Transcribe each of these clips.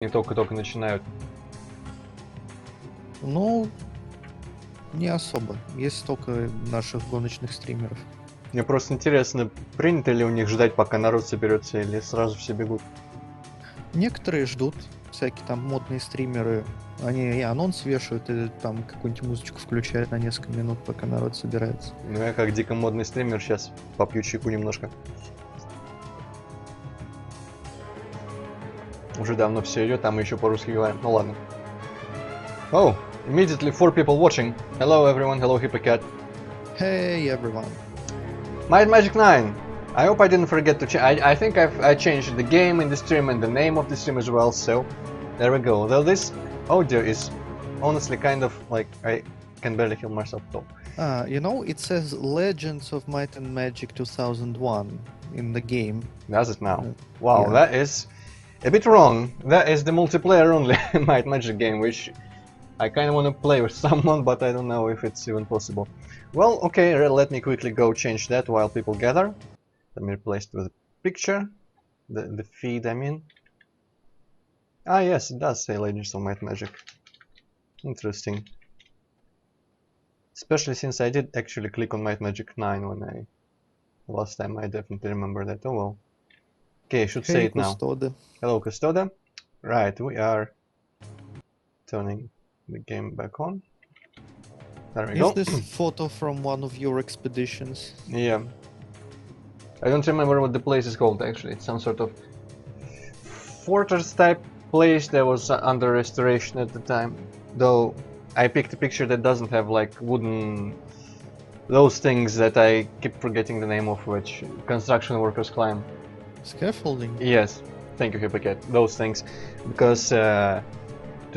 они только-только начинают. Ну, не особо. Есть столько наших гоночных стримеров. Мне просто интересно, принято ли у них ждать, пока народ соберется, или сразу все бегут? Некоторые ждут, всякие там модные стримеры, они и анонс вешают, и там какую-нибудь музычку включают на несколько минут, пока народ собирается. Ну я как дико модный стример сейчас попью чайку немножко. Уже давно все идет, а мы еще по-русски говорим. Ну ладно. Oh, immediately 4 people watching. Hello everyone, hello Hippocat. Hey everyone. Might Magic 9. I hope I didn't forget to change. I think I changed the game in the stream and the name of the stream as well, so there we go. Though this audio is honestly kind of like I can barely hear myself talk. You know, it says Legends of Might and Magic 2001 in the game. Does it now? Wow, yeah. That is a bit wrong. That is the multiplayer only Might Magic game, which I kind of want to play with someone, but I don't know if it's even possible. Well, okay, let me quickly go change that while people gather. Let me replace it with a picture. The feed, I mean. Ah, yes, it does say Legends of Might Magic. Interesting. Especially since I did actually click on Might Magic 9 when I... Last time I definitely remember that. Oh well. Okay, I should say it now. Custode. Hello, Custoda. Right, we are turning the game back on. There we go. Is this photo from one of your expeditions? Yeah. I don't remember what the place is called actually. It's some sort of fortress type place that was under restoration at the time. Though I picked a picture that doesn't have like wooden... those things that I keep forgetting the name of, which construction workers climb. Scaffolding? Yes, thank you Hippocat. Those things. Because to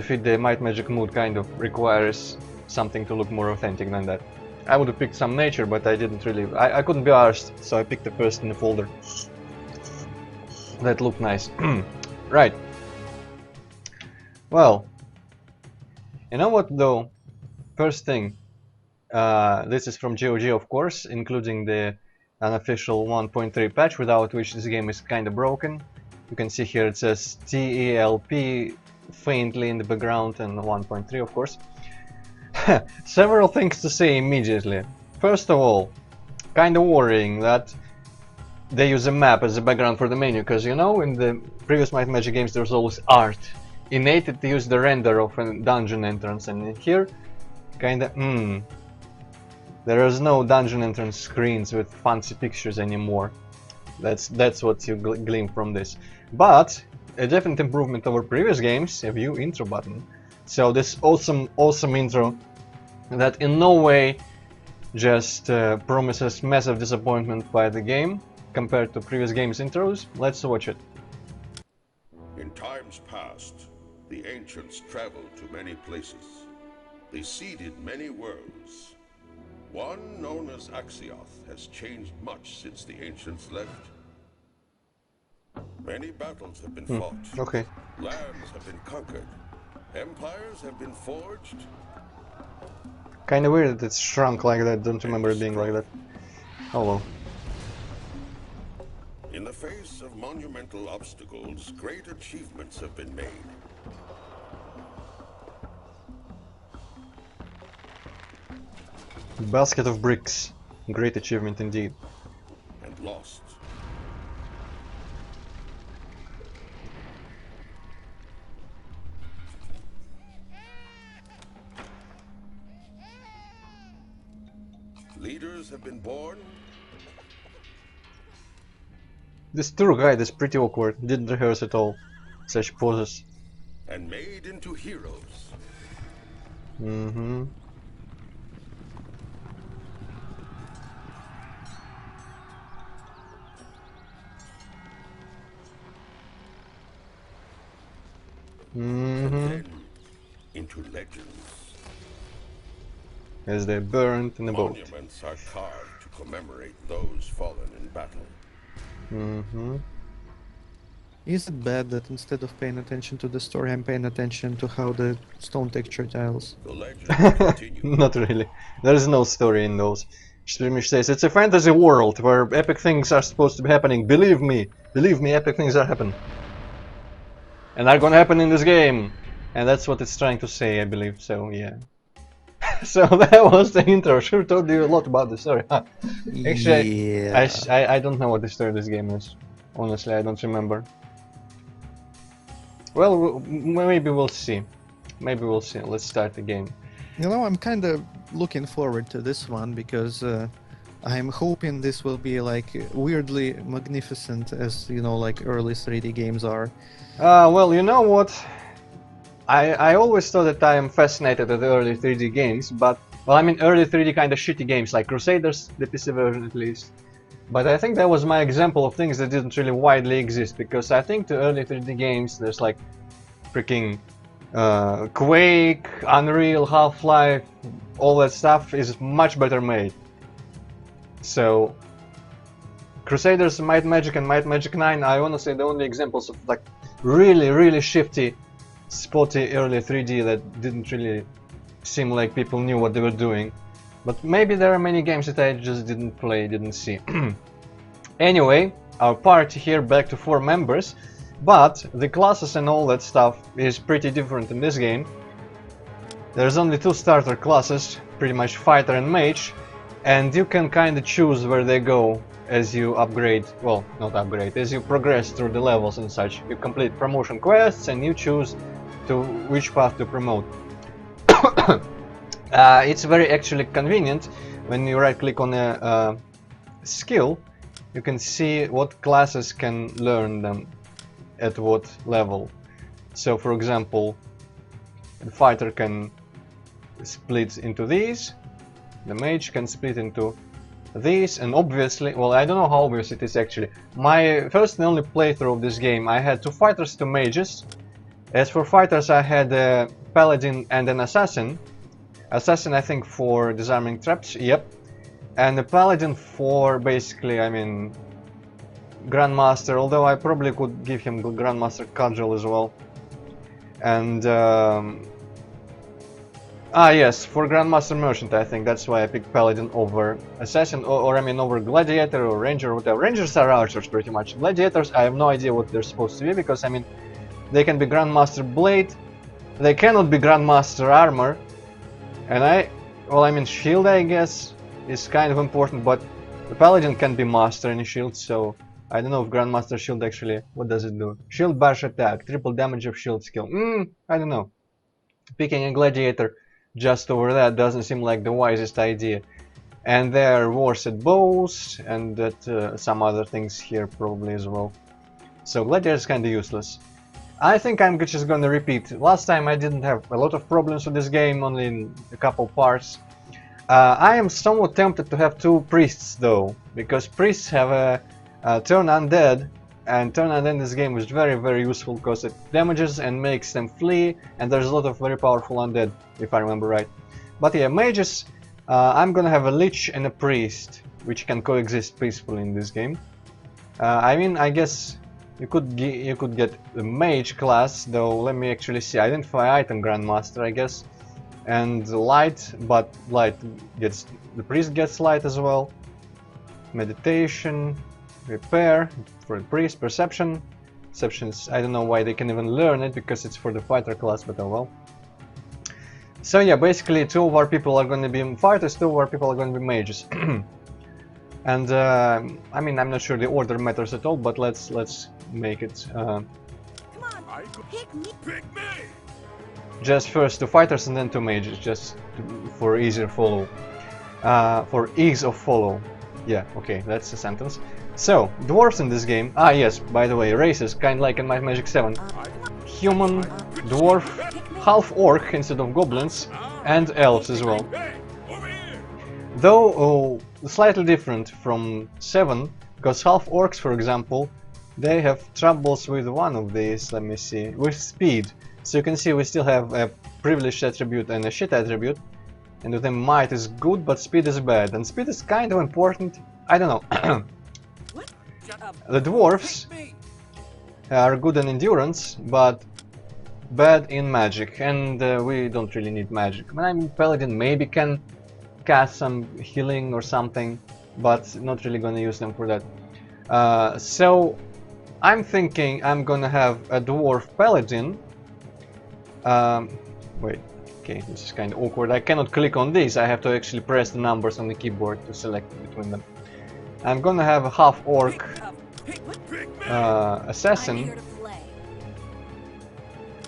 fit the Might Magic mood kind of requires something to look more authentic than that. I would have picked some nature, but I didn't really... I couldn't be arsed, so I picked the first in the folder. That looked nice. Right. Well, you know what though? First thing, this is from GOG of course, including the unofficial 1.3 patch, without which this game is kinda broken. You can see here it says TELP faintly in the background, and 1.3 of course. Several things to say immediately. First of all, kinda worrying that they use a map as a background for the menu, because you know in the previous Might Magic games there was always art. Innate to use the render of a dungeon entrance, and in here kinda there is no dungeon entrance screens with fancy pictures anymore. That's what you glean from this. But a definite improvement over previous games, a view intro button. So this awesome intro that in no way just promises massive disappointment by the game compared to previous games intros. Let's watch it. In times past, the ancients traveled to many places. They seeded many worlds. One known as Axioth has changed much since the ancients left. Many battles have been fought. Okay. Lands have been conquered. Empires have been forged. Kinda weird that it's shrunk like that. Don't remember it being like that. Oh well. In the face of monumental obstacles, great achievements have been made. Basket of bricks. Great achievement indeed. And lost. Leaders have been born. This tour guide is pretty awkward. Didn't rehearse at all. Such poses. And made into heroes. Mm-hmm. And then into legends. As they burned in a boat. Monuments are carved to commemorate those fallen in battle. Mm-hmm. Is it bad that instead of paying attention to the story, I'm paying attention to how the stone texture tiles? The legends continue. Not really. There is no story in those. Streamish says it's a fantasy world where epic things are supposed to be happening. Believe me, epic things are happening. and are gonna happen in this game, and that's what it's trying to say, I believe. So yeah. So that was the intro. Sure told you a lot about the story. Huh? Actually, Yeah. I don't know what the story of this game is. Honestly, I don't remember. Well, maybe we'll see. Maybe we'll see. Let's start the game. You know, I'm kind of looking forward to this one because I'm hoping this will be like weirdly magnificent as, you know, like early 3D games are. Well, you know what? I always thought that I am fascinated with early 3D games, but, well, I mean early 3D kind of shitty games, like Crusaders, the PC version at least. But I think that was my example of things that didn't really widely exist, because I think the early 3D games, there's like freaking Quake, Unreal, Half-Life, all that stuff is much better made. So Crusaders, Might Magic and Might Magic 9 are honestly the only examples of like really shifty, spotty early 3D that didn't really seem like people knew what they were doing. But maybe there are many games that I just didn't play, didn't see. Anyway, our party here back to 4 members, but the classes and all that stuff is pretty different in this game. There's only 2 starter classes, pretty much fighter and mage, and you can kinda choose where they go as you upgrade, well, not upgrade, as you progress through the levels and such. You complete promotion quests and you choose to which path to promote. It's very actually convenient when you right click on a skill. You can see what classes can learn them at what level. So for example, the fighter can split into these, the mage can split into these, and obviously, well, I don't know how obvious it is actually. My first and only playthrough of this game, I had 2 fighters, 2 mages. As for fighters, I had a paladin and an assassin. Assassin, I think, for disarming traps, yep. And the paladin for basically, I mean, Grandmaster, although I probably could give him Grandmaster Cudgel as well. And yes, for Grandmaster Merchant, I think that's why I picked Paladin over Assassin, or I mean over Gladiator or Ranger or whatever. Rangers are archers pretty much. Gladiators, I have no idea what they're supposed to be, because I mean, they can be Grandmaster Blade, they cannot be Grandmaster Armor, and well, I mean Shield, I guess, is kind of important, but the Paladin can be Master in Shield, so I don't know if Grandmaster Shield actually, what does it do? Shield Bash Attack, triple damage of shield skill, I don't know. Picking a Gladiator just over that doesn't seem like the wisest idea. And there are wars at bows, and that some other things here probably as well. So Gladiator is kinda useless. I think I'm just gonna repeat. Last time I didn't have a lot of problems with this game, only in a couple parts. I am somewhat tempted to have 2 priests though, because priests have a turn undead, and turn undead in this game is very useful because it damages and makes them flee, and there's a lot of very powerful undead, if I remember right. But yeah, mages, I'm gonna have a lich and a priest, which can coexist peacefully in this game. I mean, I guess you could get the mage class, though. Let me actually see. Identify item Grandmaster, I guess, and light, but light gets, the priest gets light as well. Meditation, repair for the priest, perception. Perceptions, I don't know why they can even learn it, because it's for the fighter class, but oh well. So yeah, basically 2 of our people are going to be fighters, 2 of our people are going to be mages. And I mean, I'm not sure the order matters at all, but let's make it Come on, pick me. just first 2 fighters and then 2 mages, just for easier follow. For ease of follow. Yeah, okay, that's a sentence. So, dwarves in this game. Yes, by the way, races, kinda like in Might Magic 7. Human, dwarf, half orc instead of goblins, and elves as well. Though slightly different from 7, because half orcs, for example, they have troubles with one of these, let me see, with speed. So you can see we still have a privileged attribute and a shit attribute, and with them might is good, but speed is bad, and speed is kind of important, I don't know. The dwarves are good in endurance, but bad in magic, and we don't really need magic. I mean, paladin maybe can cast some healing or something, but not really gonna use them for that. So I'm thinking I'm gonna have a dwarf paladin. Wait, okay, this is kind of awkward. I cannot click on this. I have to actually press the numbers on the keyboard to select between them. I'm gonna have a half orc assassin. I'm here to play.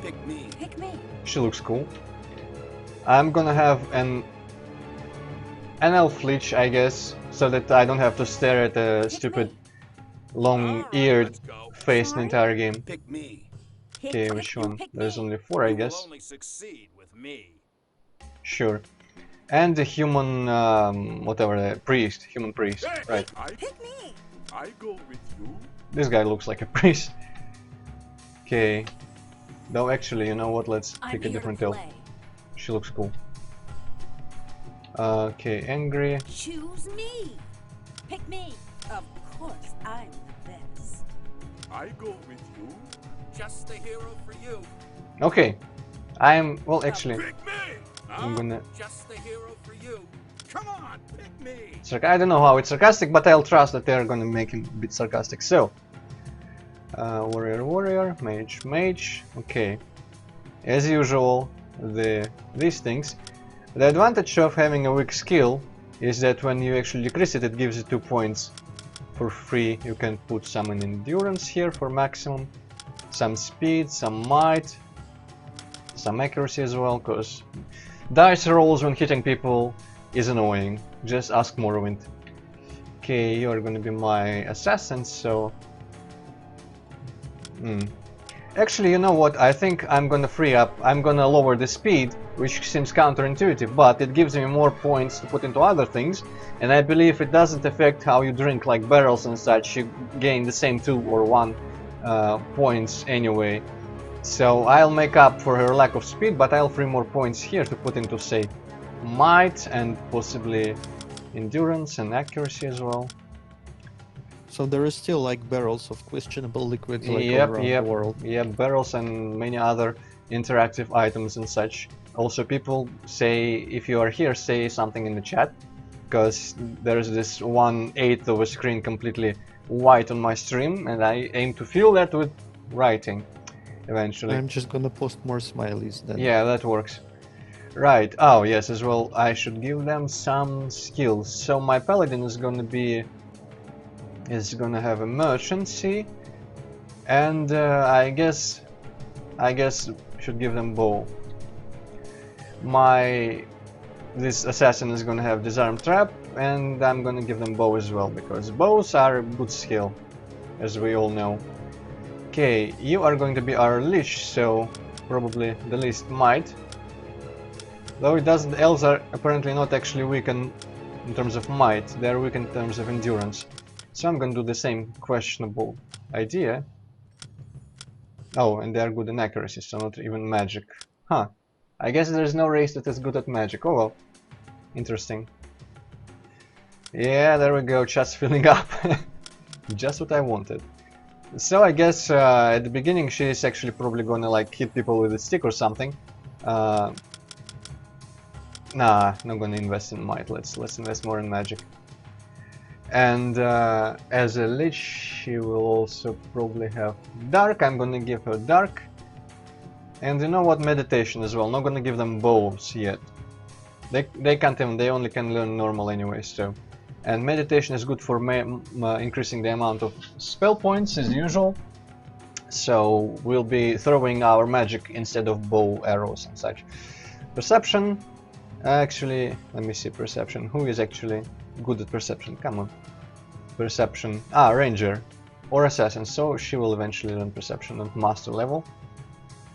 Pick me. Pick me. She looks cool. I'm gonna have an elf lich, I guess, so that I don't have to stare at a stupid long-eared Let's go. face the entire game. Pick me. Okay, Pick which you, one? pick There's me. only 4, I You will guess. only succeed with me. Sure. And the human, whatever, the priest, human priest, right? Pick me. I go with you. This guy looks like a priest. Okay. Though actually, you know what, let's I'm pick a here different to elf. play. She looks cool. Okay, angry. Choose me. Pick me. Of course, I'm the best. I go with you. Just a hero for you. Okay. I'm, well actually, Pick me. I'm gonna... Just a hero for you. Come on, pick me. I don't know how it's sarcastic, but I'll trust that they're gonna make him a bit sarcastic. So, warrior, warrior, mage, mage. Okay, as usual, these things. The advantage of having a weak skill is that when you actually decrease it, it gives you 2 points for free. You can put some in endurance here for maximum, some speed, some might, some accuracy as well, because dice rolls when hitting people is annoying. Just ask Morrowind. Okay, you're gonna be my assassin, so... Actually, you know what? I think I'm gonna free up, I'm gonna lower the speed, which seems counterintuitive, but it gives me more points to put into other things, and I believe it doesn't affect how you drink, like barrels and such. You gain the same 2 or 1 points anyway. So I'll make up for her lack of speed, but I'll free more points here to put into, say, might and possibly endurance and accuracy as well. So there is still like barrels of questionable liquids like Yep, all around yep, the world. yep, barrels and many other interactive items and such. Also, people say, if you are here, say something in the chat, because there's this 1/8 of a screen completely white on my stream, and I aim to fill that with writing eventually. I'm just gonna post more smileys then. Yeah, that works. Right, oh yes, as well, I should give them some skills. So my paladin is gonna have a merchantcy, and I guess should give them bow. This assassin is gonna have disarm trap, and I'm gonna give them bow as well, because bows are a good skill, as we all know. Okay, you are going to be our lich, so probably the least might. Though it doesn't, elves are apparently not actually weak in terms of might, they are weak in terms of endurance. So I'm gonna do the same questionable idea. Oh, and they are good in accuracy, so not even magic. Huh. I guess there's no race that is good at magic. Oh well. Interesting. Yeah, there we go, chat's filling up. Just what I wanted. So I guess at the beginning she's actually probably gonna like hit people with a stick or something. Nah, not gonna invest in might. Let's invest more in magic. And as a lich, she will also probably have dark. I'm gonna give her dark. And you know what? Meditation as well. Not gonna give them bows yet. They can't even. They only can learn normal anyway. So, and meditation is good for increasing the amount of spell points as usual. So we'll be throwing our magic instead of bow arrows and such. Perception. Actually, let me see perception. Who is actually good at perception? Come on. Perception. Ah, ranger or assassin. So she will eventually learn perception at master level.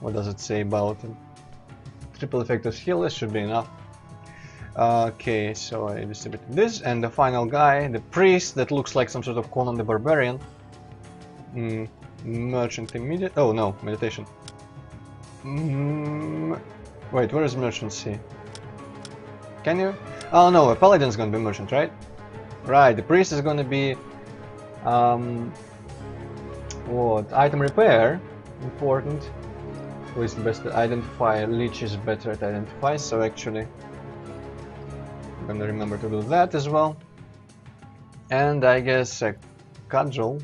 What does it say about it? Triple effective skill. This should be enough. Okay, so I distributed this, and the final guy, the priest, that looks like some sort of Conan the Barbarian. Merchant immediate. Oh no, meditation. Wait, where is merchantcy? Can you? Oh no, a paladin's gonna be merchant, right? Right, the priest is gonna be what? Item repair, important. Who is the best at identify? Lich is better at identify, so actually I'm gonna remember to do that as well. And I guess a cudgel.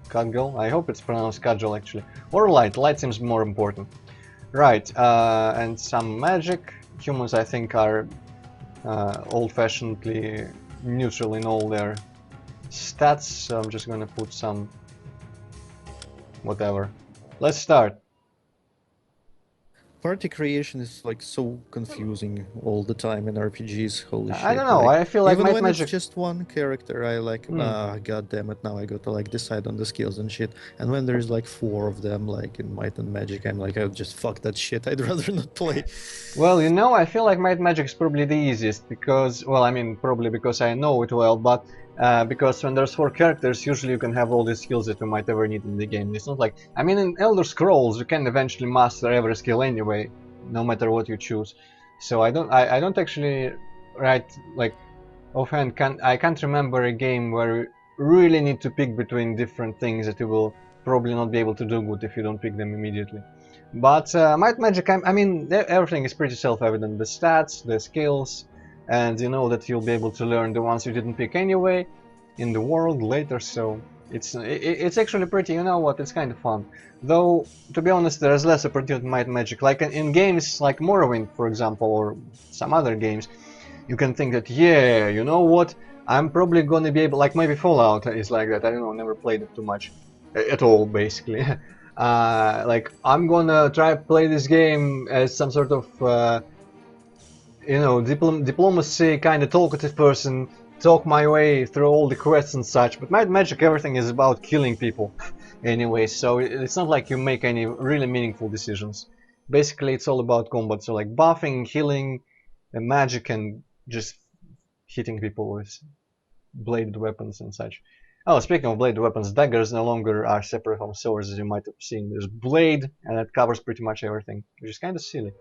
Cudgel. I hope it's pronounced Cudgel actually. Or Light. Light seems more important. Right, and some magic. Humans, I think, are old-fashionedly neutral in all their stats, so I'm just gonna put some whatever. Let's start. Party creation is like so confusing all the time in RPGs. Holy shit! I don't know, Like, I feel like even Might when Magic... it's just one character, I like, god damn it, now I got to like decide on the skills and shit. And when there's like 4 of them, like in Might and Magic, I'm like, oh, just fuck that shit. I'd rather not play. Well, you know, I feel like Might Magic is probably the easiest because, well, I mean, probably because I know it well, but because when there's 4 characters, usually you can have all the skills that you might ever need in the game. It's not like, I mean, in Elder Scrolls, you can eventually master every skill anyway, no matter what you choose. So I don't actually like offhand I can't remember a game where you really need to pick between different things that you will probably not be able to do good if you don't pick them immediately. But Might Magic, I mean, everything is pretty self-evident. The stats, the skills, and you know that you'll be able to learn the ones you didn't pick anyway in the world later, so it's actually pretty, you know what, it's kind of fun. Though, to be honest, there's less opportunity in Might Magic. Like in games like Morrowind, for example, or some other games, you can think that, yeah, you know what, I'm probably gonna be able, like maybe Fallout is like that, I don't know, never played it too much, at all, basically. Like, I'm gonna try to play this game as some sort of, you know, diplomacy kind of talkative person, talk my way through all the quests and such, but Might Magic, everything is about killing people anyway, so it's not like you make any really meaningful decisions. Basically, it's all about combat, so like buffing, healing, and magic, and just hitting people with bladed weapons and such. Oh, speaking of bladed weapons, daggers no longer are separate from swords, as you might have seen. There's blade, and it covers pretty much everything, which is kind of silly.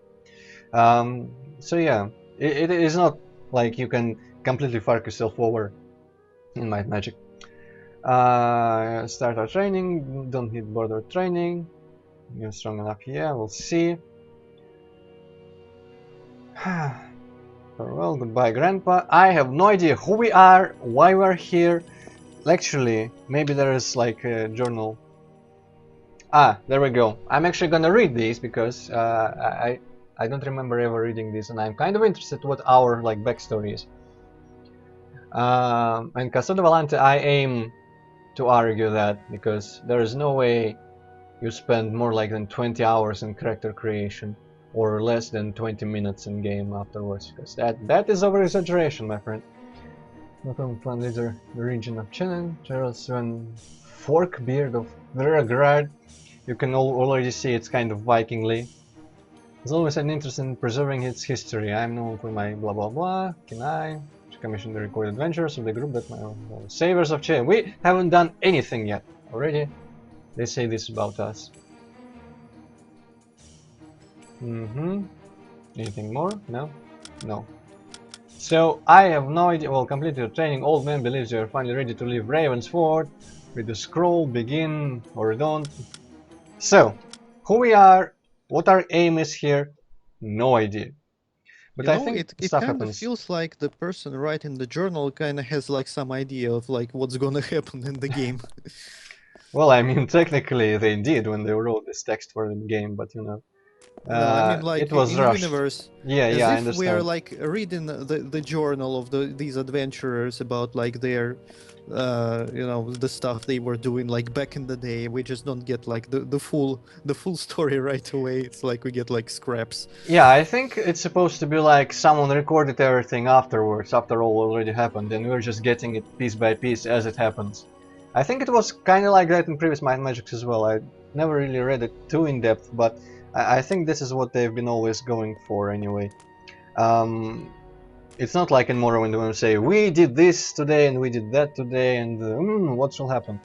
So yeah, it is not like you can completely fuck yourself over in Might Magic. Start our training, don't need border training. You're strong enough, yeah, we'll see. Farewell, goodbye, Grandpa. I have no idea who we are, why we're here. Actually, maybe there is like a journal. Ah, there we go. I'm actually gonna read these because I don't remember ever reading these, and I'm kind of interested what our like backstory is. And Cassado Valente, I aim to argue that because there is no way you spend more like than 20 hours in character creation or less than 20 minutes in game afterwards, because that is over exaggeration, my friend. Welcome to leader the region of Chenin, Charles Sven Fork Beard of Verograd. You can already see it's kind of Vikingly. There's always an interest in preserving its history. I'm known for my blah blah blah. Can I commission the recorded adventures of the group that my Savers of Chenin. We haven't done anything yet. Already they say this about us. Anything more? No? No. So, I have no idea. Well, complete your training. Old man believes you are finally ready to leave Ravensford. With the scroll, begin or don't. So, who we are, what our aim is here, no idea. But You I know, think it stuff kind of happens. feels like the person writing the journal kind of has like some idea of like what's gonna happen in the game. Well, I mean, technically they did when they wrote this text for the game, but you know. No, I mean like it was in rushed. universe. Yeah, As I if understand. we're like reading the journal of these adventurers about like their you know, the stuff they were doing like back in the day. We just don't get like the full story right away. It's like we get like scraps. Yeah, I think it's supposed to be like someone recorded everything afterwards, after all already happened, and we're just getting it piece by piece as it happens. I think it was kind of like that in previous Might Magics as well. I never really read it too in depth, but I think this is what they've been always going for anyway. It's not like in Morrowind when we say, we did this today and we did that today and what shall happen.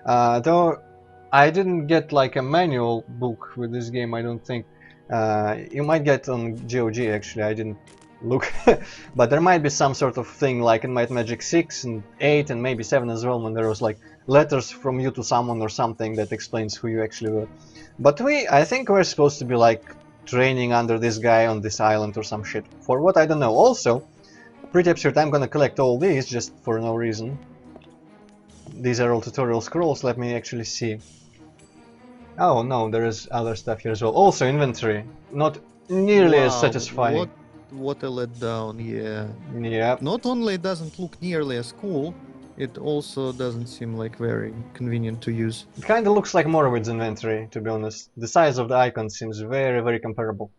Though I didn't get like a manual book with this game, I don't think. You might get on GOG actually, I didn't look. But there might be some sort of thing like in Might Magic 6 and 8 and maybe 7 as well, when there was like letters from you to someone or something that explains who you actually were. But I think we're supposed to be like training under this guy on this island or some shit. For what, I don't know. Also, pretty absurd, I'm gonna collect all these just for no reason. these are all tutorial scrolls. Let me actually see. Oh no, there is other stuff here as well. Also inventory, not nearly as Wow, satisfying. what a letdown, yeah. Yep. Not only it doesn't look nearly as cool, it also doesn't seem like very convenient to use. It kind of looks like Morrowind's inventory, to be honest. The size of the icon seems very, very comparable.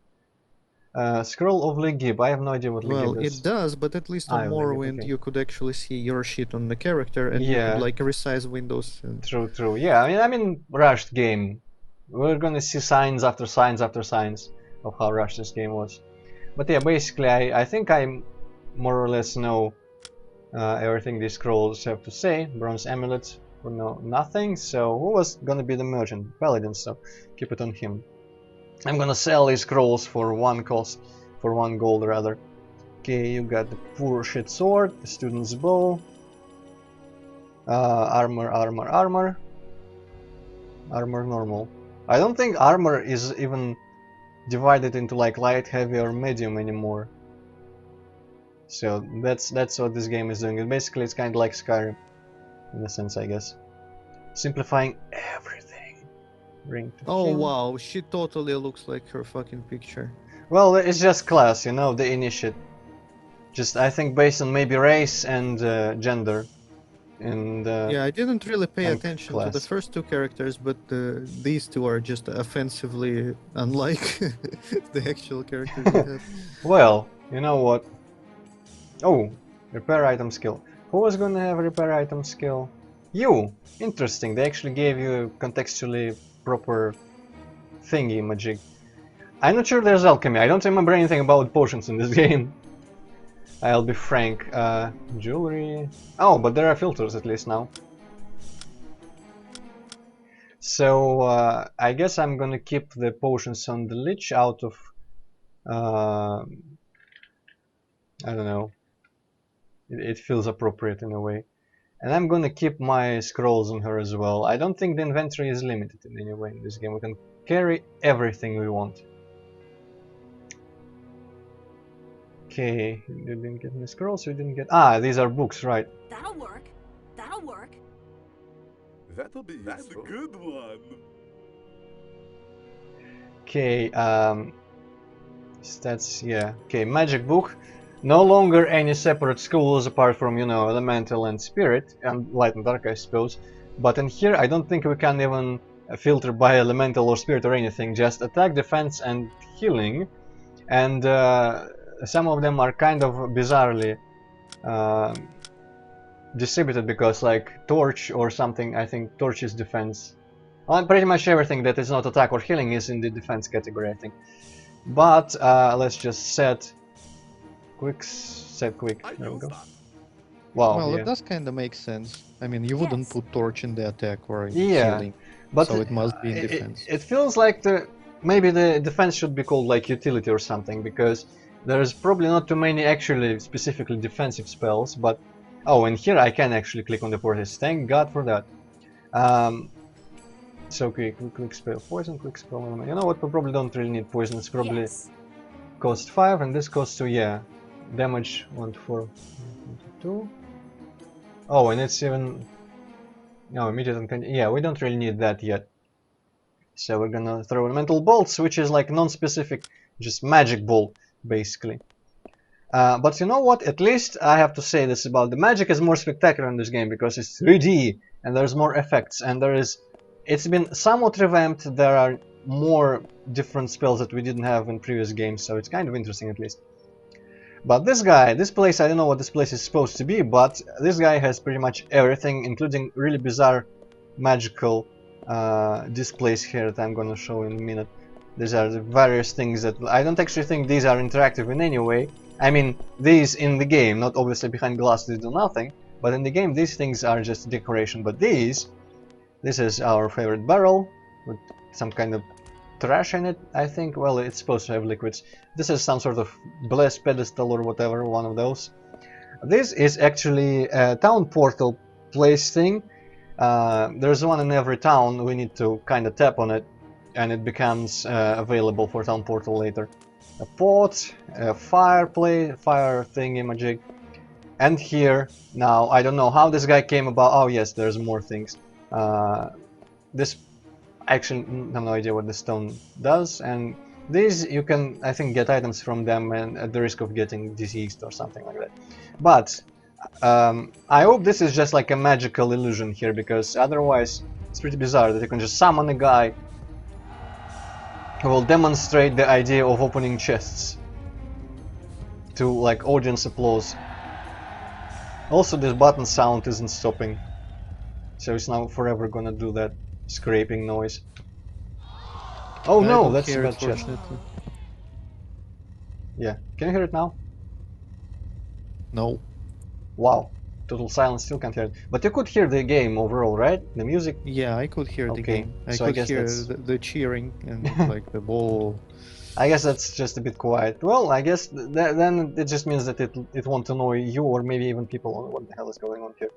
Scroll of Legib. I have no idea what Well, Legib it is. does, but at least on Legib, Morrowind okay. you could actually see your shit on the character, and you Yeah. could like resize windows. And... True, true. Yeah, I mean, rushed game. We're gonna see signs after signs after signs of how rushed this game was. But yeah, basically, I think I more or less know everything these scrolls have to say. Bronze amulet for nothing. So who was gonna be the merchant? Paladin. So keep it on him. I'm gonna sell these scrolls for 1 cost, for 1 gold rather. Okay, you got the poor shit sword, the student's bow, armor, armor, armor, armor normal. I don't think armor is even divided into like light, heavy, or medium anymore. So that's what this game is doing. Basically, it's kind of like Skyrim, in a sense, I guess. Simplifying everything. Ring to Oh him. wow, she totally looks like her fucking picture. Well, it's just class, you know, the initiate. Just I think based on maybe race and gender. And Yeah, I didn't really pay and attention to the class. first 2 characters, but these 2 are just offensively unlike the actual characters we have. Well, you know what? Oh, repair item skill. Who was gonna have repair item skill? You! Interesting, they actually gave you contextually proper thingy magic. I'm not sure there's alchemy, I don't remember anything about potions in this game. I'll be frank. Jewelry... Oh, but there are filters at least now. So, I guess I'm gonna keep the potions on the Lich out of... I don't know. It feels appropriate in a way. And I'm gonna keep my scrolls on her as well. I don't think the inventory is limited in any way in this game. We can carry everything we want. Okay, you didn't get any scrolls, you didn't get... Ah, these are books, right. That'll work. That'll work. That'll be That's useful. A good one. Okay, stats, yeah. Okay, magic book. No longer any separate schools apart from, you know, elemental and spirit, and light and dark, I suppose. But in here, I don't think we can even filter by elemental or spirit or anything. Just attack, defense, and healing. And some of them are kind of bizarrely distributed because, like, torch or something, I think torch is defense. Well, pretty much everything that is not attack or healing is in the defense category, I think. But let's just set quick. There we go. Wow. Well, Yeah. it does kind of make sense. I mean, you wouldn't Yes. put torch in the attack or in Yeah, healing, but so it must be in defense. It feels like maybe the defense should be called like utility or something, because there's probably not too many actually specifically defensive spells. But oh, and here I can actually click on the portals. Thank God for that. So quick spell poison, quick spell. You know what? We probably don't really need poison. It's probably Yes. cost 5, and this costs 2. Yeah, damage 1 to 4, 1 to 2. Oh, and it's even no immediate and yeah. We don't really need that yet. So we're gonna throw elemental bolts, which is like non-specific, just magic bolt basically. But you know what? At least I have to say this about the magic is more spectacular in this game because it's 3D and there's more effects and it's been somewhat revamped. There are more different spells that we didn't have in previous games, so it's kind of interesting at least. But this place, I don't know what this place is supposed to be, but this guy has pretty much everything, including really bizarre magical displays here that I'm gonna show in a minute. These are the various things that I don't actually think these are interactive in any way. I mean, these in the game, not obviously behind glass, they do nothing, but in the game these things are just decoration. But this is our favorite barrel with some kind of trash in it, I think. Well, it's supposed to have liquids. This is some sort of blessed pedestal or whatever, one of those. This is actually a town portal place thing. There's one in every town. We need to kind of tap on it and it becomes available for town portal later. A pot, a fire thingy magic, And here, now, I don't know how this guy came about. Oh yes, there's more things. This, actually, I have no idea what the stone does, and these, you can, I think, get items from them and at the risk of getting diseased or something like that. But, I hope this is just like a magical illusion here, because otherwise, it's pretty bizarre that you can just summon a guy who will demonstrate the idea of opening chests to, like, audience applause. Also, this button sound isn't stopping, so it's now forever gonna do that scraping noise. Oh I no, don't that's a hear it, bad chest. fortunately. Yeah, can you hear it now? No. Wow, total silence, still can't hear it. But you could hear the game overall, right? The music? Yeah, I could hear the Okay, game. I so I could guess hear that's... the cheering and like the ball. I guess that's just a bit quiet. Well, I guess then it just means that it won't annoy you or maybe even people on what the hell is going on here.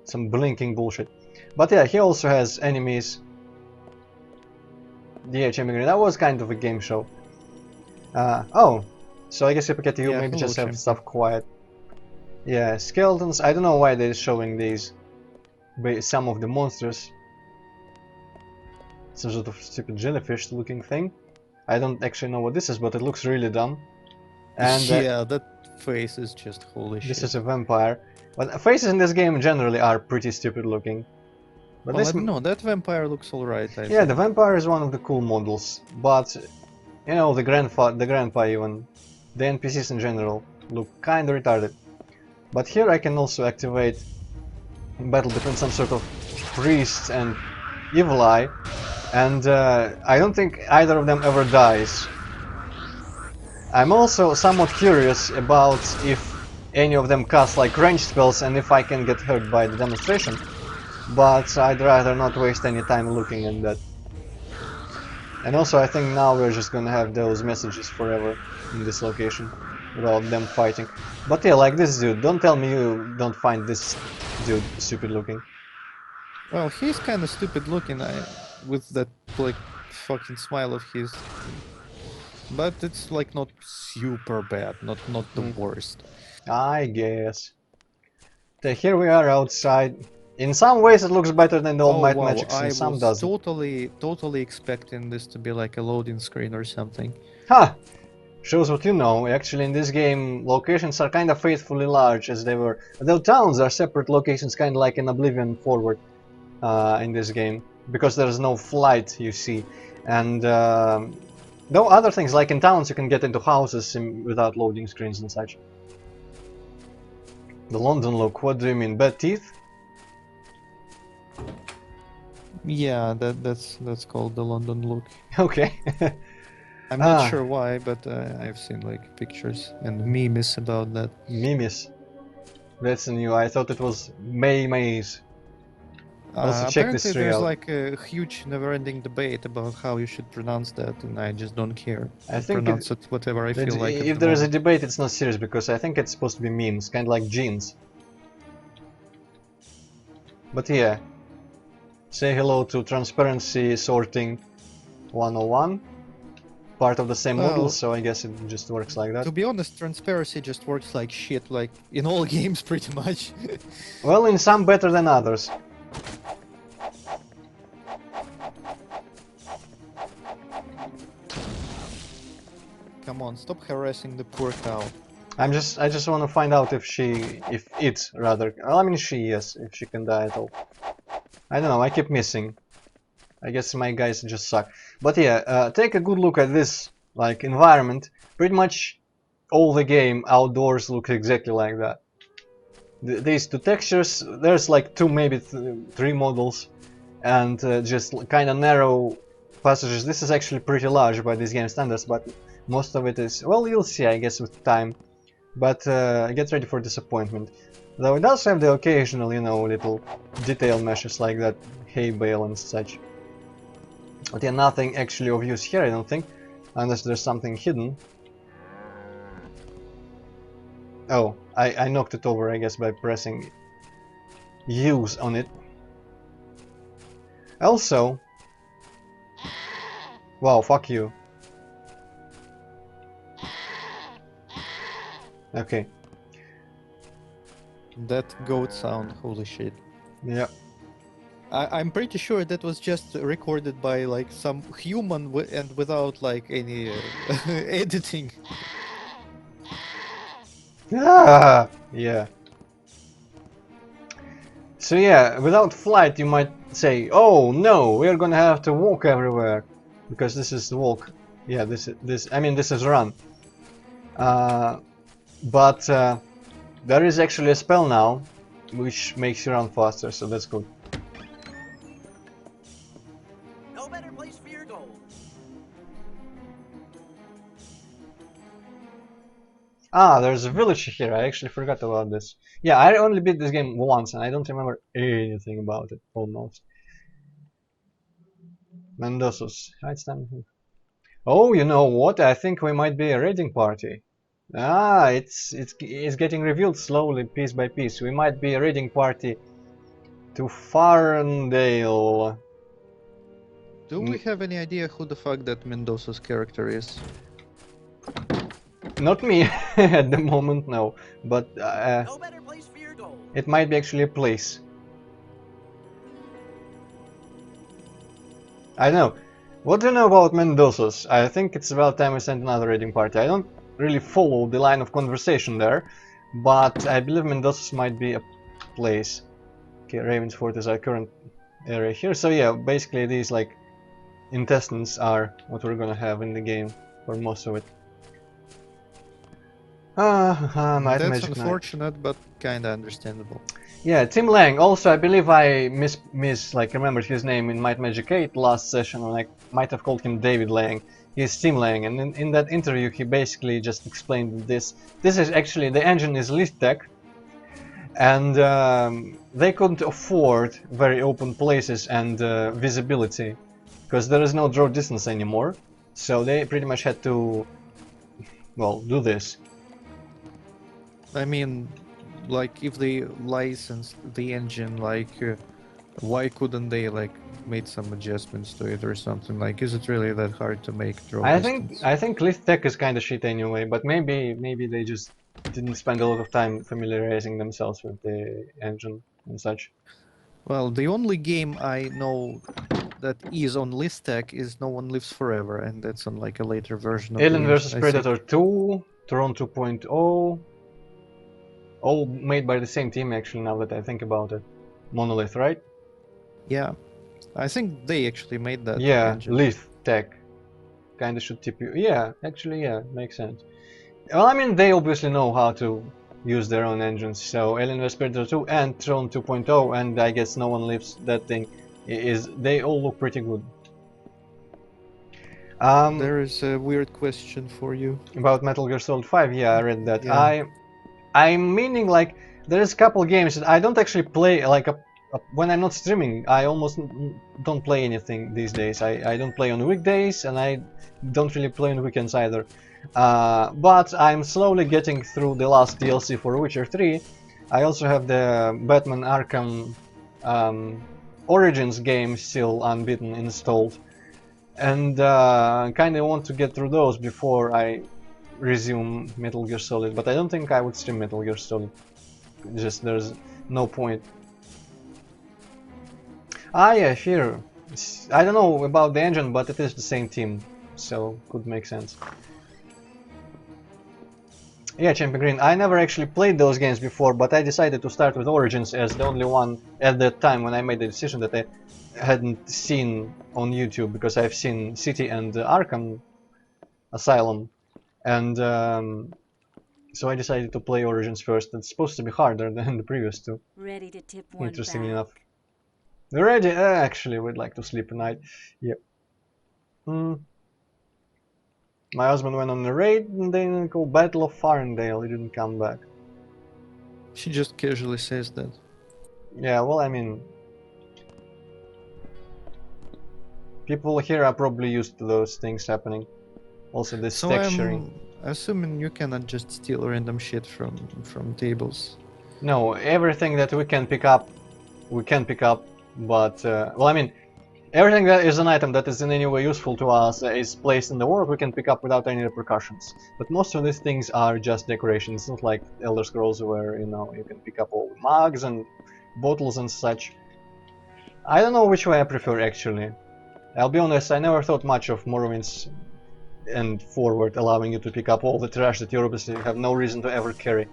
Some blinking bullshit. But yeah, he also has enemies. DH Immigrant, that was kind of a game show. Oh, so I guess if you get you Yeah, maybe hello, just have champion. stuff quiet. Yeah, skeletons, I don't know why they're showing these, some of the monsters. Some sort of stupid jellyfish looking thing. I don't actually know what this is, but it looks really dumb. And Yeah, that face is just holy this shit. is a vampire. But faces in this game generally are pretty stupid looking. But Well, this... I don't know, that vampire looks alright, I Yeah, think. the vampire is one of the cool models, but you know, the grandpa even, the NPCs in general look kinda retarded. But here I can also activate battle between some sort of priest and evil eye, and I don't think either of them ever dies. I'm also somewhat curious about if any of them cast like ranged spells and if I can get hurt by the demonstration, but I'd rather not waste any time looking at that. And also I think now we're just gonna have those messages forever in this location without them fighting. But yeah, like this dude, don't tell me you don't find this dude stupid looking. Well, he's kind of stupid looking with that like fucking smile of his. But it's like not super bad, not the worst. I guess. Okay, here we are outside. In some ways it looks better than the old Oh Might wow, Magics, in I some was doesn't. totally expecting this to be like a loading screen or something. Ha! Shows what you know. Actually, in this game, locations are kind of faithfully large as they were. Though towns are separate locations, kind of like in Oblivion Forward in this game, because there's no flight, you see. And though other things, like in towns, you can get into houses without loading screens and such. The London look. What do you mean? Bad teeth? Yeah, that's called the London look. Okay. I'm not sure why, but I've seen like pictures and memes about that. Mimis. That's new. I thought it was Maze. Also, check this Apparently, tree there's out. like a huge, never-ending debate about how you should pronounce that, and I just don't care. I think Pronounce it whatever I feel like. if there is a debate, it's not serious, because I think it's supposed to be memes, kind of like jeans. But yeah, say hello to Transparency Sorting 101. Part of the same model, so I guess it just works like that. To be honest, transparency just works like shit, like in all games pretty much. Well, in some better than others. Come on, stop harassing the poor cow. I just want to find out if it rather, well, I mean she, yes, if she can die at all. I don't know, I keep missing. I guess my guys just suck. But yeah, take a good look at this, like, environment. Pretty much all the game outdoors looks exactly like that. These two textures, there's like two, maybe three models, and just kind of narrow passages. This is actually pretty large by these game standards, but most of it is, well, you'll see, I guess, with time. But get ready for disappointment. Though it does have the occasional, you know, little detail meshes like that hay bale and such. But yeah, nothing actually of use here, I don't think, unless there's something hidden. Oh, I knocked it over, I guess, by pressing use on it. Also, wow, fuck you. Okay. That goat sound, holy shit. Yeah. I'm pretty sure that was just recorded by like some human and without like any editing. Ah, yeah. So yeah, without flight you might say, oh no, we're gonna have to walk everywhere. Because this is walk. Yeah, this is run. But there is actually a spell now, which makes you run faster, so that's good. No better place for your gold. Ah, there's a village here, I actually forgot about this. Yeah, I only beat this game once and I don't remember anything about it, almost. Mendoza's. Oh, you know what? I think we might be a raiding party. Ah, it's getting revealed slowly, piece by piece. We might be a raiding party to Farndale. Do we have any idea who the fuck that Mendoza's character is? Not me at the moment, no. But No better place for your gold. it might be actually a place. I know. What do you know about Mendoza's? I think it's about time we send another raiding party. I don't really follow the line of conversation there, but I believe Mendoza's might be a place. Okay, Ravensfort is our current area here. So yeah, basically these like intestines are what we're gonna have in the game for most of it. Might That's Magic Knight. unfortunate, but kinda understandable. Yeah, Tim Lang. Also, I believe I remembered his name in Might Magic 8 last session, and I might have called him David Lang. He's Tim Lang, and in that interview he basically just explained this. This is actually, the engine is List Tech, and they couldn't afford very open places and visibility, because there is no draw distance anymore. So they pretty much had to, well, do this. I mean, like if they licensed the engine, like why couldn't they like made some adjustments to it or something? Like, is it really that hard to make draw distance? I think List Tech is kind of shit anyway, but maybe they just didn't spend a lot of time familiarizing themselves with the engine and such. Well, the only game I know that is on List Tech is No One Lives Forever, and that's on like a later version of Alien the vs engine, I Predator think. 2, Tron 2.0, all made by the same team actually. Now that I think about it, Monolith, right? Yeah, I think they actually made that Yeah, engine. List Tech. Kinda should tip you. Yeah, actually, yeah, makes sense. Well, I mean, they obviously know how to use their own engines. So Alien vs Predator 2 and Tron 2.0, and I guess No One Lives, that thing is. They all look pretty good. There is a weird question for you. About Metal Gear Solid 5, yeah, I read that. Yeah. I'm meaning like there's a couple games that I don't actually play like when I'm not streaming. I almost don't play anything these days. I don't play on weekdays and I don't really play on weekends either. But I'm slowly getting through the last DLC for Witcher 3. I also have the Batman Arkham Origins game still unbeaten installed, and kind of want to get through those before I resume Metal Gear Solid, but I don't think I would stream Metal Gear Solid. Just there's no point. Ah yeah, here. I don't know about the engine, but it is the same team, so could make sense. Yeah, Champion Green. I never actually played those games before, but I decided to start with Origins as the only one at that time when I made the decision that I hadn't seen on YouTube, because I've seen City and Arkham Asylum. And so I decided to play Origins first. It's supposed to be harder than the previous two. Ready to tip one Interestingly back. enough. We're ready. Actually, we'd like to sleep a night. Yep. My husband went on a raid and then go Battle of Farndale. He didn't come back. She just casually says that. Yeah, well, I mean, people here are probably used to those things happening. Also, this So texturing. I'm assuming you cannot just steal random shit from tables. No, everything that we can pick up, but well, I mean, Everything that is an item that is in any way useful to us is placed in the world, we can pick up without any repercussions. But most of these things are just decorations. It's not like Elder Scrolls where, you know, you can pick up all mugs and bottles and such. I don't know which way I prefer actually. I'll be honest, I never thought much of Morrowind's and Forward allowing you to pick up all the trash that you obviously have no reason to ever carry.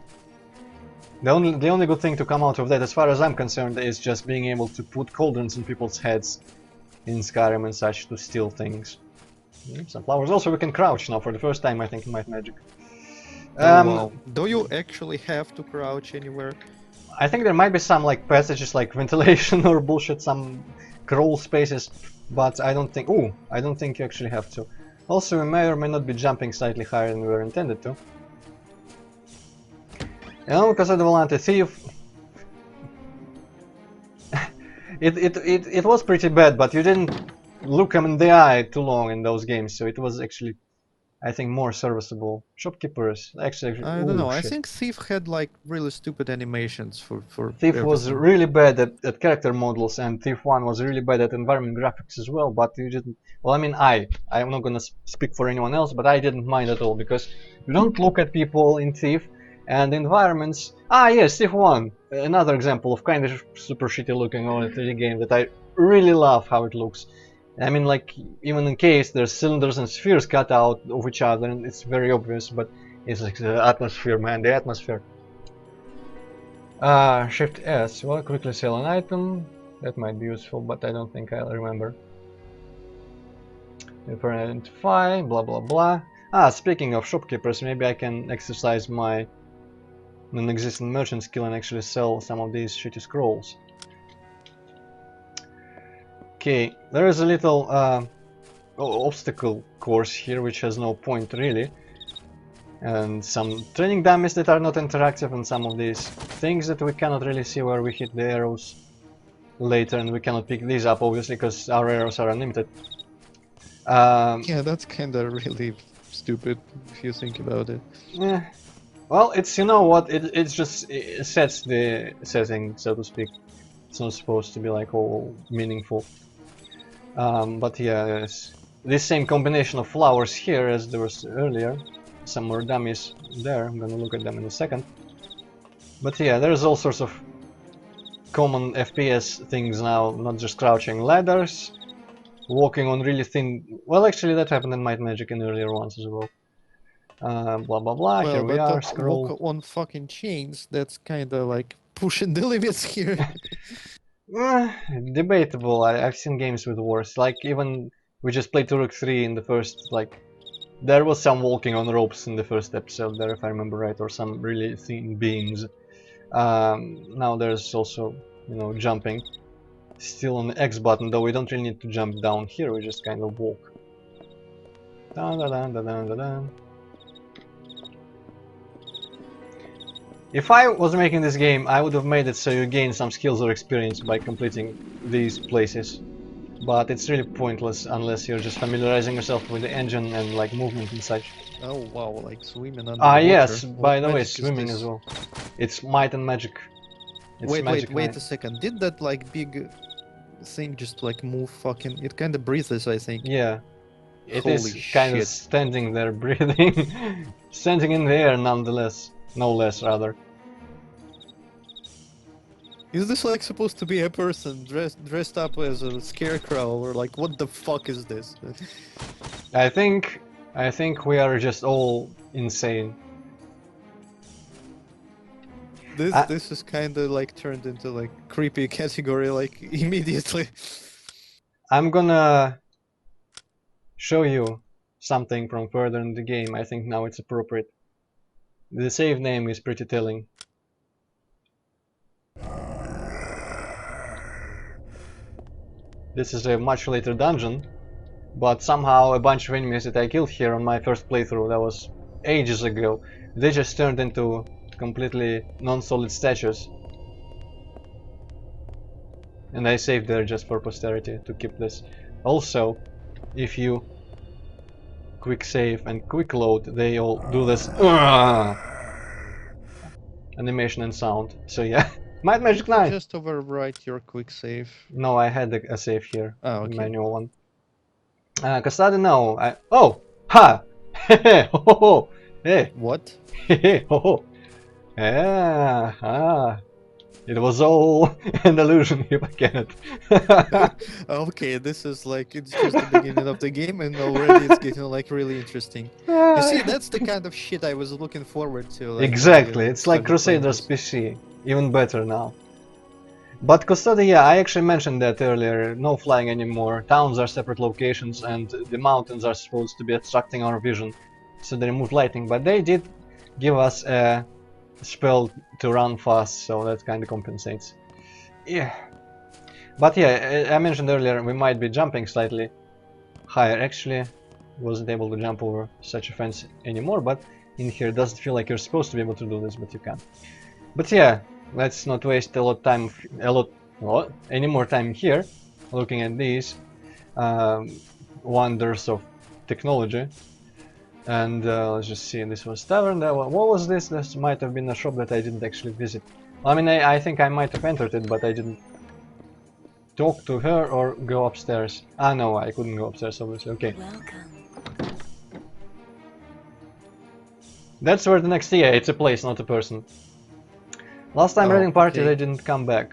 The only good thing to come out of that, as far as I'm concerned, is just being able to put cauldrons in people's heads in Skyrim and such to steal things. Some flowers. Also, we can crouch now for the first time, I think, in Might Magic. Oh, wow. Do you actually have to crouch anywhere? I think there might be some like passages like ventilation or bullshit, some crawl spaces, but I don't think. Ooh, I don't think you actually have to. Also, we may or may not be jumping slightly higher than we were intended to. You know, because of the Volante Thief. It was pretty bad, but you didn't look him in the eye too long in those games, so it was actually, I think, more serviceable. Shopkeepers, actually. I don't know. Shit. I think Thief had like really stupid animations for Thief was everything. really bad at character models, and Thief 1 was really bad at environment graphics as well, but you didn't. Well, I mean, I'm not gonna speak for anyone else, but I didn't mind at all because you don't look at people in Thief, and environments. Ah, yes, Thief 1, another example of kind of super shitty looking on a 3D game that I really love how it looks. I mean, like, even in case there's cylinders and spheres cut out of each other, and it's very obvious, but it's like the atmosphere, man, the atmosphere. Shift S, well, quickly sell an item. That might be useful, but I don't think I'll remember. Identify, blah blah blah. Ah, speaking of shopkeepers, maybe I can exercise my non-existent merchant skill and actually sell some of these shitty scrolls. Okay, there is a little obstacle course here which has no point really. And some training dummies that are not interactive, and some of these things that we cannot really see where we hit the arrows later, and we cannot pick these up obviously because our arrows are unlimited. Yeah, that's kind of really stupid if you think about it. Yeah. Well, it's, you know what, it sets the setting, so to speak. It's not supposed to be like all meaningful. But yeah, there's this same combination of flowers here as there was earlier. Some more dummies there, I'm gonna look at them in a second. But yeah, there's all sorts of common FPS things now, not just crouching. Ladders, walking on really thin... Well, actually that happened in Might Magic in earlier ones as well. Blah blah blah, Well, here we but are, scroll. walk on fucking chains, that's kind of like pushing the limits here. Debatable. I've seen games with worse. Like, even we just played Turok 3 in the first, like, there was some walking on ropes in the first episode there, if I remember right, or some really thin beams. Now there's also, you know, jumping. Still on the X button, though we don't really need to jump down here, we just kind of walk. Dun, dun, dun, dun, dun, dun, dun. If I was making this game, I would have made it so you gain some skills or experience by completing these places. But it's really pointless unless you're just familiarizing yourself with the engine and like movement and such. Oh wow, like swimming under Ah the water. yes, What by the way, magic is swimming this? as well. It's might and magic. It's magic Wait might. a second. Did that like big thing just like move fucking... It kind of breathes, I think. Yeah. It Holy is kind of shit. standing there breathing. Standing in the air nonetheless. No less, rather. Is this like supposed to be a person dressed up as a scarecrow, or like what the fuck is this? I think we are just all insane. This is kind of like turned into like creepy category like immediately. I'm gonna show you something from further in the game. I think now it's appropriate. The save name is pretty telling. This is a much later dungeon, but somehow a bunch of enemies that I killed here on my first playthrough, that was ages ago, they just turned into completely non-solid statues. And I saved there just for posterity to keep this. Also, if you quick save and quick load, they all do this animation and sound. So yeah. Might Magic 9! Just overwrite your quick save. No, I had a save here. Oh, The okay. manual one. Custody, no. Oh! Ha! Hehe! Ho ho ho! Hey! What? Hehe! Ho ho! Yeah! Ah! It was all an illusion, if I can. Okay, this is like, it's just the beginning of the game and already it's getting like really interesting. You see, that's the kind of shit I was looking forward to. Like, Exactly, it's like started playing Crusaders this. PC, even better now. But Custody, yeah, I actually mentioned that earlier, no flying anymore, towns are separate locations and the mountains are supposed to be obstructing our vision, so they removed lighting, but they did give us a spell to run fast, so that kinda compensates. Yeah. But yeah, I mentioned earlier we might be jumping slightly higher. Actually, wasn't able to jump over such a fence anymore, but in here it doesn't feel like you're supposed to be able to do this, but you can. But yeah, let's not waste any more time here looking at these wonders of technology. And let's just see, this was tavern. What was this? This might have been a shop that I didn't actually visit. I mean, I think I might have entered it, but I didn't talk to her or go upstairs. Ah, no, I couldn't go upstairs, obviously. Okay. Welcome. That's where the next... Yeah, it's a place, not a person. Last time Oh, raiding party, okay. they didn't come back.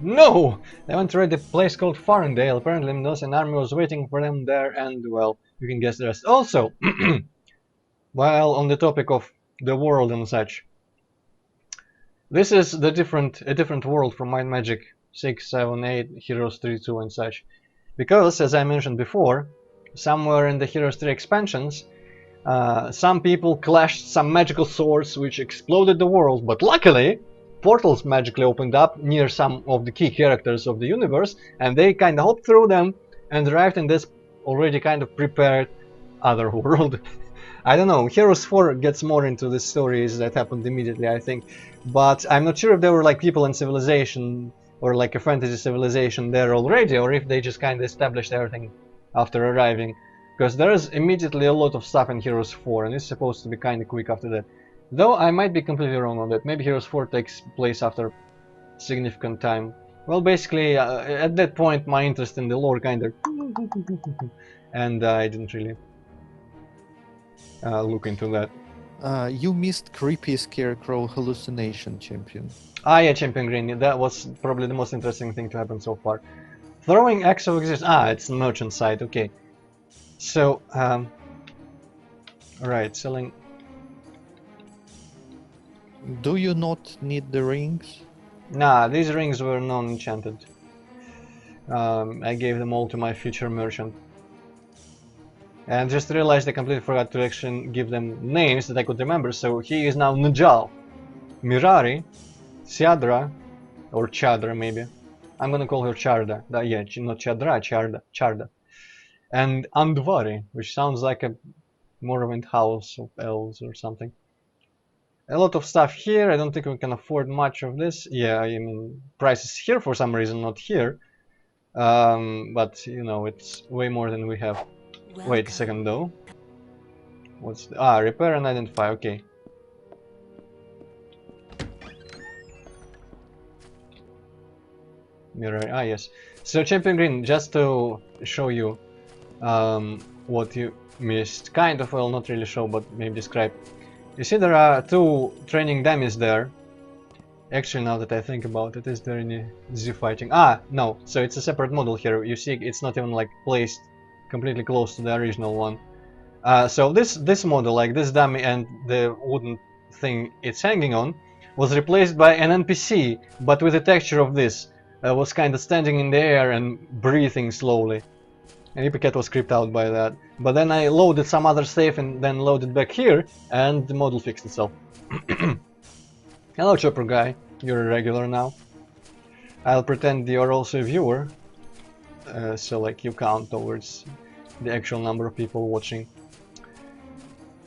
No! They went to raid a place called Farndale. Apparently, Mendoza and army was waiting for them there, and, well, you can guess the rest. Also, while on the topic of the world and such, this is a different world from Might Magic 6, 7, 8, Heroes 3, 2 and such. Because, as I mentioned before, somewhere in the Heroes 3 expansions, some people clashed some magical swords which exploded the world, but luckily, portals magically opened up near some of the key characters of the universe, and they kinda hopped through them and arrived in this already kind of prepared other world. I don't know, Heroes 4 gets more into the stories that happened immediately, I think, but I'm not sure if there were like people in civilization or like a fantasy civilization there already, or if they just kind of established everything after arriving, because there is immediately a lot of stuff in Heroes 4 and it's supposed to be kind of quick after that. Though I might be completely wrong on that, maybe Heroes 4 takes place after significant time. Well, basically, at that point my interest in the lore kind of and I didn't really look into that. You missed creepy scarecrow hallucination, champion. Ah yeah, Champion Green, that was probably the most interesting thing to happen so far. Throwing Axe of Existence, it's the merchant side, okay. So, alright, selling... Do you not need the rings? Nah, these rings were non-enchanted. I gave them all to my future merchant. And just realized I completely forgot to actually give them names that I could remember, so he is now Najal, Mirari, Siadra, or Chadra maybe. I'm gonna call her Charda. Yeah, not Chadra, Charda. And Andvari, which sounds like a Morrowind house of elves or something. A lot of stuff here, I don't think we can afford much of this. Yeah, I mean, price is here for some reason, not here. But, you know, it's way more than we have. Wait a second though. What's the, repair and identify, okay. Mirror, yes. So Champion Green, just to show you what you missed, kind of, well, not really show, but maybe describe. You see there are two training dummies there. Actually, now that I think about it, is there any Z fighting? No, so it's a separate model here. You see, it's not even like placed completely close to the original one. So this model, like this dummy and the wooden thing it's hanging on, was replaced by an NPC, but with the texture of this. Was kind of standing in the air and breathing slowly. And Hippycat was creeped out by that. But then I loaded some other save and then loaded back here, and the model fixed itself. Hello, Chopper Guy. You're a regular now. I'll pretend you're also a viewer. So like you count towards the actual number of people watching.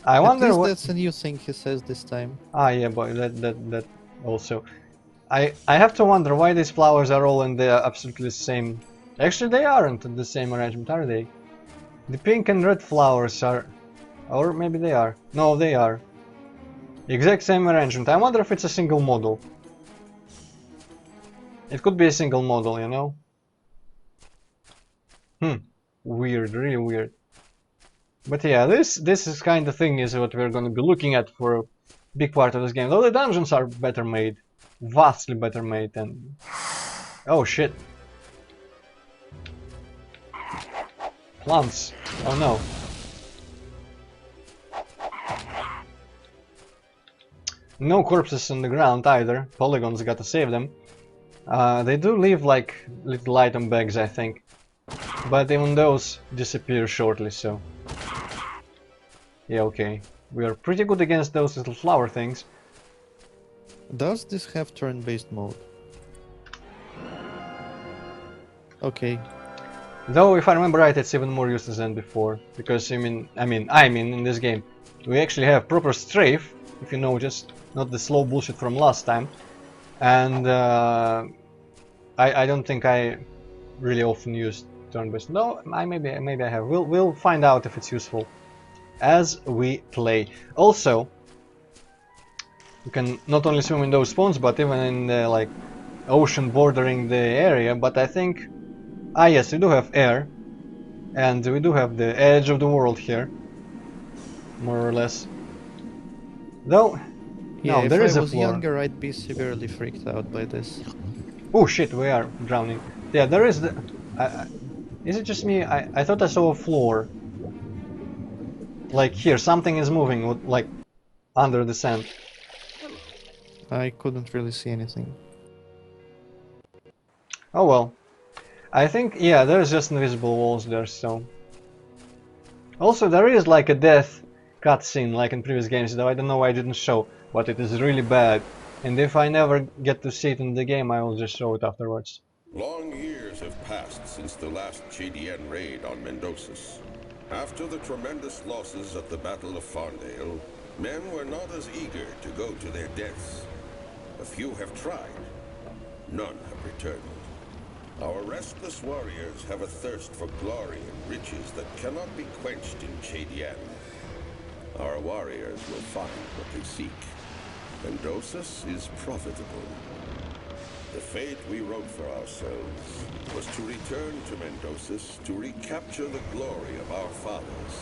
I wonder what... that's a new thing he says this time. Yeah, but that also. I have to wonder why these flowers are all in the absolutely same... Actually, they aren't in the same arrangement, are they? The pink and red flowers are... Or maybe they are. No, they are. Exact same arrangement. I wonder if it's a single model. It could be a single model, you know? Weird, really weird. But yeah, this is kind of thing is what we're gonna be looking at for a big part of this game. Though the dungeons are better made. Vastly better made and... Oh shit. Plants. Oh no. No corpses on the ground either. Polygons gotta save them. They do leave like little item bags, I think. But even those disappear shortly, so... Yeah, okay. We are pretty good against those little flower things. Does this have turn-based mode? Okay. Though, if I remember right, it's even more useless than before. Because, I mean, in this game, we actually have proper strafe, if you know, just not the slow bullshit from last time. And I don't think I really often use turn-based. No, maybe I have. We'll find out if it's useful as we play. Also, you can not only swim in those spawns, but even in the like ocean bordering the area. But I think, yes, we do have air, and we do have the edge of the world here, more or less. Though, Yeah, no, there is if I a was floor. younger, I'd be severely freaked out by this. Oh shit, we are drowning. Yeah, there is the... is it just me? I thought I saw a floor. Like here, something is moving, like under the sand. I couldn't really see anything. Oh well. I think, yeah, there's just invisible walls there, so... Also, there is like a death cutscene like in previous games, though I don't know why I didn't show, but it is really bad. And if I never get to see it in the game, I will just show it afterwards. Long years have passed since the last Chadian raid on Mendosus. After the tremendous losses at the Battle of Farndale, men were not as eager to go to their deaths. A few have tried. None have returned. Our restless warriors have a thirst for glory and riches that cannot be quenched in Chadian. Our warriors will find what they seek. Mendosus is profitable. The fate we wrote for ourselves was to return to Mendosus to recapture the glory of our fathers.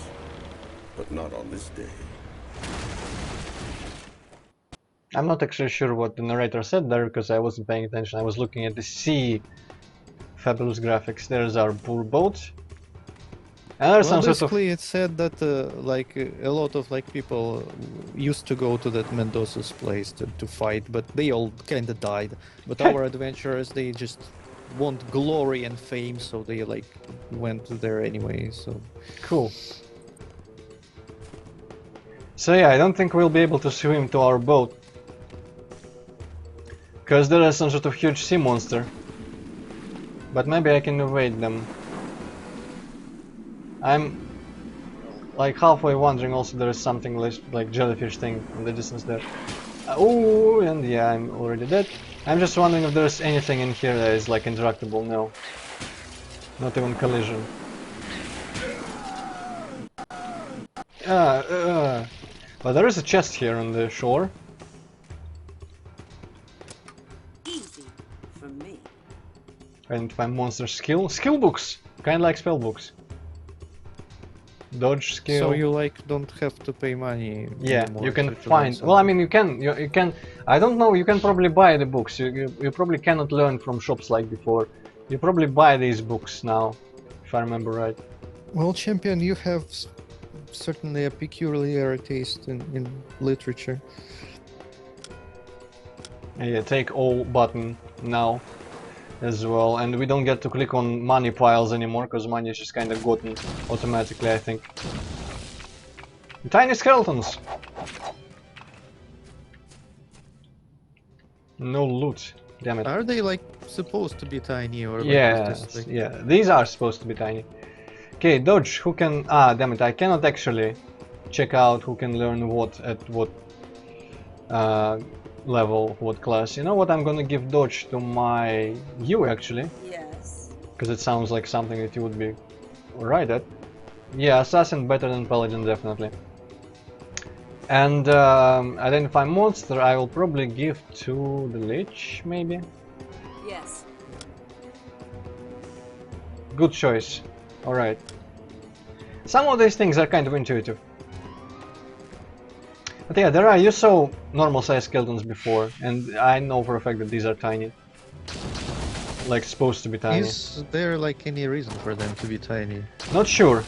But not on this day. I'm not actually sure what the narrator said there, because I wasn't paying attention. I was looking at the sea. Fabulous graphics. There's our poor boat. And there's Well, some sort of... basically, it said that a lot of people used to go to that Mendoza's place to fight, but they all kind of died. But our adventurers, they just want glory and fame, so they went there anyway. So Cool. So yeah, I don't think we'll be able to swim to our boat. Because there is some sort of huge sea monster. But maybe I can evade them. I'm like halfway wondering also there is something like jellyfish thing in the distance there. Oh, and yeah, I'm already dead. I'm just wondering if there's anything in here that is like interactable. No. Not even collision. But there is a chest here on the shore. Easy for me. Identify monster skill. Skill books! Kinda like spell books. Dodge skill. So you don't have to pay money. Yeah, anymore you can to find... learn Well, I something. mean, you can... I don't know, you can probably buy the books. You probably cannot learn from shops like before. You probably buy these books now, if I remember right. Well, champion, you have certainly a peculiar taste in literature. Yeah, take all button now as well. And we don't get to click on money piles anymore, because money is just kind of gotten automatically, I think. Tiny skeletons! No loot. Damn it. Are they supposed to be tiny or Yes, is this, yeah, these are supposed to be tiny. Okay, dodge, who can... Ah, damn it, I cannot actually check out who can learn what at what level, what class. You know what, I'm gonna give dodge to you actually, Yes. because it sounds like something that you would be alright at. Yeah, assassin better than paladin, definitely. And identify monster I will probably give to the lich, maybe? Yes. Good choice. Alright. Some of these things are kind of intuitive. But yeah, you saw normal size skeletons before, and I know for a fact that these are tiny. Like, supposed to be tiny. Is there like any reason for them to be tiny? Not sure.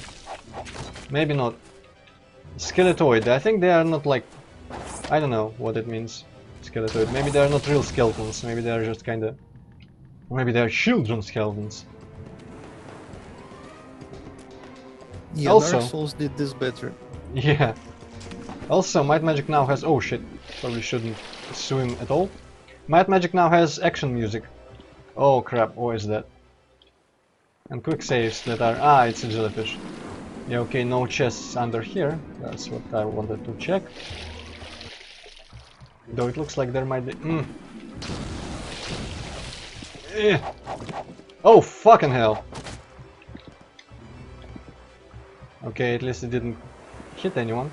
Maybe not. Skeletoid, I think they are not like... I don't know what it means. Skeletoid. Maybe they are not real skeletons, maybe they are just kinda... Maybe they are children skeletons. Yeah, Also- Dark Souls did this better. Yeah. Also, Might Magic now has... Oh shit, probably shouldn't sue him at all. Might Magic now has action music. Oh crap, what is that? And quick saves that are... Ah, it's a jellyfish. Yeah, okay, no chests under here. That's what I wanted to check. Though it looks like there might be... Oh, fucking hell! Okay, at least it didn't hit anyone.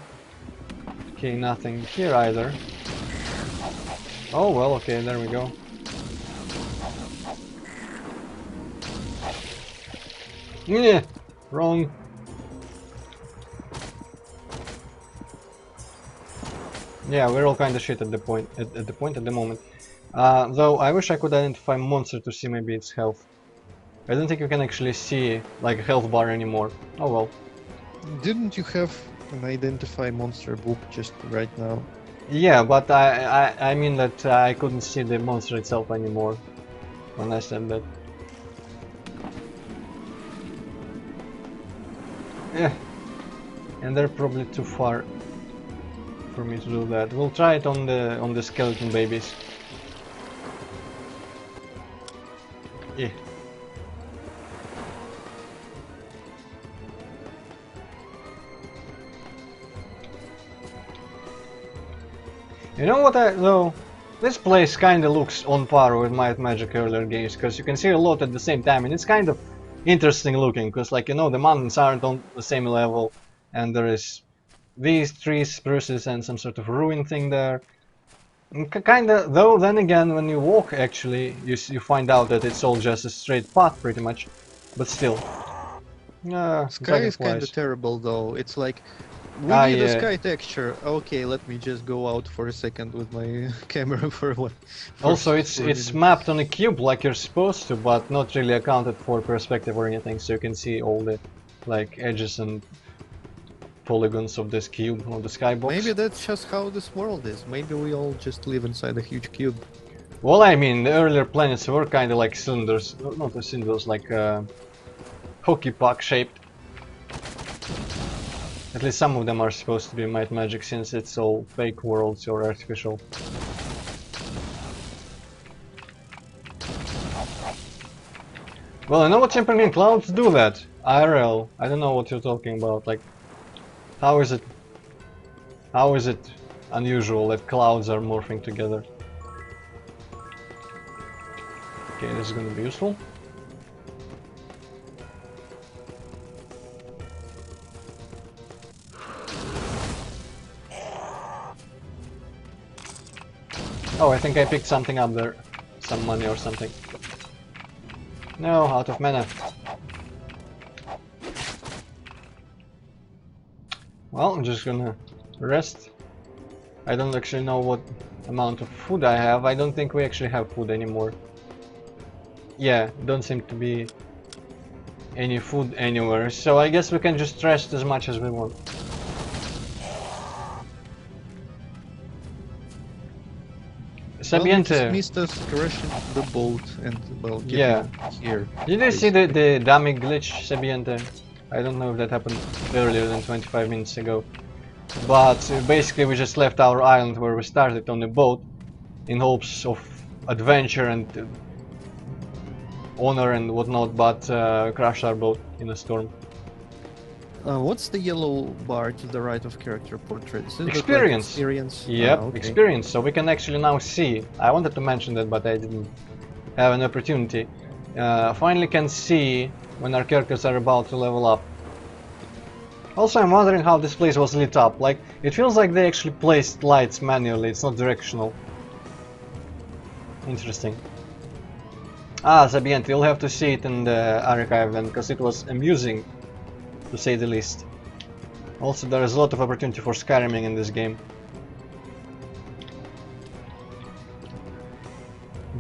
Okay, nothing here either. Oh well, okay, there we go. Yeah, wrong. Yeah, we're all kind of shit at the point at the moment. Though I wish I could identify monster to see maybe its health. I don't think you can actually see like a health bar anymore. Oh well. Didn't you have an identify monster book just right now? Yeah, but I mean that I couldn't see the monster itself anymore when I said that. Yeah, and they're probably too far for me to do that. We'll try it on the skeleton babies. Yeah. You know what though? This place kinda looks on par with Might Magic earlier games, because you can see a lot at the same time, and it's kind of interesting looking, because like, you know, the mountains aren't on the same level, and there is these trees, spruces, and some sort of ruin thing there. Kinda, though then again, when you walk actually, you find out that it's all just a straight path pretty much, but still. Sky is kind of terrible though. It's like we need a sky texture. Okay, let me just go out for a second with my camera for one. Also, it's mapped on a cube like you're supposed to, but not really accounted for perspective or anything, so you can see all the like edges and polygons of this cube of the skybox. Maybe that's just how this world is. Maybe we all just live inside a huge cube. Well, I mean, the earlier planets were kind of like cylinders, not cylinders, like hockey puck shaped. At least some of them are supposed to be Might Magic, since it's all fake worlds or artificial. Well, I know what Champion Clouds do that. IRL. I don't know what you're talking about. Like, how is it unusual that clouds are morphing together? Okay, this is gonna be useful. Oh, I think I picked something up there. Some money or something. No, out of mana. Well, I'm just gonna rest. I don't actually know what amount of food I have. I don't think we actually have food anymore. Yeah, don't seem to be any food anywhere, so I guess we can just rest as much as we want. Sabiente. Well, we just missed us crashing the boat and well getting here. Did you see the damage glitch, Sabiente? I don't know if that happened earlier than 25 minutes ago. But basically we just left our island where we started on a boat in hopes of adventure and honor and whatnot, but crashed our boat in a storm. What's the yellow bar to the right of character portrait? Is it Experience. Experience? Yep, okay. experience. So we can actually now see. I wanted to mention that, but I didn't have an opportunity. Finally can see when our characters are about to level up. Also, I'm wondering how this place was lit up. Like, it feels like they actually placed lights manually. It's not directional. Interesting. Ah, Zabiant, you'll have to see it in the archive then, because it was amusing, to say the least. Also, there is a lot of opportunity for scamming in this game.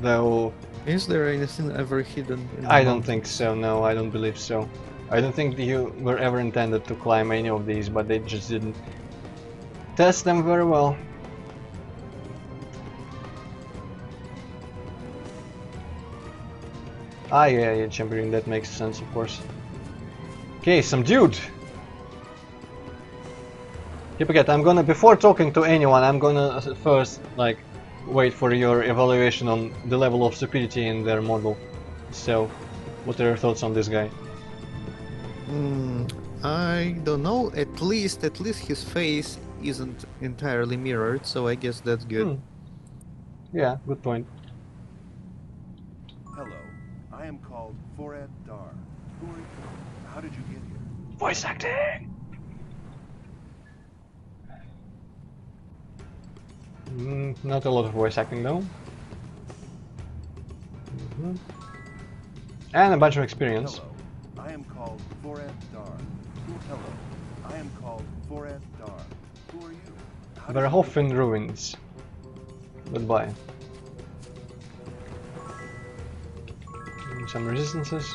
Though... Is there anything ever hidden in the I don't think mountains? so, no, I don't believe so. I don't think you were ever intended to climb any of these, but they just didn't test them very well. Ah, yeah, champion, that makes sense, of course. Okay, some dude! Hippocat, I'm gonna, before talking to anyone, I'm gonna first, like, wait for your evaluation on the level of stupidity in their model. So, what are your thoughts on this guy? I don't know. At least his face isn't entirely mirrored, so I guess that's good. Yeah, good point. Hello, I am called Forad Dar. Who are you? How did you get here? Voice acting! Not a lot of voice acting though. And a bunch of experience. Hello, I am called Forad Dar. Hello, I am called Forad Dar. Who are you? How did you Verhoeven ruins. Goodbye. Some resistances.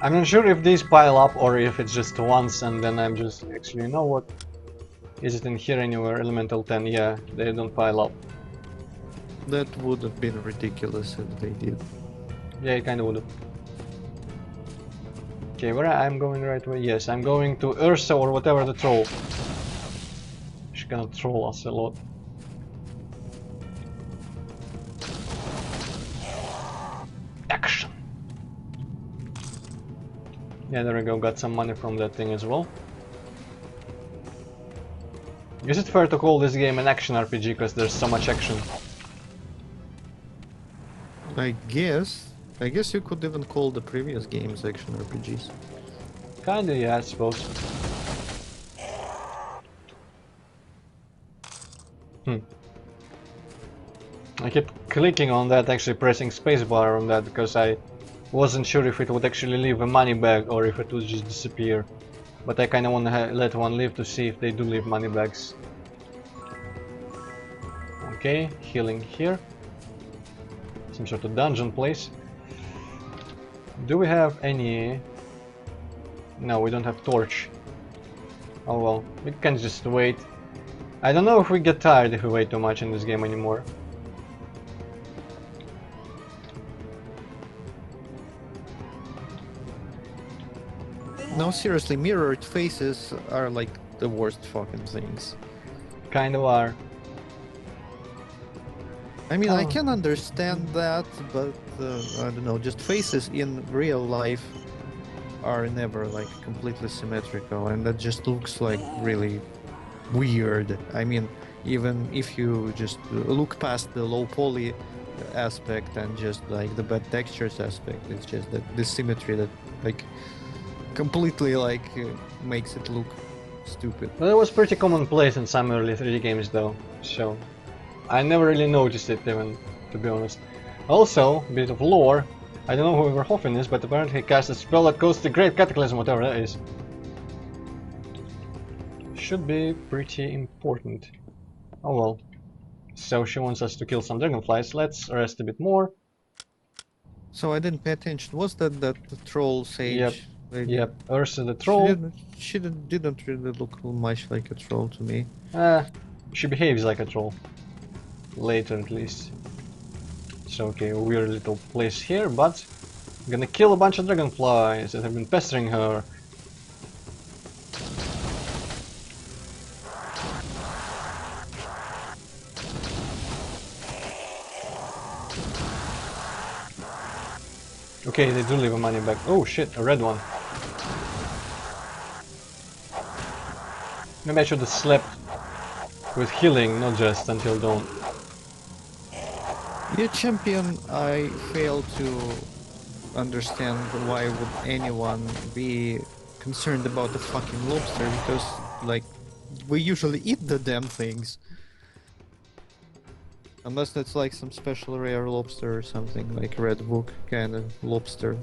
I'm not sure if these pile up or if it's just once and then I'm just actually, you know what? Is it in here anywhere? Elemental 10, yeah, they don't pile up. That would have been ridiculous if they did. Yeah, it kinda would have. Okay, where I'm going right way? Yes, I'm going to Ursa or whatever the troll. She's gonna troll us a lot. Action! Yeah, there we go, got some money from that thing as well. Is it fair to call this game an action RPG because there's so much action? I guess you could even call the previous games action RPGs. Kinda, yeah, I suppose. I kept clicking on that, actually pressing spacebar on that, because I wasn't sure if it would actually leave a money bag or if it would just disappear. But I kinda wanna let one live to see if they do leave money bags. Okay, healing here. Some sort of dungeon place. Do we have any... No, we don't have torch. Oh well, we can just wait. I don't know if we get tired if we wait too much in this game anymore. No, seriously, mirrored faces are like the worst fucking things. Kind of are. I mean, Oh. I can understand that, but I don't know, just faces in real life are never like completely symmetrical, and that just looks like really weird. I mean, even if you just look past the low poly aspect and just like the bad textures aspect, it's just that the symmetry that like completely like makes it look stupid. Well, it was pretty commonplace in some early 3D games though, so I never really noticed it even, to be honest. Also, a bit of lore, I don't know who Verhoeven is, but apparently he cast a spell that goes to Great Cataclysm, whatever that is. Should be pretty important. Oh well. So she wants us to kill some dragonflies, let's rest a bit more. So I didn't pay attention. Was that the troll sage? Yep. lady? Yep, Ursa the troll. She didn't really look much like a troll to me. She behaves like a troll. Later at least. So okay, a weird little place here, but I'm gonna kill a bunch of dragonflies that have been pestering her. Okay, they do leave a money back. Oh shit, a red one. Maybe I should have slept with healing, not just until dawn. Yeah, champion, I fail to understand why would anyone be concerned about the fucking lobster, because, like, we usually eat the damn things. Unless that's like some special rare lobster or something, like red book kind of lobster.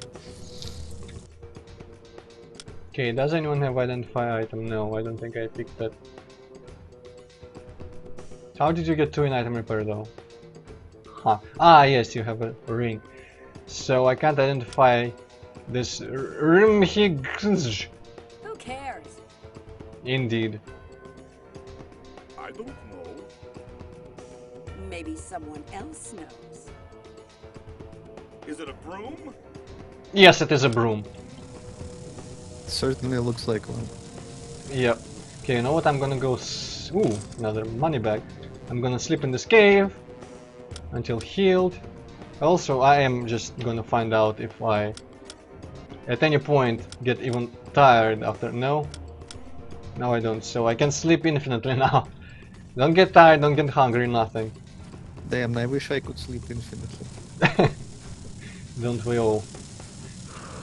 Okay, does anyone have identify item? No, I don't think I picked that. How did you get 2 in item repair though? Huh. Ah, yes, you have a ring. So I can't identify this Rimhigz. Who cares? Indeed. I don't know. Maybe someone else knows. Is it a broom? Yes, it is a broom. Certainly looks like one. Yep. Okay, you know what? I'm gonna go. Ooh, another money bag. I'm gonna sleep in this cave until healed. Also, I am just gonna find out if I, at any point, get even tired after. No, no, I don't. So I can sleep infinitely now. Don't get tired. Don't get hungry. Nothing. Damn, I wish I could sleep infinitely. Don't we all?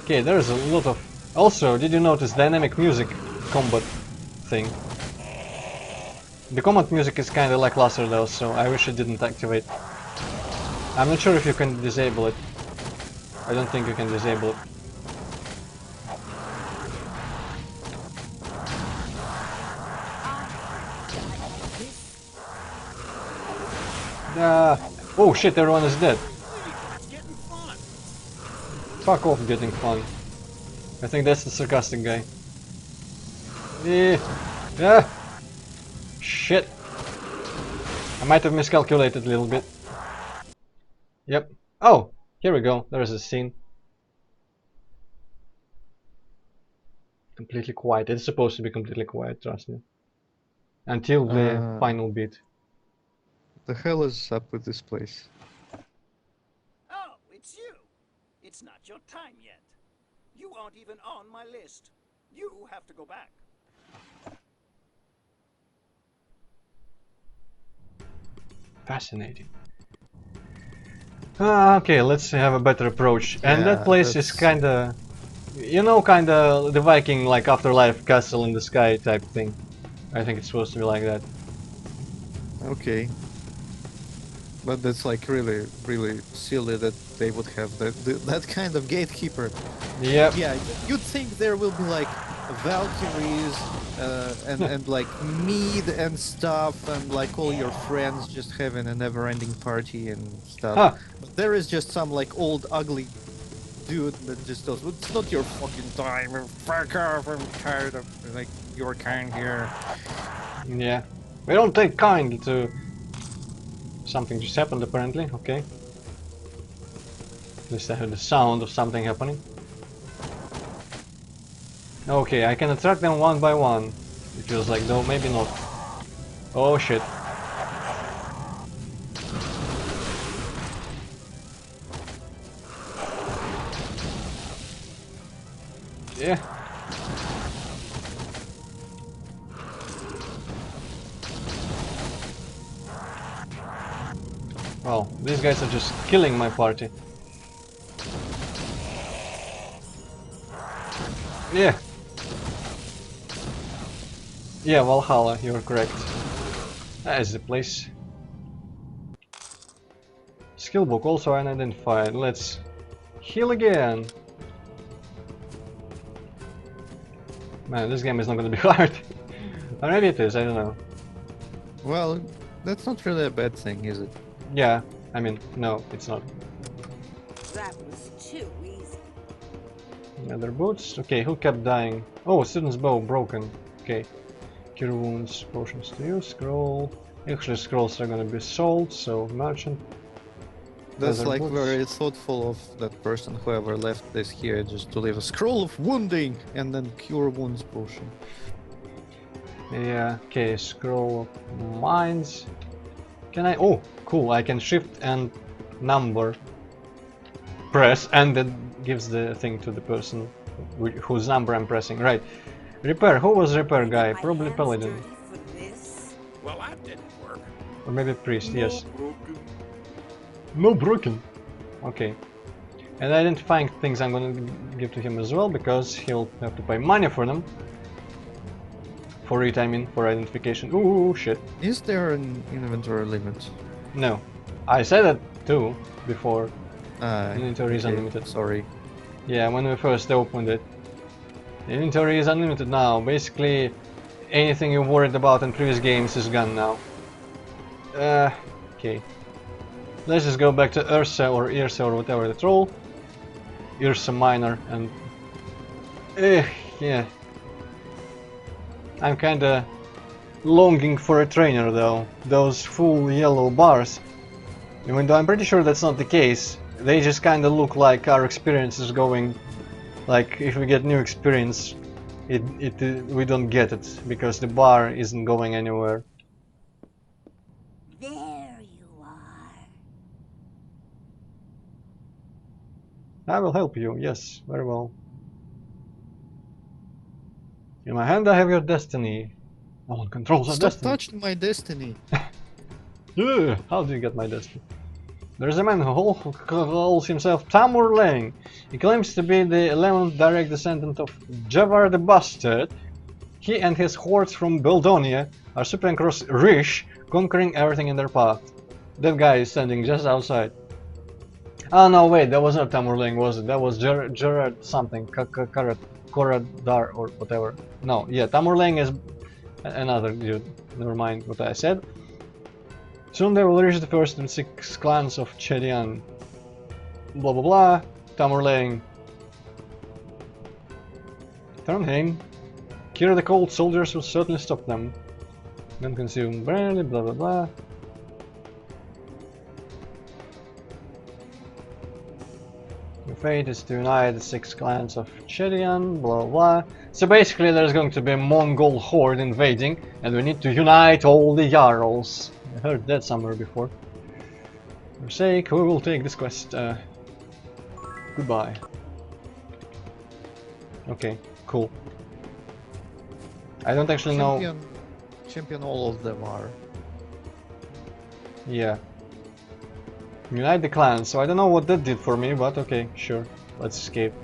Okay, there's a lot of. Also, did you notice dynamic music combat thing? The combat music is kinda lackluster though, so I wish it didn't activate. I'm not sure if you can disable it. I don't think you can disable it. Oh shit, everyone is dead. It's getting fun. Fuck off getting fun. I think that's the sarcastic guy. Yeah. Shit. I might have miscalculated a little bit. Yep. Oh, here we go. There's a scene. Completely quiet. It's supposed to be completely quiet, trust me. Until the final beat. The hell is up with this place? Oh, it's you. It's not your time yet. You aren't even on my list. You have to go back. Fascinating. Okay, let's have a better approach. And that Yeah, place is kinda... You know, kinda the Viking, like, afterlife castle in the sky type thing. I think it's supposed to be like that. Okay. But that's like really, really silly that they would have that kind of gatekeeper. Yep. Yeah, you'd think there will be like Valkyries and like mead and stuff and like all your friends just having a never-ending party and stuff. Huh. But there is just some like old ugly dude that just goes, "It's not your fucking time. Fuck off. I'm tired of like your kind here." Yeah. We don't take kind to... Something just happened apparently, okay. At least I heard the sound of something happening. Okay, I can attract them one by one. It feels like, though, maybe not. Oh shit. Yeah. Well, these guys are just killing my party. Yeah. Yeah, Valhalla, you're correct. That is the place. Skill book also unidentified. Let's heal again. Man, this game is not gonna be hard. Or maybe it is, I don't know. Well, that's not really a bad thing, is it? Yeah, I mean, no, it's not. That was too easy. Other boots. Okay, who kept dying? Oh, student's bow broken. Okay. Cure wounds, potions to use, scroll. Actually, scrolls are gonna be sold, so merchant. That's Leather like boots. very thoughtful of that person, whoever left this here, just to leave a scroll of wounding and then cure wounds potion. Yeah, okay, scroll of mines. Can I? Oh, cool, I can shift and number press, and that gives the thing to the person whose number I'm pressing. Right. Repair, who was repair guy? My Probably hands paladin. dirty for this? Well, that didn't work. Or maybe priest, yes. Broken. No broken. Okay. And identifying things I'm gonna give to him as well, because he'll have to pay money for them. For it, I mean, for identification. Ooh, shit. Is there an inventory limit? No. I said it too before. Ah, Inventory is okay, unlimited. sorry. Yeah, when we first opened it. The inventory is unlimited now. Basically, anything you worried about in previous games is gone now. Okay. Let's just go back to Ursa or Irsa or whatever the troll. Ursa Minor and... yeah. I'm kinda longing for a trainer though. Those full yellow bars. Even though I'm pretty sure that's not the case. They just kinda look like our experience is going... Like, if we get new experience, we don't get it, because the bar isn't going anywhere. There you are. I will help you, yes, very well. In my hand I have your destiny. No one controls our Stop destiny. touching my destiny. Ugh, how do you get my destiny? There is a man who calls himself Tamur Lang. He claims to be the 11th direct descendant of Javar the Bastard. He and his hordes from Beldonia are sweeping across Rish, conquering everything in their path. That guy is standing just outside. Oh no, wait, that was not Tamur Lang, was it? That was Gerard something, Koradar or whatever. No, yeah, Tamur Lang is another dude. Never mind what I said. Soon they will reach the first of the 6 clans of Chedian. Blah blah blah. Tamur Lang. Trondheim. Here the cold soldiers will certainly stop them. Then consume barely, blah blah blah. Your fate is to unite the 6 clans of Chedian, blah blah. So basically there's going to be a Mongol horde invading, and we need to unite all the Jarls. I heard that somewhere before. For your sake, we will take this quest. Goodbye. Okay, cool. I don't actually know. Champion all of them are. Yeah. Unite the clans, so I don't know what that did for me, but okay, sure. Let's escape.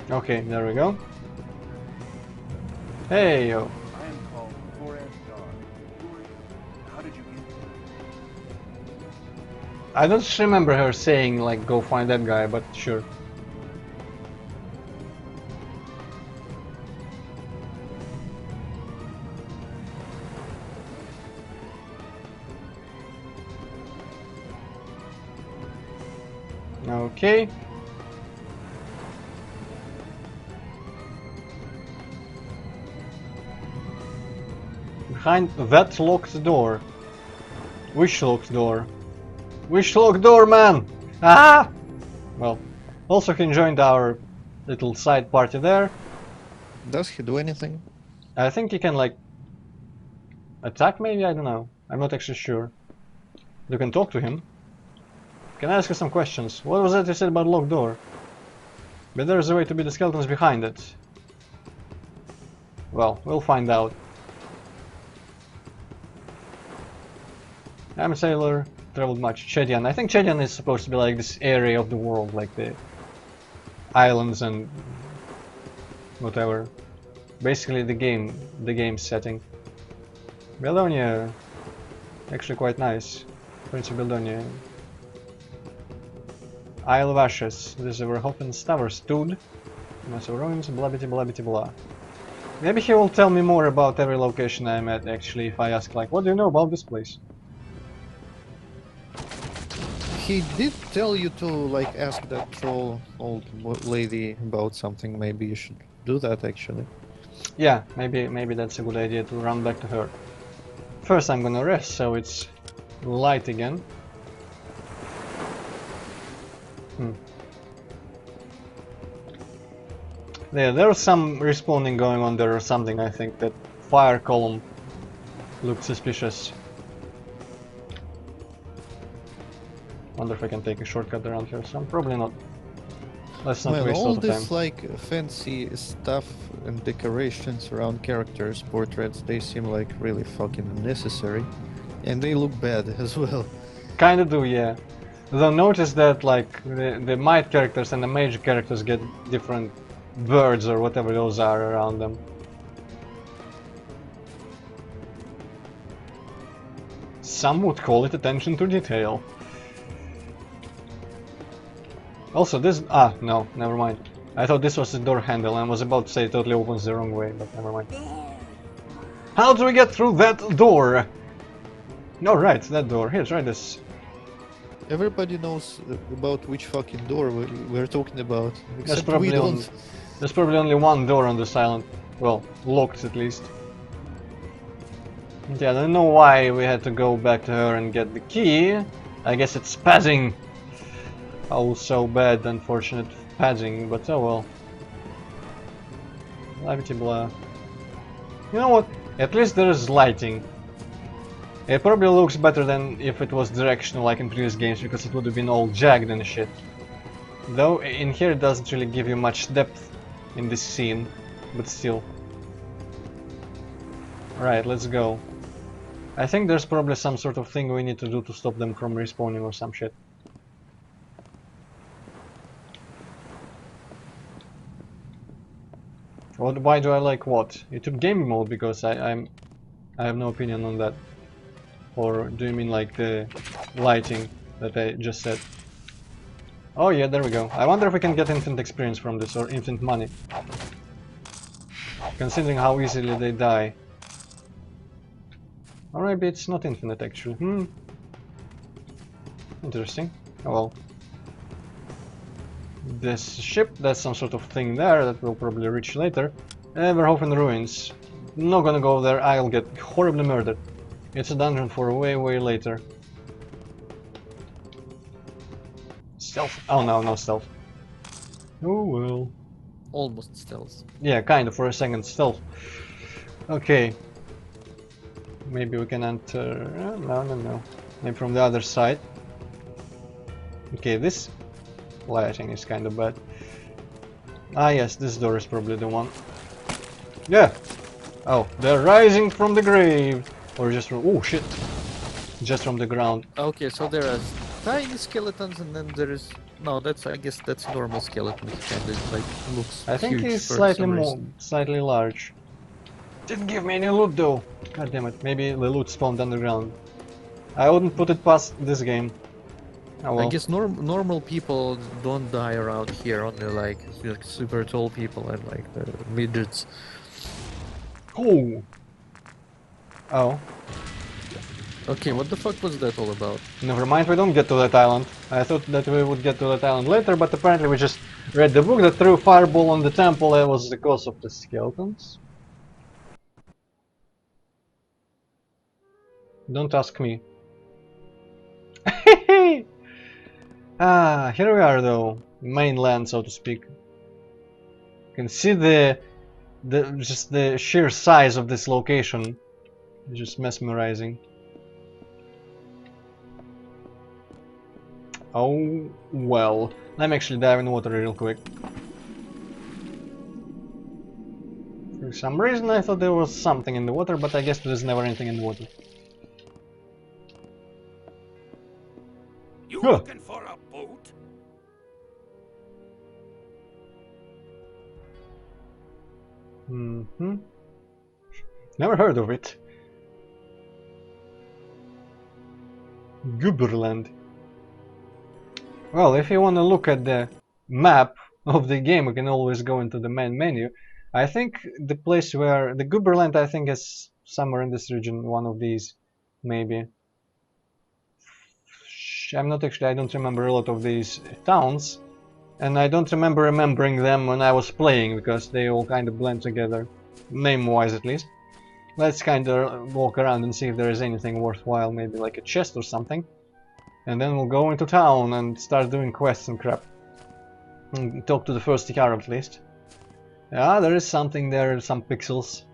Okay, there we go. Hey yo. I am called Foran Dar. Who are you? How did you get here? I don't remember her saying like go find that guy, but sure. Okay. Behind that locked door. Which locked door? Which locked door, man? Ah! Well, also he joined our little side party there. Does he do anything? I think he can like attack maybe, I don't know. I'm not actually sure. You can talk to him. Can I ask you some questions? What was that you said about locked door? But there's a way to beat the skeletons behind it. Well, we'll find out. I'm a sailor, traveled much. Chedian. I think Chedian is supposed to be like this area of the world, like the islands and whatever. Basically the game setting. Beldonia. Actually quite nice. Prince of Beldonia. Isle of Ashes. This is where Hoffin's tower stood. Massive ruins, blah blah blah blah. Maybe he will tell me more about every location I'm at actually if I ask like, what do you know about this place? He did tell you to like ask that troll old lady about something. Maybe you should do that actually. Yeah, maybe that's a good idea to run back to her. First I'm gonna rest so it's light again. Yeah, there's some respawning going on there or something. I think that fire column looked suspicious. Wonder if I can take a shortcut around here. Some probably not. Let's not Man, waste a all lot of time. this like fancy stuff and decorations around characters' portraits, they seem like really fucking unnecessary. And they look bad as well. Kinda do, yeah. Though notice that like the might characters and the mage characters get different birds or whatever those are around them. Some would call it attention to detail. Also this... ah, no, never mind. I thought this was the door handle and was about to say it totally opens the wrong way, but never mind. How do we get through that door? No, right, that door. Here, try this. Everybody knows about which fucking door we're talking about, There's except we don't. there's probably only one door on this island. Well, locked at least. Yeah, I don't know why we had to go back to her and get the key. I guess it's padding. Oh, so bad, unfortunate padding, but oh well. Blah blah. You know what? At least there is lighting. It probably looks better than if it was directional like in previous games, because it would have been all jagged and shit. Though in here it doesn't really give you much depth in this scene, but still. Alright, let's go. I think there's probably some sort of thing we need to do to stop them from respawning or some shit. Why do I like what? YouTube gaming mode, because I have no opinion on that. Or do you mean like the lighting that I just said? Oh yeah, there we go. I wonder if we can get infinite experience from this, or infinite money. Considering how easily they die. Or maybe it's not infinite actually. Interesting. Oh well. This ship, that's some sort of thing there that we'll probably reach later. Everhofen ruins. Not gonna go there, I'll get horribly murdered. It's a dungeon for way later. Stealth. Oh no, no stealth. Oh well. Almost stealth. Yeah, kind of, for a second stealth. Okay. Maybe we can enter... no. Maybe from the other side. Okay, this lighting is kind of bad. Ah yes, this door is probably the one. Yeah! Oh, they're rising from the grave! Or just from... oh shit! Just from the ground. Okay, so there are tiny skeletons, and then there is... no, that's, I guess that's normal skeleton. It kind of like looks I think huge he's for slightly some more... reason. slightly large. Didn't give me any loot though! God damn it, maybe the loot spawned underground. I wouldn't put it past this game. Oh well. I guess normal people don't die around here, only like super tall people and like midgets. Oh! Oh. Okay, what the fuck was that all about? Never mind, we don't get to that island. I thought that we would get to that island later, but apparently we just read the book that threw fireball on the temple and was the cause of the skeletons. Don't ask me. Ah, here we are though. Mainland, so to speak. You can see just the sheer size of this location. It's just mesmerizing. Oh, well. Let me actually dive in the water real quick. For some reason I thought there was something in the water, but I guess there's never anything in the water. You Huh. looking for a boat? Mm-hmm. Never heard of it. Guberland. Well, if you want to look at the map of the game, we can always go into the main menu. I think the place where... the Guberland, I think, is somewhere in this region, one of these, maybe. I'm not actually... I don't remember a lot of these towns. And I don't remember remembering them when I was playing, because they all kind of blend together. Name-wise, at least. Let's kind of walk around and see if there is anything worthwhile, maybe like a chest or something. And then we'll go into town and start doing quests and crap. And talk to the first Ikar at least. Yeah, there is something there, some pixels.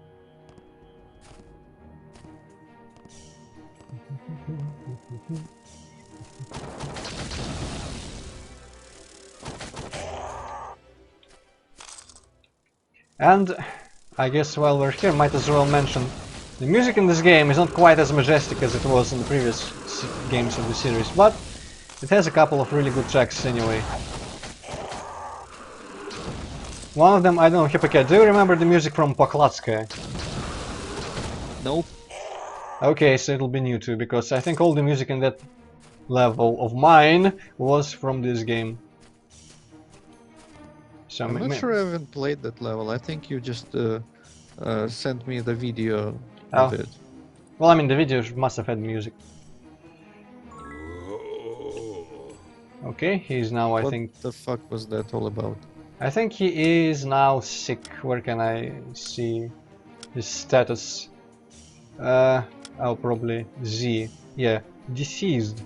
And I guess while we're here, might as well mention the music in this game is not quite as majestic as it was in the previous games of the series, but it has a couple of really good tracks anyway. One of them, I don't know, Hippocat, do you remember the music from Poklatskaya? Nope. Okay, so it'll be new too, because I think all the music in that level of mine was from this game. So I'm not sure I haven't played that level. I think you just sent me the video of it. Well, I mean, the video must have had music. Okay, he's now, I think... What the fuck was that all about? I think he is now sick. Where can I see his status? Oh, probably Z. Yeah, deceased.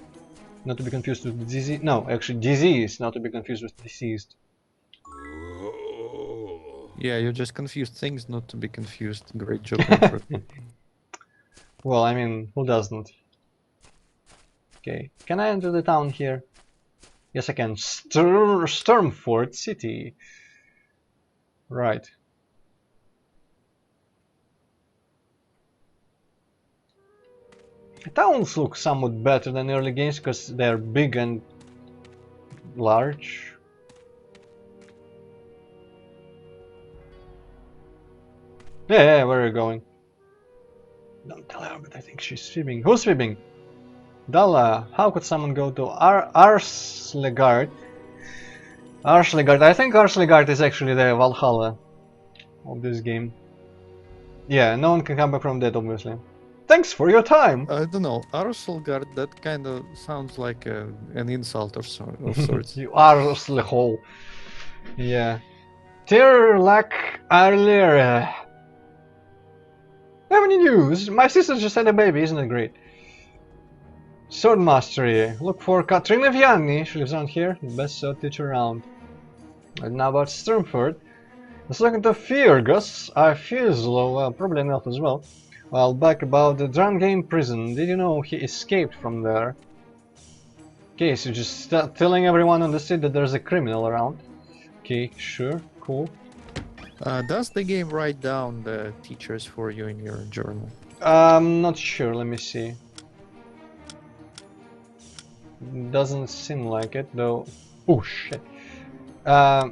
Not to be confused with disease. No, actually, disease, not to be confused with deceased. Yeah, you just confused things, not to be confused. Great job, Antroid. Well, I mean, who doesn't? Okay, can I enter the town here? Yes, I can. Stormford City. Right. Towns look somewhat better than early games because they're big and large. Yeah, where are you going? Don't tell her, but I think she's sweeping. Who's sweeping? Dalla, how could someone go to Arslegard? Arslegard, I think Arslegard is actually the Valhalla of this game. Yeah, no one can come back from that, obviously. Thanks for your time! I don't know. Arselgard, that kind of sounds like an insult of sorts. You Arslehole. Yeah. Tirlak Arlir. Have any news? My sister just had a baby, isn't it great? Sword Mastery. Look for Katrina Vianney. She lives around here. The best sword teacher around. And now about Sturmford. Let's look into Fergus. I feel low, probably an elf as well. Well, back about the Drangame prison. Did you know he escaped from there? Okay, so just telling everyone on the street that there's a criminal around. Okay, sure, cool. Does the game write down the teachers for you in your journal? Not sure, let me see. Doesn't seem like it, though. Oh, shit. I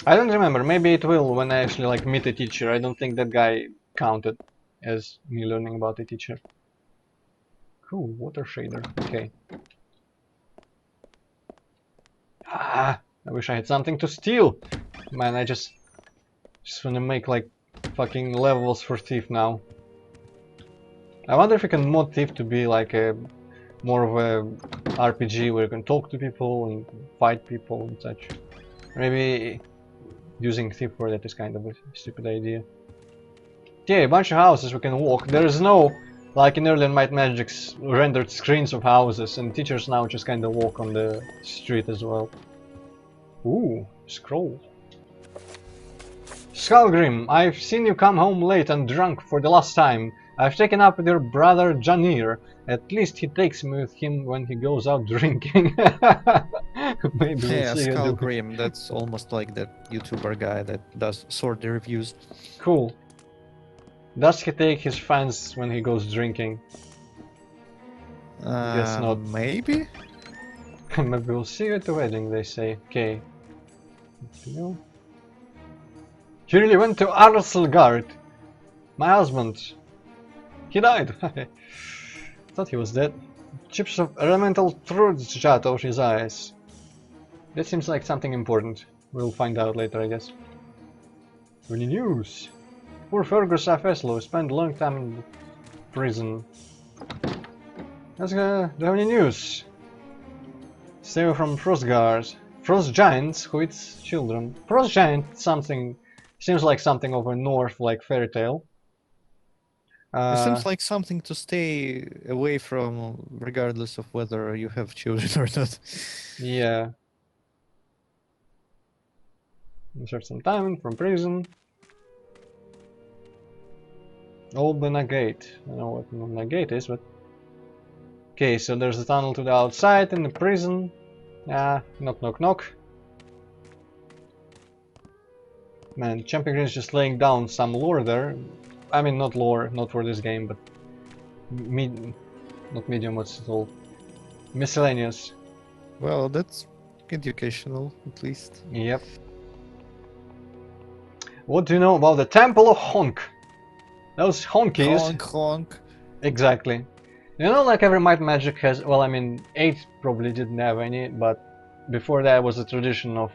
don't remember, maybe it will when I actually like meet a teacher. I don't think that guy counted as me learning about a teacher. Cool, water shader, okay. Ah, I wish I had something to steal. Man, I just wanna make like fucking levels for Thief now. I wonder if you can mod Thief to be like a more of a RPG where you can talk to people and fight people and such. Maybe using Thief for that is kind of a stupid idea. Okay, a bunch of houses we can walk. There is no, like in earlier Might Magic's, rendered screens of houses, and teachers now just kind of walk on the street as well. Ooh, scroll. Skullgrim, I've seen you come home late and drunk for the last time. I've taken up with your brother Janir. At least he takes me with him when he goes out drinking. Maybe we'll Yeah, see you do. Skullgrim, that's almost like that YouTuber guy that does sword reviews. Cool. Does he take his fans when he goes drinking? Guess not. Maybe? Maybe we'll see you at the wedding, they say. Okay. He really went to Arselgard. My husband. He died. Thought he was dead. Chips of elemental truth shot over his eyes. That seems like something important. We'll find out later, I guess. Any news? Poor Fergus Afeslo spent a long time in prison. Let's go. Do you have any news? Stay away from Frostguards. Frost giants who eats children. Frost giant something seems like something over north, like fairy tale. It seems like something to stay away from, regardless of whether you have children or not. Yeah. Insert some time from prison. Open gate. I don't know what a gate is, but... Okay, so there's a tunnel to the outside in the prison. Knock knock knock. Man, Champion Green is just laying down some lore there. I mean, not lore, not for this game, but not medium, what's it called? Miscellaneous. Well, that's educational, at least. Yep. What do you know about the Temple of Honk? Those honkies. Honk, honk. Exactly. You know, like every Might Magic has, well, I mean, 8 probably didn't have any, but before that was a tradition of,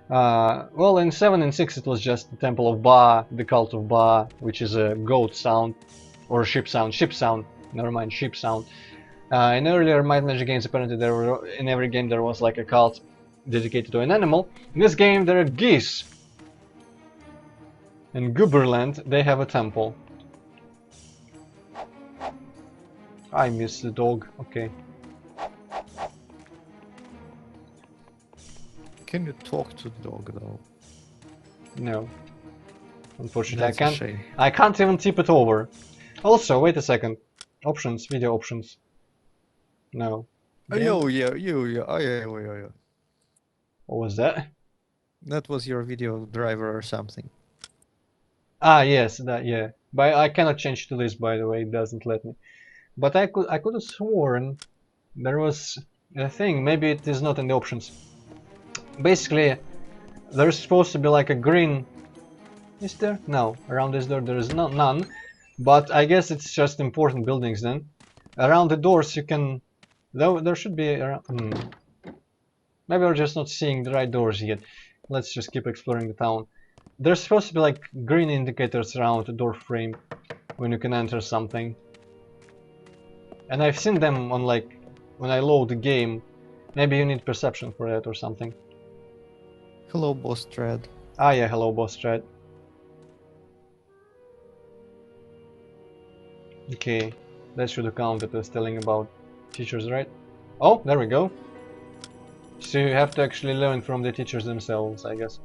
well, in 7 and 6 it was just the Temple of Ba, the Cult of Ba, which is a goat sound, or ship sound, never mind, ship sound. In earlier Might Magic games, apparently in every game there was like a cult dedicated to an animal. In this game there are geese. In Gooberland they have a temple. I miss the dog, okay. Can you talk to the dog though? No. Unfortunately That's a shame. I can't even tip it over. Also, wait a second. Options, video options. No. Oh, Game? yeah. Oh, yeah. What was that? That was your video driver or something. Ah, yes, that, yeah. But I cannot change to this, by the way, it doesn't let me. But I could have sworn there was a thing, maybe it is not in the options. Basically, there's supposed to be like a green... Is there? No, around this door there is none. But I guess it's just important buildings then. Around the doors you can... Though there should be... Maybe we're just not seeing the right doors yet. Let's just keep exploring the town. There's supposed to be like green indicators around the door frame when you can enter something. And I've seen them on like when I load the game. Maybe you need perception for that or something. Hello, boss Tread. Ah yeah, hello boss Tread. Okay, that should account that I was telling about teachers, right? Oh, there we go. So you have to actually learn from the teachers themselves, I guess.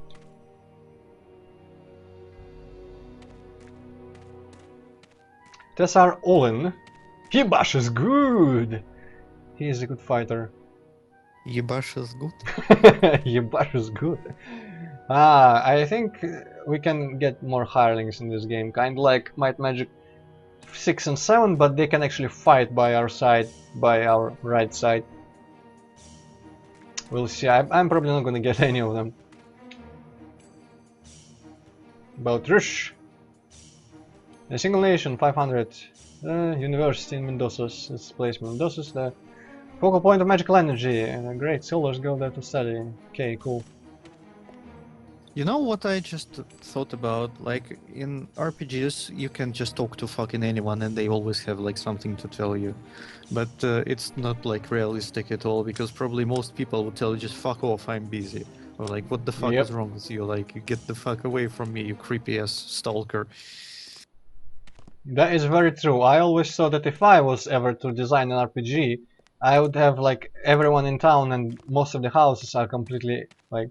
Tessar Olin. He bashes good! He is a good fighter. Yebash is good. Yebash is good. Ah, I think we can get more hirelings in this game, kind of like Might Magic 6 and 7, but they can actually fight by our side, by our right side. We'll see. I'm probably not gonna get any of them. About Rush. A single nation, 500. University in Mendoza's. This place, Mendoza's the focal point of magical energy. And great, scholars go there to study. Okay, cool. You know what I just thought about? Like, in RPGs, you can just talk to fucking anyone and they always have, like, something to tell you. But it's not, like, realistic at all, because probably most people would tell you, just fuck off, I'm busy. Or, like, what the fuck is wrong with you? Like, you get the fuck away from me, you creepy-ass stalker. That is very true. I always thought that if I was ever to design an RPG, I would have, like, everyone in town and most of the houses are completely, like,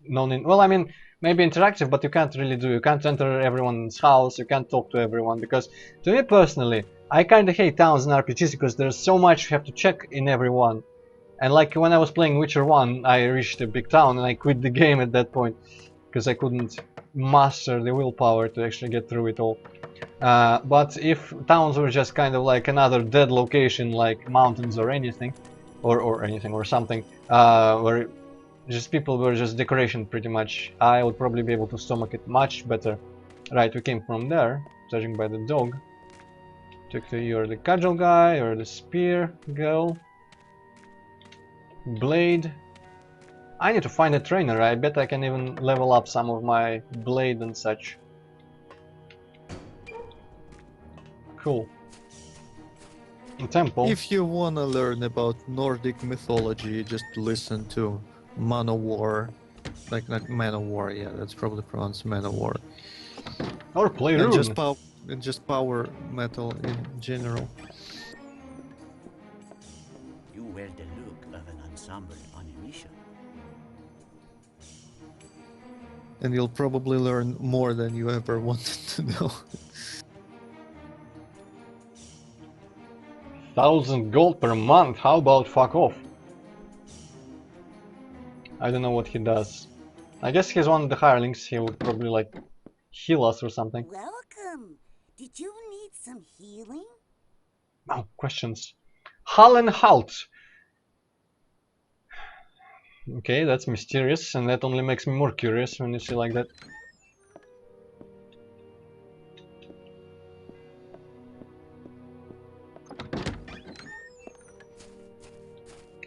well, I mean, maybe interactive, but you can't really do. You can't enter everyone's house, you can't talk to everyone, because to me personally, I kinda hate towns in RPGs because there's so much you have to check in every one. And like when I was playing Witcher 1, I reached a big town and I quit the game at that point because I couldn't master the willpower to actually get through it all. But if towns were just kind of like another dead location, like mountains or anything, or something, where just people were just decoration pretty much, I would probably be able to stomach it much better. Right, we came from there, judging by the dog. You're the cudgel guy, or the spear girl. Blade. I need to find a trainer. I bet I can even level up some of my blade and such. Cool. Temple. If you wanna learn about Nordic mythology, just listen to Manowar. Like, not Manowar, yeah, that's probably pronounced Manowar. Or play And Rune. just power metal in general. You wear the look of an ensemble on a mission. And you'll probably learn more than you ever wanted to know. 1,000 gold per month. How about fuck off? I don't know what he does. I guess he's one of the hirelings. He would probably like heal us or something. Welcome. Did you need some healing? Oh, questions. Hallen Halt. Okay, that's mysterious, and that only makes me more curious when you see like that.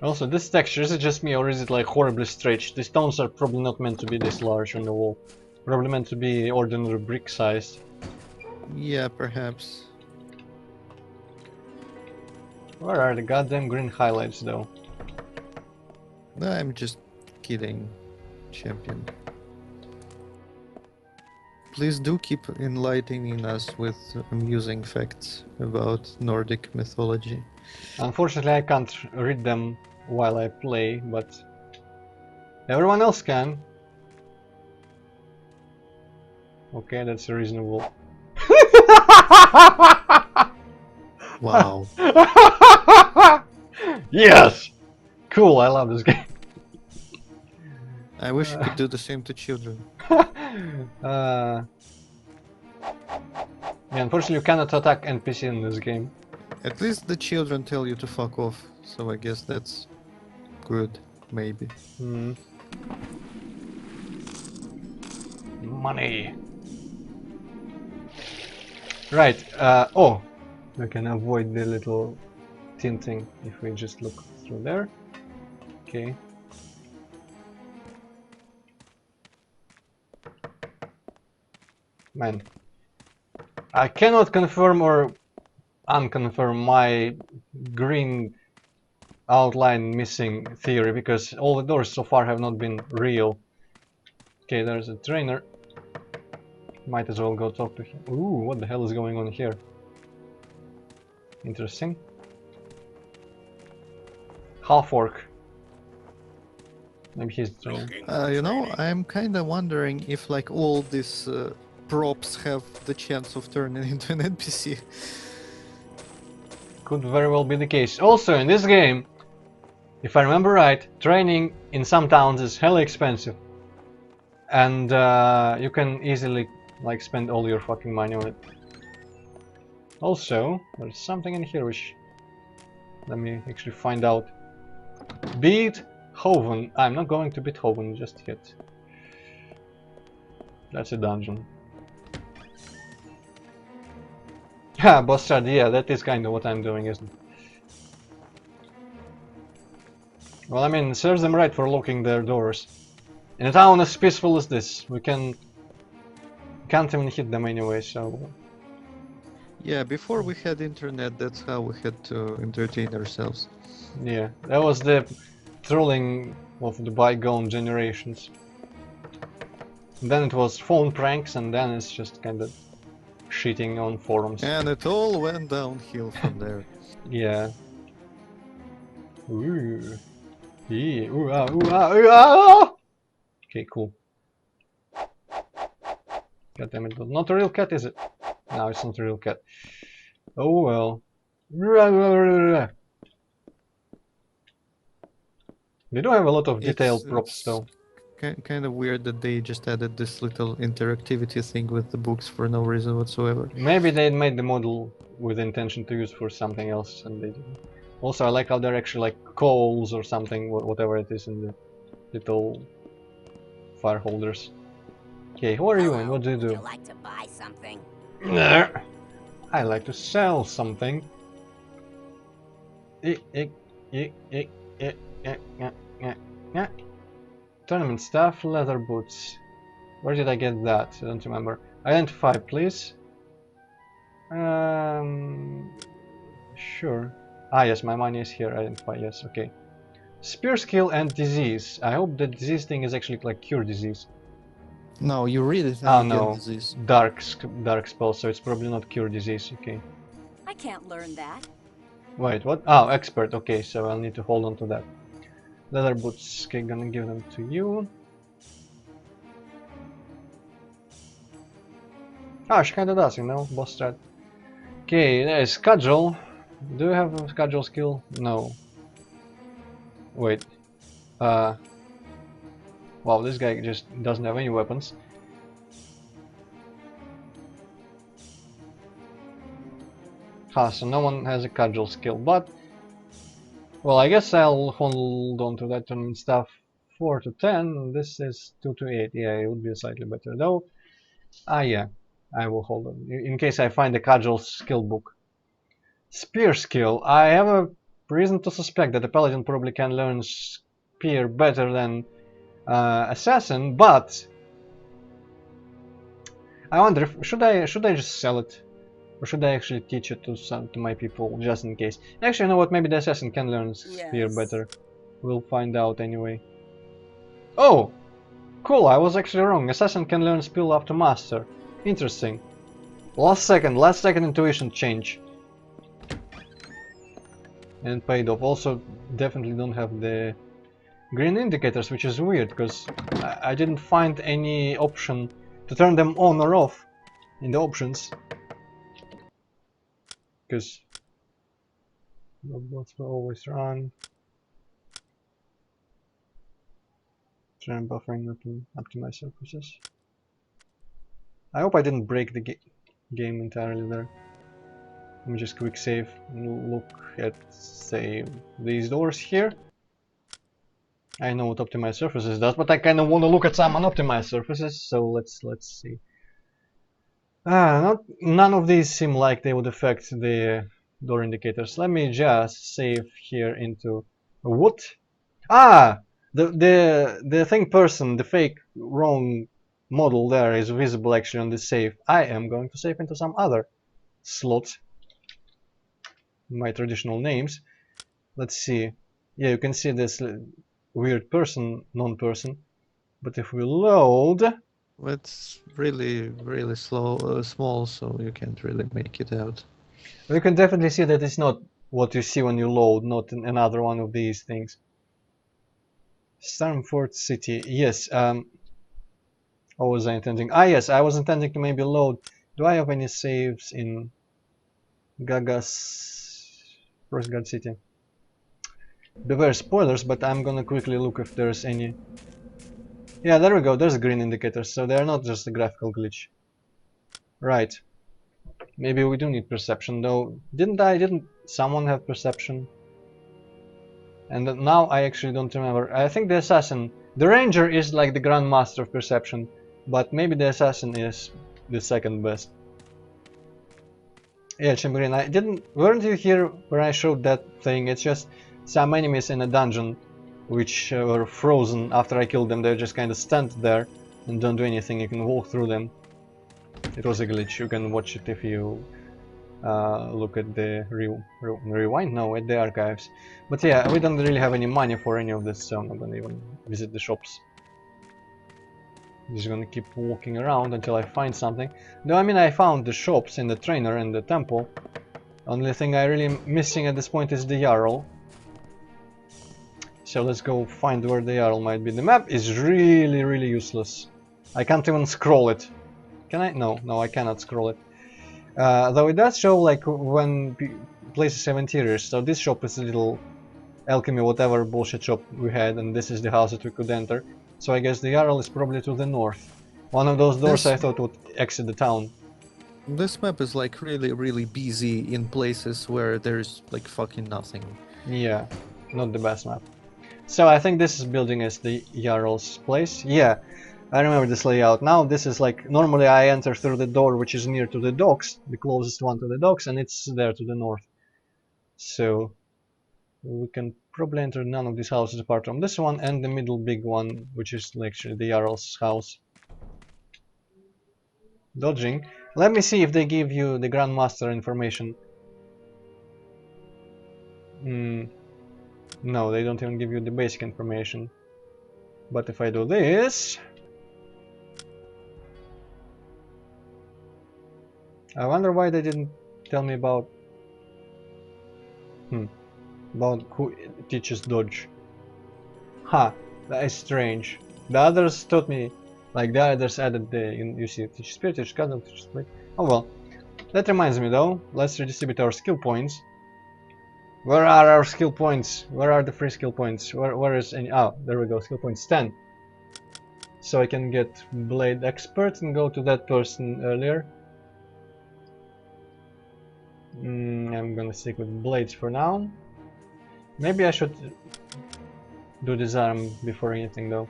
Also, this texture, is it just me or is it like horribly stretched? The stones are probably not meant to be this large on the wall. Probably meant to be ordinary brick sized. Yeah, perhaps. Where are the goddamn green highlights though? I'm just kidding, champion. Please do keep enlightening us with amusing facts about Nordic mythology. Unfortunately, I can't read them while I play, but everyone else can. Okay, that's reasonable. Wow. Yes! Cool, I love this game. I wish you could do the same to children. Yeah, unfortunately, you cannot attack NPC in this game. At least the children tell you to fuck off, so I guess that's good, maybe. Hmm. Money. Right, oh, we can avoid the little tinting if we just look through there. Okay. Man, I cannot confirm or unconfirm my green outline missing theory because all the doors so far have not been real. Okay, there's a trainer. Might as well go talk to him. Ooh, what the hell is going on here? Interesting. Half orc. Maybe he's trainer. You know, I'm kinda wondering if like all these props have the chance of turning into an NPC. Could very well be the case. Also, in this game, if I remember right, training in some towns is hella expensive. And you can easily like spend all your fucking money on it. Also, there's something in here which... Let me actually find out. Beethoven. I'm not going to Beethoven just yet. That's a dungeon. Yeah, boss strat, yeah, that is kind of what I'm doing, isn't it? Well, I mean, it serves them right for locking their doors. In a town as peaceful as this, we can't even hit them anyway, so... Yeah, before we had internet, that's how we had to entertain ourselves. Yeah, that was the trolling of the bygone generations. And then it was phone pranks, and then it's just kind of shitting on forums. And it all went downhill from there. Yeah. Ooh. Yeah. Ooh, ah, ooh, ah, ooh, ah. Okay, cool. God damn it, not a real cat, is it? No, it's not a real cat. Oh well. They do have a lot of detailed props though. Kind of weird that they just added this little interactivity thing with the books for no reason whatsoever. Maybe they made the model with intention to use for something else and they didn't. Also, I like how they're actually like coals or something, whatever it is in the little fire holders. Okay, who are you and what do you do? Would you like to buy something? Nah. I like to sell something. Tournament staff, leather boots. Where did I get that? I don't remember. Identify, please. Sure. Ah, yes, my money is here. Identify, yes, okay. Spear skill and disease. I hope the disease thing is actually like cure disease. No, you read it. Oh no, disease. dark spell, so it's probably not cure disease. Okay. I can't learn that. Wait, what? Oh, expert. Okay, so I'll need to hold on to that. Leather boots. Okay, gonna give them to you. Ah, she kinda does, you know, boss strat. Okay, there's schedule. Do you have a schedule skill? No. Wait. What Wow, this guy just doesn't have any weapons. So no one has a cudgel skill, but well, I guess I'll hold on to that tournament stuff. 4 to 10. This is 2 to 8. Yeah, it would be slightly better though. Yeah, I will hold on in case I find the cudgel skill book. Spear skill. I have a reason to suspect that the paladin probably can learn spear better than assassin, but I wonder if should I just sell it. Or should I actually teach it to my people, just in case? Actually, you know what? Maybe the assassin can learn spear better. We'll find out anyway. Oh! Cool, I was actually wrong. Assassin can learn skill up to master. Interesting. Last second intuition change. And paid off. Also, definitely don't have the green indicators, which is weird, because I didn't find any option to turn them on or off in the options. Because robots will always run. Try buffering to optimize surfaces. I hope I didn't break the game entirely there. Let me just quick save and look at, say, these doors here. I know what optimized surfaces does, but I kind of want to look at some unoptimized surfaces, so let's see. None of these seem like they would affect the door indicators. Let me just save here into wood. The thing person, the fake wrong model there is visible actually on the save. I am going to save into some other slot. My traditional names. Let's see. Yeah, you can see this weird person, non-person. But if we load, it's really small, so you can't really make it out. you can definitely see that it's not what you see when you load, not another one of these things. Stormfort City, yes. What was I intending? Yes, I was intending to maybe load. Do I have any saves in Gaga's First God City? Beware spoilers, but I'm gonna quickly look if there's any. Yeah, there we go. There's a green indicator, so they're not just a graphical glitch. Right. Maybe we do need perception, though. Didn't someone have perception? And now I actually don't remember. I think the assassin, the ranger is like the grandmaster of perception, but maybe the assassin is the second best. Yeah, Chamberlain, weren't you here when I showed that thing? It's just some enemies in a dungeon which were frozen after I killed them. They just kind of stand there and don't do anything. You can walk through them. It was a glitch. You can watch it if you look at the rewind. No, at the archives. But yeah, we don't really have any money for any of this, so I'm not gonna even visit the shops. I'm just gonna keep walking around until I find something. Though I mean, I found the shops in the trainer and the temple. Only thing I really am missing at this point is the Jarl. So let's go find where the Jarl might be. The map is really useless. I can't even scroll it. Can I? No, I cannot scroll it. Though it does show like when places have interiors. So this shop is a little alchemy, whatever bullshit shop we had, and this is the house that we could enter. So I guess the Jarl is probably to the north. One of those doors I thought would exit the town. This map is like really busy in places where there's like fucking nothing. Yeah, not the best map. So I think this is building as the Jarl's place. Yeah, I remember this layout. Now this is like, normally I enter through the door which is near to the docks, the closest one to the docks, and it's there to the north. So we can probably enter none of these houses apart from this one and the middle big one, which is actually the Jarl's house. Dodging. Let me see if they give you the Grandmaster information. No, they don't even give you the basic information. But if I do this... I wonder why they didn't tell me about... about who teaches dodge. That is strange. The others taught me, like the others added the, you see, teach spirit, teach custom, teach split. Oh well. That reminds me though, let's redistribute our skill points. Where are our skill points? Where are the free skill points? Where is any... Oh, there we go, skill points 10. so I can get blade expert and go to that person earlier. I'm gonna stick with blades for now. Maybe I should do disarm before anything though.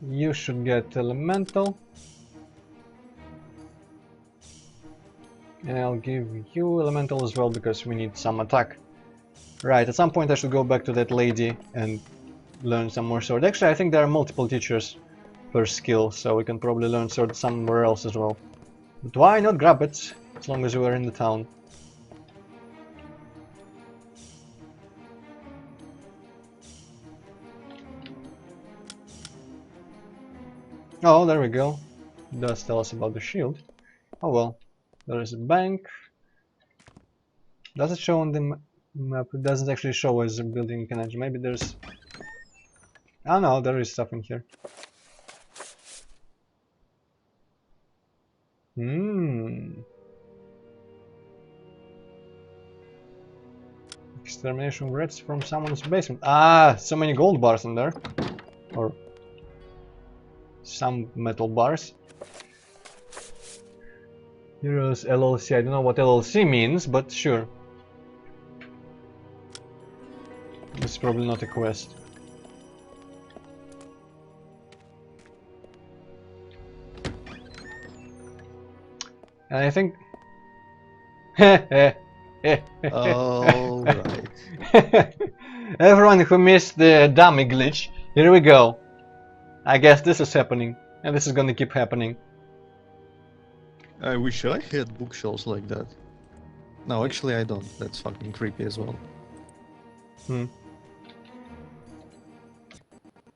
You should get elemental. And I'll give you elemental as well because we need some attack. Right, at some point I should go back to that lady and learn some more sword. Actually, I think there are multiple teachers per skill, so we can probably learn sword somewhere else as well. But why not grab it, as long as we are in the town? Oh, there we go. It does tell us about the shield. Oh well. There is a bank. Does it show on the map? It doesn't actually show as a building you can enter. Maybe there's... Oh no, there is stuff in here. Extermination rats from someone's basement. Ah, so many gold bars in there. Or some metal bars. Heroes LLC. I don't know what LLC means, but sure. This is probably not a quest. And I think... Alright. Everyone who missed the dummy glitch, here we go. I guess this is happening, and this is gonna keep happening. I wish I had bookshelves like that. No, actually I don't. That's fucking creepy as well.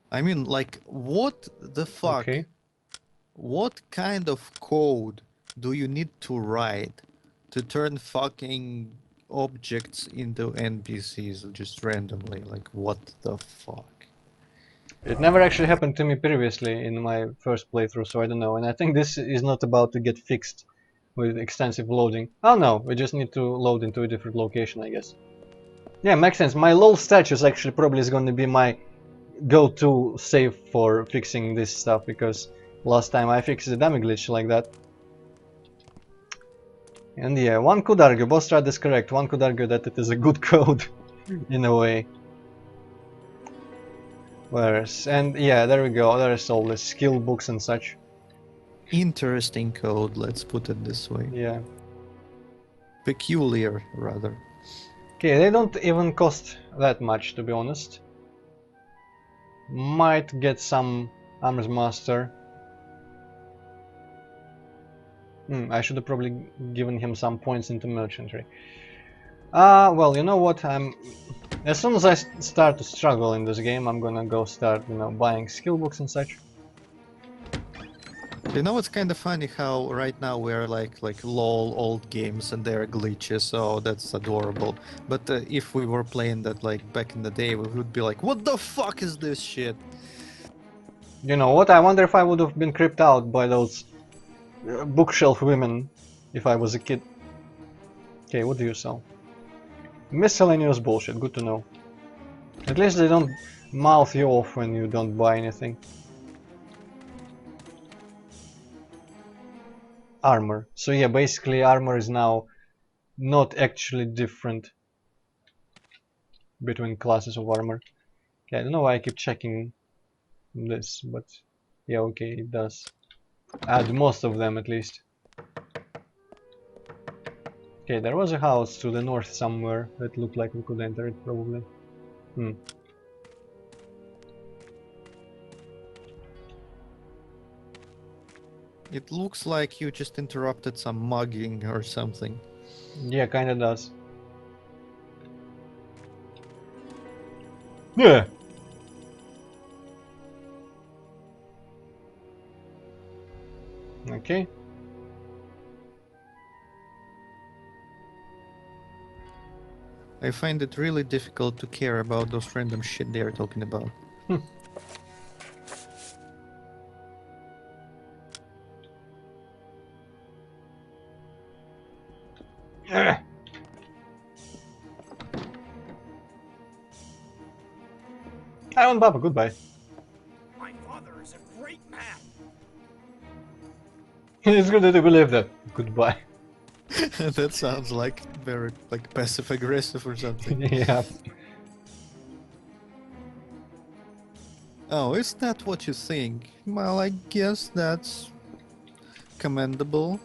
I mean, like, what the fuck? Okay. What kind of code do you need to write to turn fucking objects into NPCs just randomly? Like, what the fuck? It never actually happened to me previously in my first playthrough, so I don't know. And I think this is not about to get fixed with extensive loading. Oh no, we just need to load into a different location, I guess. Yeah, makes sense. My LOL statues actually probably is going to be my go-to save for fixing this stuff, because last time I fixed the dummy glitch like that. And yeah, one could argue, Bostrad is correct, one could argue that it is a good code, in a way. Whereas, and yeah, there we go, there's all the skill books and such. Interesting code, let's put it this way. Yeah. Peculiar, rather. Okay, they don't even cost that much, to be honest. Might get some Armor's Master. I should have probably given him some points into merchantry. Well, you know what, as soon as I start to struggle in this game, I'm gonna go start, you know, buying skill books and such. You know, it's kind of funny how right now we're like lol old games and they're glitches, so that's adorable. But if we were playing that like back in the day, we would be like, what the fuck is this shit? You know what, I wonder if I would have been creeped out by those bookshelf women if I was a kid. Okay, what do you sell? Miscellaneous bullshit, good to know. At least they don't mouth you off when you don't buy anything. Armor. So yeah, basically armor is now not actually different between classes of armor. Okay, I don't know why I keep checking this, but yeah, okay, it does. Add most of them at least. Okay, there was a house to the north somewhere that looked like we could enter it probably. It looks like you just interrupted some mugging or something. Yeah, kinda does. Yeah. Okay. I find it really difficult to care about those random shit they are talking about. Iron Papa, goodbye. My It's good that you believe that. Goodbye. That sounds like very like passive aggressive or something. Yeah. Oh, is that what you think? Well, I guess that's commendable.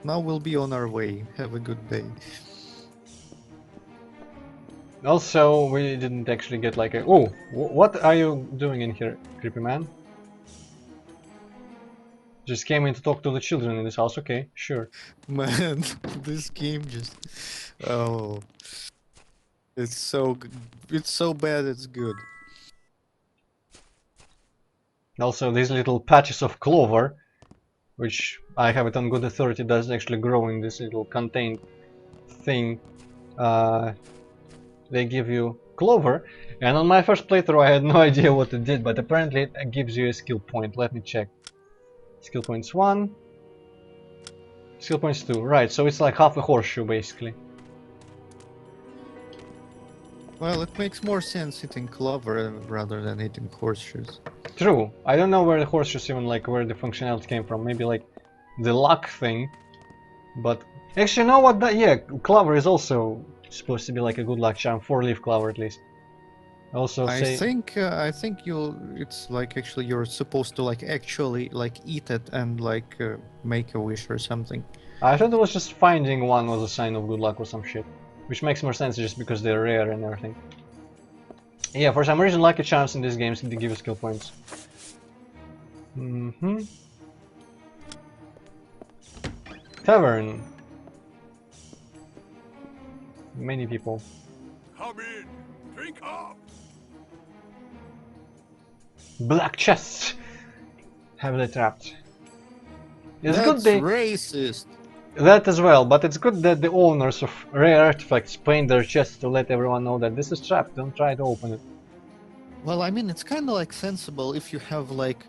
Now we'll be on our way. Have a good day. Also, we didn't actually get like a... Oh, what are you doing in here, creepy man? Just came in to talk to the children in this house. Okay, sure. Man, this game just... Oh... It's so... It's so bad it's good. Also, these little patches of clover, which I have it on good authority does actually grow in this little contained thing. They give you clover, and on my first playthrough I had no idea what it did, but apparently it gives you a skill point. Let me check. Skill points 1, skill points 2, right, so it's like half a horseshoe basically. Well, it makes more sense eating clover rather than eating horseshoes. True, I don't know where the horseshoes even like where the functionality came from, maybe like the luck thing, but actually you know what, yeah, clover is also supposed to be like a good luck charm, 4-leaf clover at least. Also I say... think it's like actually you're supposed to like actually like eat it and like make a wish or something. I thought it was just finding one was a sign of good luck or some shit. Which makes more sense just because they're rare and everything. Yeah, for some reason lucky charms in these games they give you skill points. Tavern. Many people. Come in. Drink up. Black chests. Heavily trapped. It's That's good they... racist! That as well, but it's good that the owners of rare artifacts paint their chests to let everyone know that this is trapped, don't try to open it. Well, I mean, it's kind of like sensible if you have like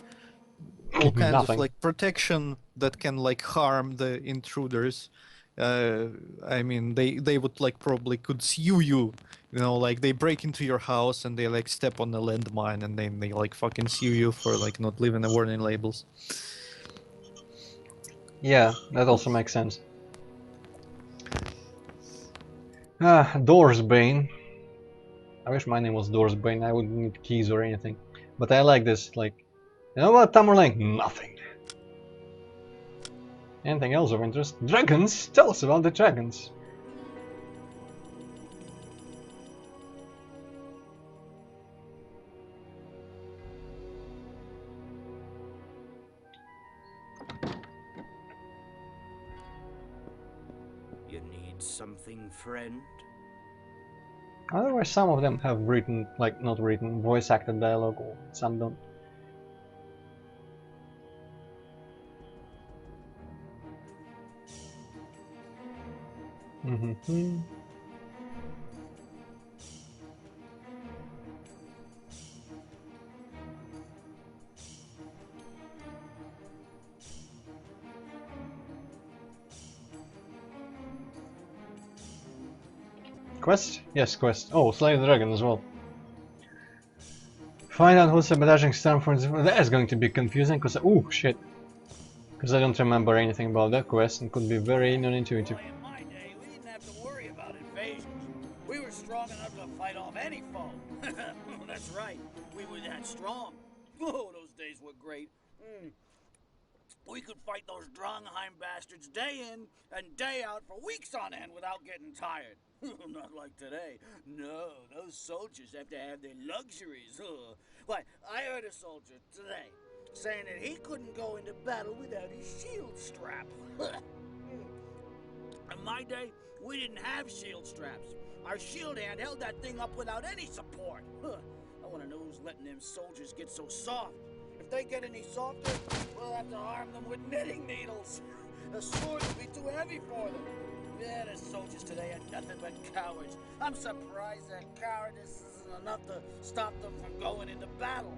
all kinds of Nothing. like protection that can like harm the intruders. I mean, they would like probably could sue you, you know, like they break into your house and they like step on a landmine and then they like fucking sue you for like not leaving the warning labels. Yeah, that also makes sense. Ah, Doorsbane. I wish my name was Doorsbane, I wouldn't need keys or anything. But I like this, like... You know what, Tamerlane? Nothing. Anything else of interest? Dragons? Tell us about the dragons. You need something, friend? Otherwise, some of them have written, like, not written, voice acted dialogue, or some don't. Quest? Yes, quest. Oh, slay the dragon as well. Find out who's sabotaging Stormfront's... That is going to be confusing, because... Oh, shit. Because I don't remember anything about that quest, and could be very non-intuitive. Boy, in my day, we didn't have to worry about invasions. We were strong enough to fight off any foe. That's right, we were that strong. Oh, those days were great. We could fight those Drongheim bastards day in and day out for weeks on end without getting tired. Not like today. No, those soldiers have to have their luxuries. Why, I heard a soldier today saying that he couldn't go into battle without his shield strap. In my day, we didn't have shield straps. Our shield hand held that thing up without any support. I want to know who's letting them soldiers get so soft. If they get any softer, we'll have to arm them with knitting needles. The sword will be too heavy for them. Yeah, the soldiers today are nothing but cowards. I'm surprised that cowardice isn't enough to stop them from going into battle.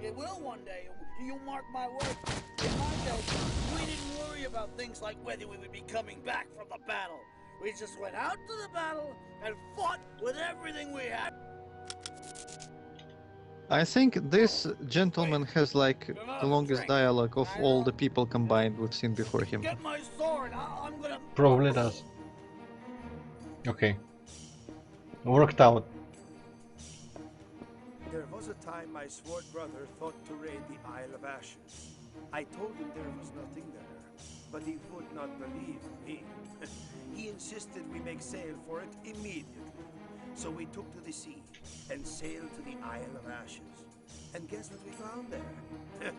It will one day, you mark my words. In my day, we didn't worry about things like whether we would be coming back from the battle. We just went out to the battle and fought with everything we had. I think this gentleman has like the longest dialogue of all the people combined we've seen before him. Get my sword. I'm gonna. Probably does. Okay. Worked out. There was a time my sword brother thought to raid the Isle of Ashes. I told him there was nothing there, but he would not believe me. He insisted we make sail for it immediately. So we took to the sea and sailed to the Isle of Ashes. And guess what we found there?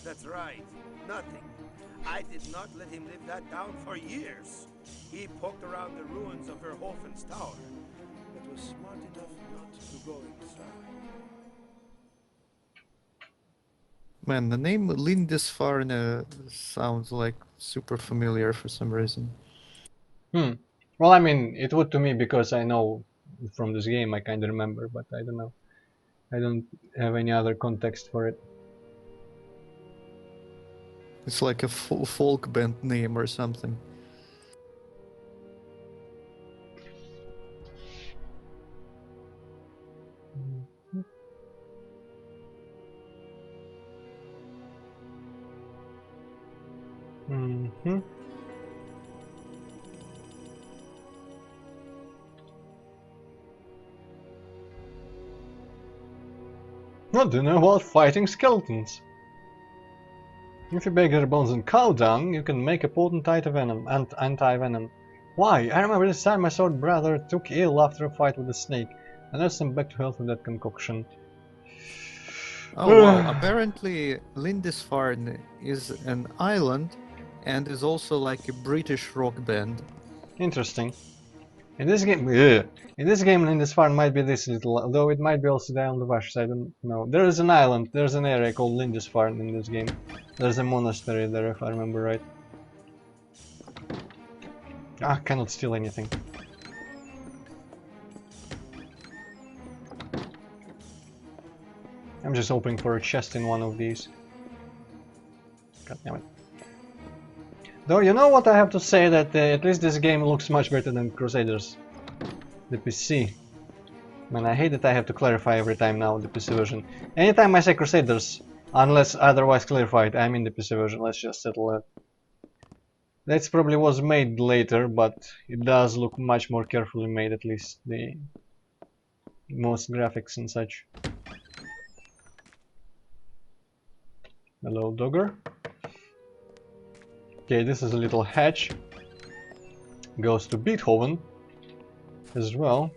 That's right, nothing. I did not let him live that down for years. He poked around the ruins of Verhoeven's tower, but was smart enough not to go inside. Man, the name Lindisfarne sounds like super familiar for some reason. Well, I mean, it would to me because I know from this game I kind of remember, but I don't know. I don't have any other context for it. It's like a folk band name or something. Mm-hmm. What do you know about fighting skeletons? If you bake their bones in cow dung, you can make a potent anti-venom. Why? I remember this time my sword brother took ill after a fight with a snake. I nursed him back to health with that concoction. Oh wow, apparently Lindisfarne is an island and is also like a British rock band. Interesting. In this game, Lindisfarne might be this little, though it might be also the Island of Ashes, I don't know. There is an island, there's an area called Lindisfarne in this game. There's a monastery there, if I remember right. Ah, cannot steal anything. I'm just hoping for a chest in one of these. God damn it. Though, you know what I have to say, that at least this game looks much better than Crusaders. The PC. Man, I hate that I have to clarify every time now the PC version. Anytime I say Crusaders, unless otherwise clarified, I'm in the PC version, let's just settle that. That probably was made later, but it does look much more carefully made, at least the most graphics and such. Hello, Dogger. Okay, this is a little hatch. Goes to Beethoven as well.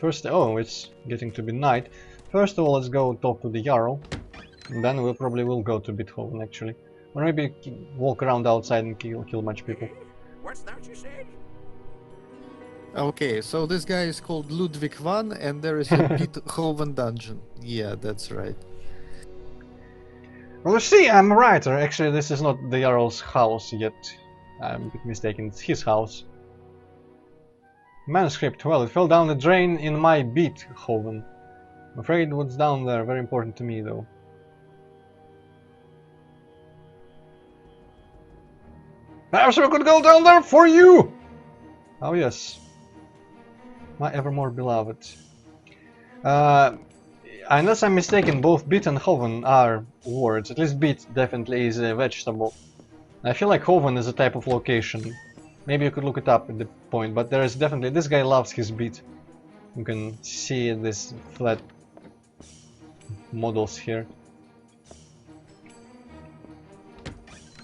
First, oh, it's getting to be night. First of all, let's go talk to the Jarl. And then we'll probably go to Beethoven, actually. Or maybe walk around outside and kill much people. What's that you said? Okay, so this guy is called Ludwig van and there is a Beethoven dungeon. Yeah, that's right. Well, you see, I'm a writer. Actually, this is not the Jarl's house yet. I'm a bit mistaken, it's his house. Manuscript, well, it fell down the drain in my Beethoven. I'm afraid what's down there, very important to me though. Perhaps we could go down there for you! Oh yes. My evermore beloved. Unless I'm mistaken, both Beet and Hoven are words. At least Beet definitely is a vegetable. I feel like Hoven is a type of location. Maybe you could look it up at the point, but there is definitely... This guy loves his Beet. You can see these flat models here.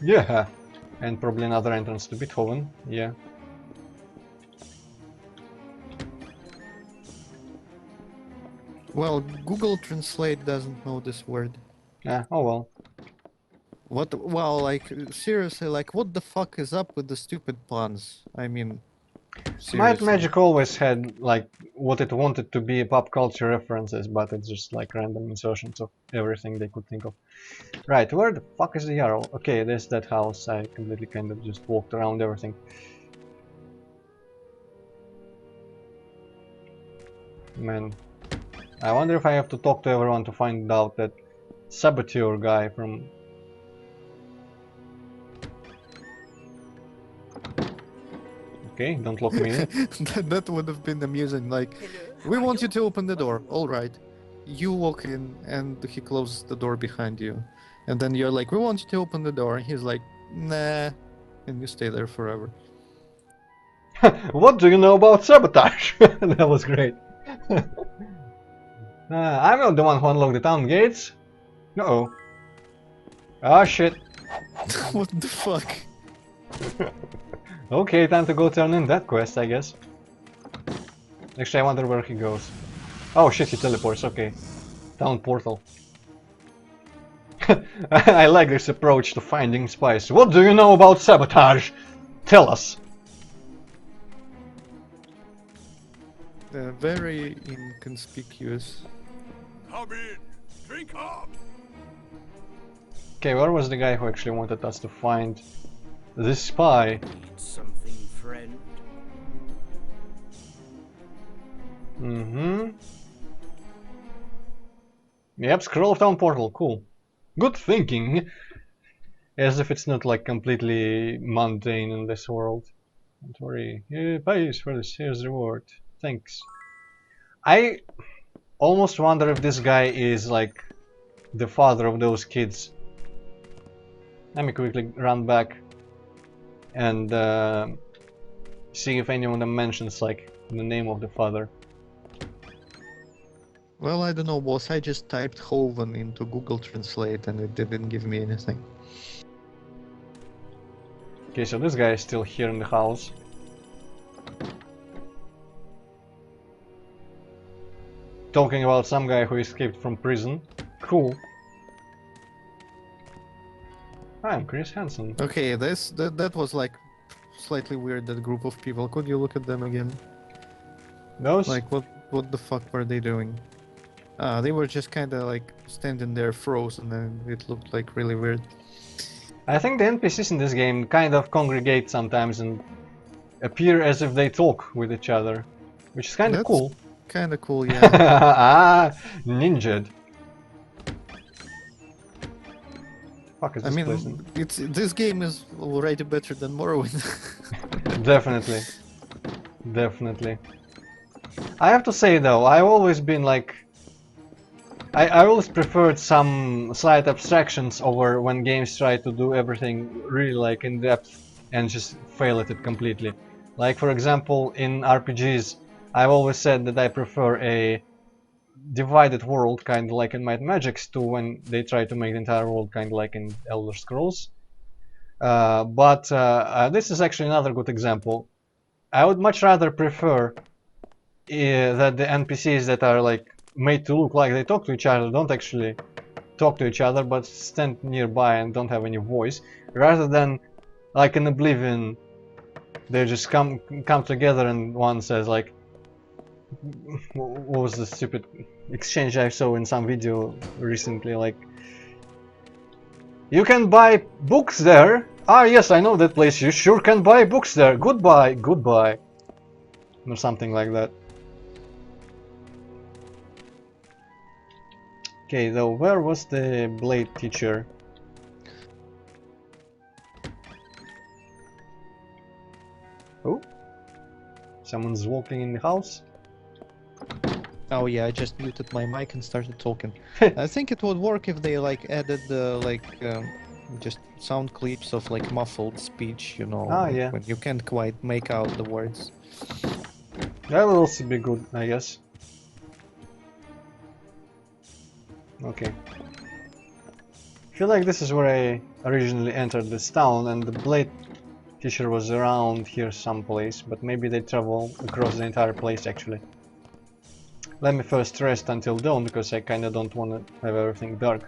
Yeah! And probably another entrance to Beethoven, yeah. Well, Google Translate doesn't know this word. Yeah, oh well. What? Well, like, seriously, like, what the fuck is up with the stupid puns? I mean, Might seriously. Magic always had, like, what it wanted to be pop culture references, but it's just like random insertions of everything they could think of. Right, where the fuck is the Jarl? Okay, there's that house. I completely kind of just walked around everything. Man, I wonder if I have to talk to everyone to find out that saboteur guy from... Okay, don't lock me in. That would have been amusing, like, we want you to open the door, alright. you walk in and he closes the door behind you, and then you're like, "We want you to open the door," and he's like, "Nah," and you stay there forever. What do you know about sabotage? That was great. I'm not the one who unlocked the town gates. Uh-oh. Ah, shit. What the fuck? Okay, time to go turn in that quest, I guess. Actually, I wonder where he goes. Oh shit, he teleports, okay. Town portal. I like this approach to finding spies. What do you know about sabotage? Tell us. Very inconspicuous. Come in. Drink up. Okay, where was the guy who actually wanted us to find this spy? Need something, friend? Mm-hmm. Yep, scroll of town portal, cool. Good thinking. As if it's not like completely mundane in this world. Don't worry. Pays for this, here's the reward. Thanks. I almost wonder if this guy is like the father of those kids. Let me quickly run back and see if any of them mentions like the name of the father. Well, I don't know, boss. I just typed Hoven into Google Translate and it didn't give me anything. Okay, so this guy is still here in the house. Talking about some guy who escaped from prison. Cool. I'm Chris Hansen. Okay, that was like slightly weird. That group of people. Could you look at them again? Those? Like what the fuck were they doing? They were just kind of like standing there frozen, and it looked like really weird. I think the NPCs in this game kind of congregate sometimes and appear as if they talk with each other, which is kind of cool. Kind of cool, yeah. Ah, ninja'd. Fuck is I this mean, place? this game is already better than Morrowind. Definitely. Definitely. I have to say though, I've always been like... I always preferred some slight abstractions over when games try to do everything really like in depth and just fail at it completely. Like for example, in RPGs, I've always said that I prefer a divided world, kind of like in Might and Magic, to when they try to make the entire world kind of like in Elder Scrolls. But this is actually another good example. I would much rather prefer that the NPCs that are like made to look like they talk to each other don't actually talk to each other but stand nearby and don't have any voice, rather than like in Oblivion they just come together and one says like, what was the stupid exchange I saw in some video recently, like, you can buy books there. Ah yes, I know that place, you sure can buy books there, goodbye, goodbye, or something like that. Okay, though, where was the blade teacher? Oh, someone's walking in the house. Oh yeah, I just muted my mic and started talking. I think it would work if they like added just sound clips of like muffled speech, you know, Ah, like, yeah. when you can't quite make out the words. That would also be good, I guess. Okay. I feel like this is where I originally entered this town and the blade teacher was around here someplace, but maybe they travel across the entire place actually. Let me first rest until dawn because I kinda don't want to have everything dark.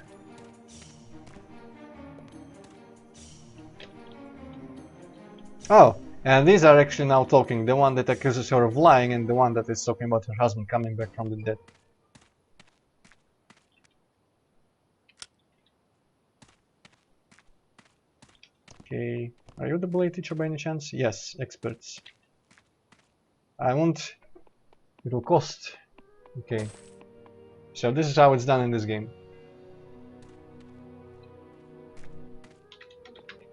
Oh, and these are actually now talking, the one that accuses her of lying and the one that is talking about her husband coming back from the dead. Okay, are you the blade teacher by any chance? Yes, experts. I want... it will cost. Okay. So this is how it's done in this game.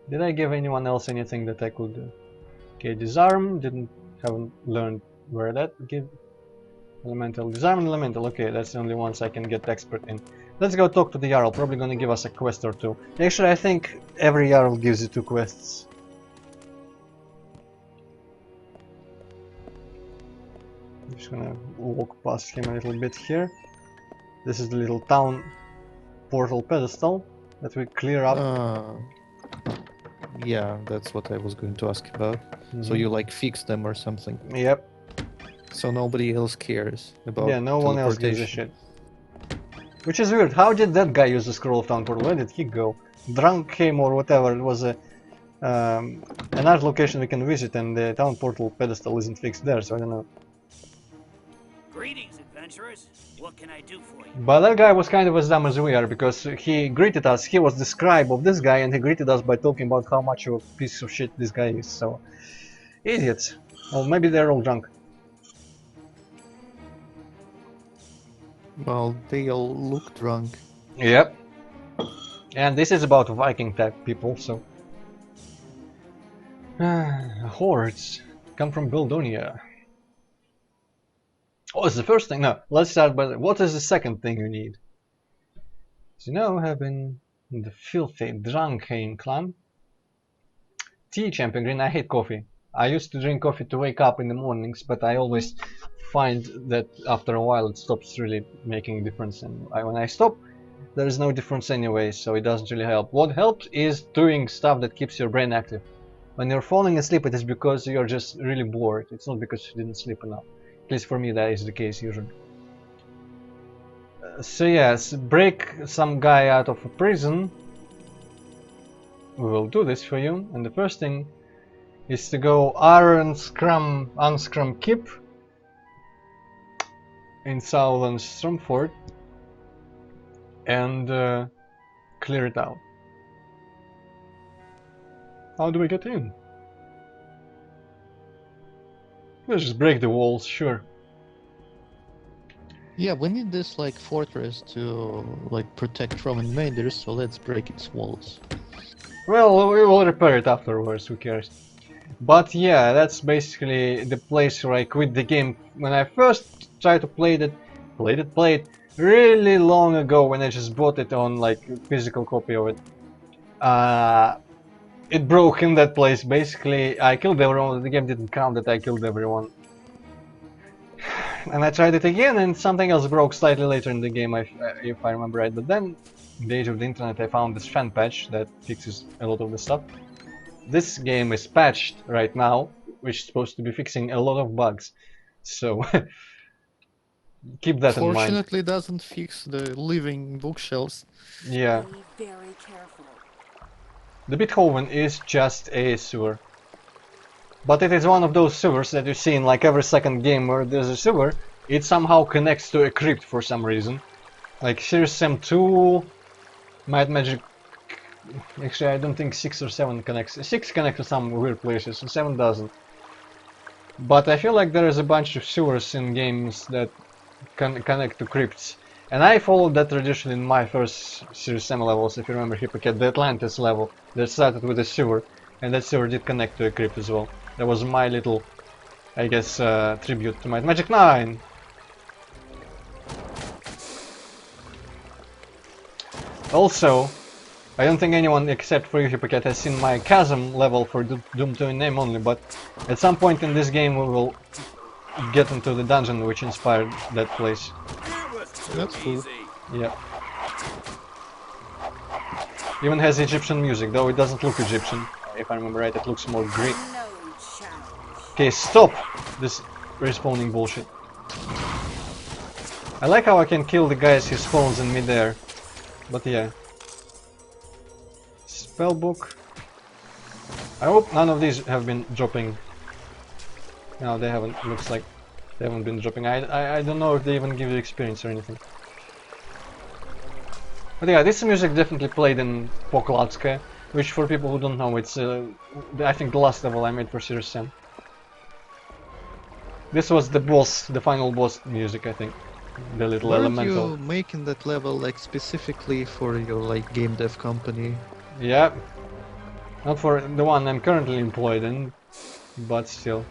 Did I give anyone else anything that I could do? Okay, disarm, haven't learned where that Elemental. Disarm and elemental. Okay, that's the only ones I can get expert in. Let's go talk to the Jarl. Probably gonna give us a quest or two. Actually, I think every Jarl gives you 2 quests. I'm just gonna walk past him a little bit here. This is the little town portal pedestal that we clear up. Yeah, that's what I was going to ask about. So you like fix them or something? Yep. So nobody else cares about Yeah, no one else gives a teleportation. shit. Which is weird. How did that guy use the scroll of town portal? Where did he go? Drunk came or whatever. It was another location we can visit, and the town portal pedestal isn't fixed there, so I don't know. Greetings, adventurers. What can I do for you? But that guy was kind of as dumb as we are, because he greeted us. He was the scribe of this guy, and he greeted us by talking about how much of a piece of shit this guy is. So, idiots. Well, maybe they're all drunk. Well, they all look drunk. Yep. And this is about Viking type people, so. Hordes come from Bildonia. Oh, it's the first thing. No, let's start by what is the second thing you need? So now I have been in the filthy Drunken clan. Tea, champion green. I hate coffee. I used to drink coffee to wake up in the mornings, but I always find that after a while it stops really making a difference, and when I stop, there is no difference anyway, so it doesn't really help. What helps is doing stuff that keeps your brain active. When you're falling asleep, it is because you're just really bored. It's not because you didn't sleep enough. At least for me, that is the case usually. So yes, break some guy out of a prison. We will do this for you, and the first thing is to go unscrum keep in Southern Stromford and clear it out. How do we get in? Let's just break the walls, sure. Yeah, we need this like fortress to like protect from invaders, so let's break its walls. Well, we will repair it afterwards, who cares. But yeah, that's basically the place where I quit the game when I first tried to play it really long ago, when I just bought it on like physical copy of it. It broke in that place. Basically, I killed everyone. The game didn't count that I killed everyone. And I tried it again, and something else broke slightly later in the game, if I remember right. But then, in the age of the internet, I found this fan patch that fixes a lot of the stuff. This game is patched right now, which is supposed to be fixing a lot of bugs. So, keep that in mind. Fortunately, doesn't fix the living bookshelves. Yeah. Be very careful. The Beethoven is just a sewer. But it is one of those sewers that you see in like every second game where there's a sewer. It somehow connects to a crypt for some reason. Like Serious Sam 2, Might Magic... Actually, I don't think 6 or 7 connects. 6 connects to some weird places, and 7 doesn't. But I feel like there is a bunch of sewers in games that can connect to crypts. And I followed that tradition in my first Serious Sam levels, if you remember Hippocat, the Atlantis level that started with a sewer, and that sewer did connect to a crypt as well. That was my little, I guess, tribute to Might Magic 9. Also, I don't think anyone except for you, Hippocat, has seen my Chasm level for Doom 2 in name only, but at some point in this game we will get into the dungeon which inspired that place. That's cool. Yeah. Even has Egyptian music, though it doesn't look Egyptian. If I remember right, it looks more Greek. Okay, stop this respawning bullshit. I like how I can kill the guys he spawns in midair. But yeah. Spellbook. I hope none of these have been dropping. No, they haven't. Looks like they haven't been dropping. I don't know if they even give you experience or anything. But yeah, this music definitely played in Poklatske, which for people who don't know, it's I think the last level I made for Serious Sam. This was the boss, the final boss music, I think. The little elemental. Weren't you making that level like specifically for your like game dev company? Yeah. Not for the one I'm currently employed in, but still.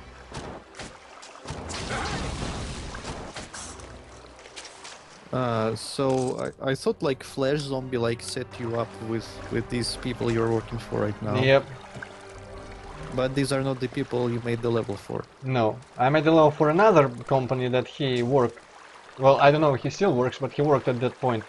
So I thought like Flash Zombie like set you up with these people you're working for right now. Yep. But these are not the people you made the level for. No, I made a level for another company that he worked. Well, I don't know if he still works, but he worked at that point.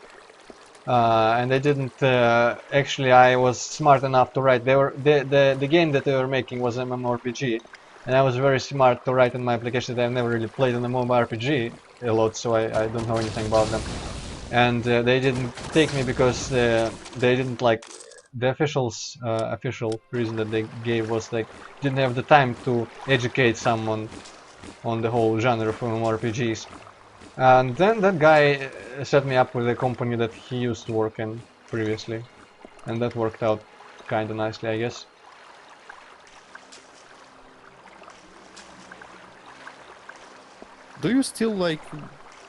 And they didn't. Actually, I was smart enough to write. The game that they were making was MMORPG, and I was very smart to write in my application that I've never really played an MMORPG a lot, so I don't know anything about them. And they didn't take me because they didn't like the official reason that they gave was like didn't have the time to educate someone on the whole genre of MMORPGs. And then that guy set me up with a company that he used to work in previously, and that worked out kinda nicely, I guess. Do you still like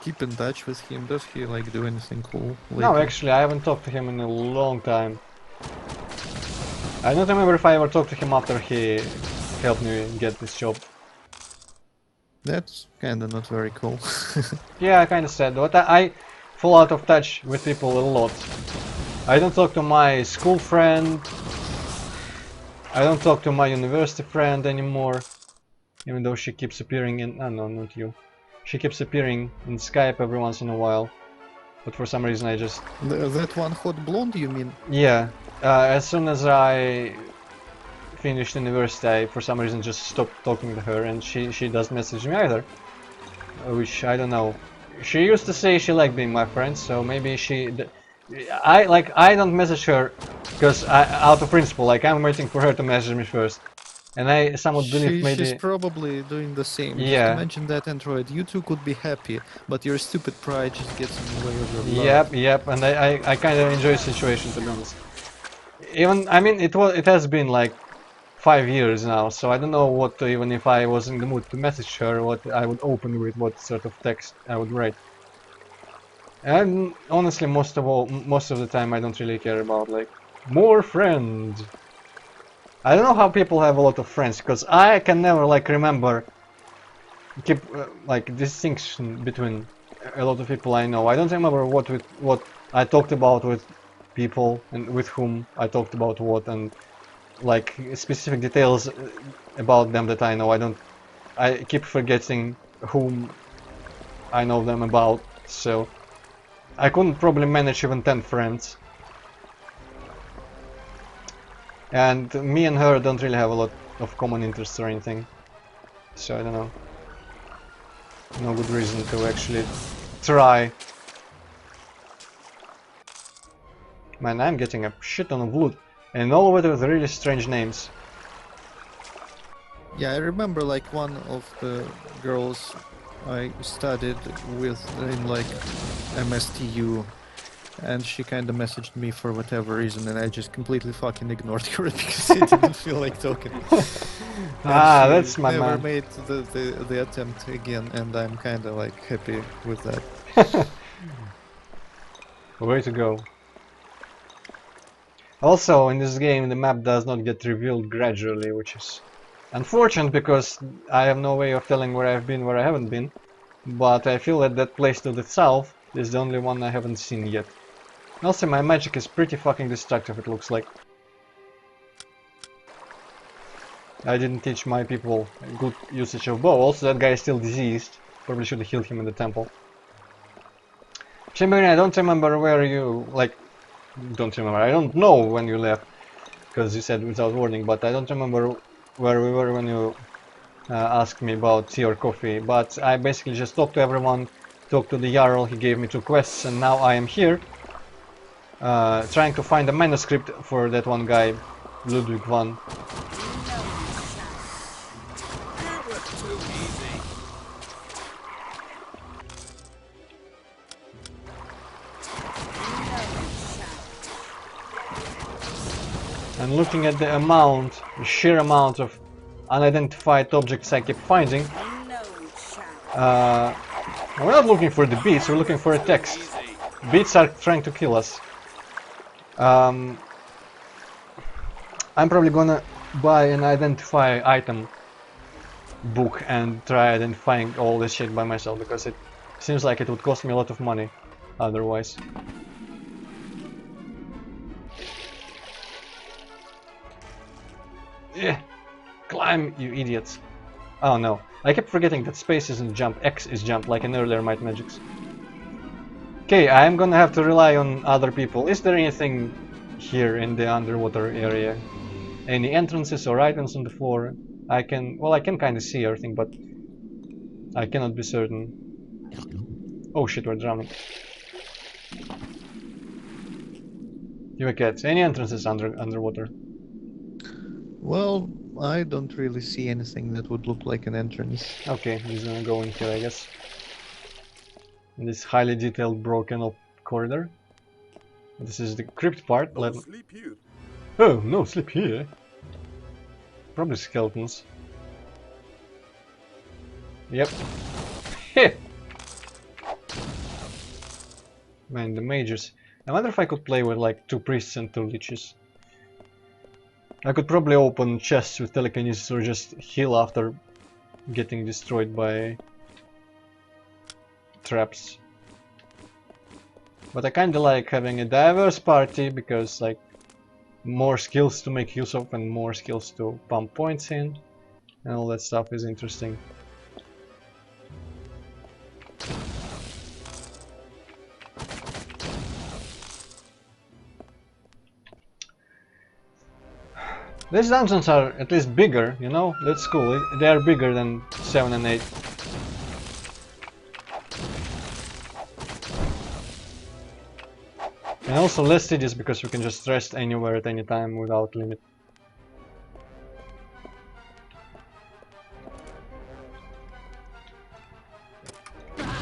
keep in touch with him? Does he like do anything cool lately? No, actually, I haven't talked to him in a long time. I don't remember if I ever talked to him after he helped me get this job. That's kinda not very cool. Yeah, kinda sad, but I fall out of touch with people a lot. I don't talk to my school friend. I don't talk to my university friend anymore. Even though she keeps appearing in... Oh no, not you. She keeps appearing in Skype every once in a while. But for some reason I just... That one hot blonde, you mean? Yeah. As soon as I finished university, I for some reason just stopped talking to her, and she doesn't message me either. Which, I don't know. She used to say she liked being my friend, so maybe she... I don't message her because out of principle, like I'm waiting for her to message me first. And I somewhat believe maybe... She's probably doing the same. Yeah. Just imagine that, Antroid. You two could be happy, but your stupid pride just gets in the way of your love. Yep, and I kind of enjoy the situation, to be honest. Even, I mean, it has been like 5 years now, so I don't know what to, even if I was in the mood to message her, what I would open with, what sort of text I would write. And honestly, most of the time I don't really care about like more friends. I don't know how people have a lot of friends, because I can never like remember keep like distinction between a lot of people I know. I don't remember what I talked about with people and with whom I talked about what, and like specific details about them that I know. I keep forgetting whom I know them about, so I couldn't probably manage even 10 friends. And me and her don't really have a lot of common interests or anything, so I don't know. No good reason to actually try. Man, I'm getting a shit ton of loot, and all of it with really strange names. Yeah, I remember like one of the girls I studied with in like MSTU, and she kind of messaged me for whatever reason, and I just completely fucking ignored her because I didn't feel like talking. And That's my never man. made the attempt again, and I'm kind of like happy with that. Way to go. Also, in this game, the map does not get revealed gradually, which is unfortunate because I have no way of telling where I've been, where I haven't been. But I feel that that place to the south is the only one I haven't seen yet. Also, my magic is pretty fucking destructive, it looks like. I didn't teach my people good usage of bow. Also, that guy is still diseased. Probably should have healed him in the temple. Chamberlain, I don't remember where you... don't remember. I don't know when you left, because you said without warning, but I don't remember where we were when you asked me about your coffee. But I basically just talked to everyone, talked to the Jarl, he gave me 2 quests, and now I am here. Trying to find a manuscript for that one guy, Ludwig van. And looking at the amount, the sheer amount of unidentified objects I keep finding, we're not looking for the beats, we're looking for a text. Beats are trying to kill us. I'm probably gonna buy an identify item book and try identifying all this shit by myself, because it seems like it would cost me a lot of money. otherwise. Yeah, climb, you idiots. Oh no, I kept forgetting that space isn't jump, X is jump, like in earlier Might Magics. Okay, I'm gonna have to rely on other people. Is there anything here in the underwater area? Any entrances or items on the floor? I can kind of see everything, but I cannot be certain. Oh shit, we're drowning. You cats, any entrances underwater? Well, I don't really see anything that would look like an entrance. Okay, he's gonna go in here, I guess. In this highly detailed, broken up corridor. This is the crypt part. No sleep here. Oh, no sleep here. Probably skeletons. Yep. Heh! Man, the mages. I wonder if I could play with like 2 priests and 2 liches. I could probably open chests with telekinesis or just heal after getting destroyed by traps. But I kinda like having a diverse party because like more skills to make use of and more skills to pump points in and all that stuff is interesting. These dungeons are at least bigger, you know? That's cool. They are bigger than 7 and 8. And also less tedious because you can just rest anywhere at any time without limit.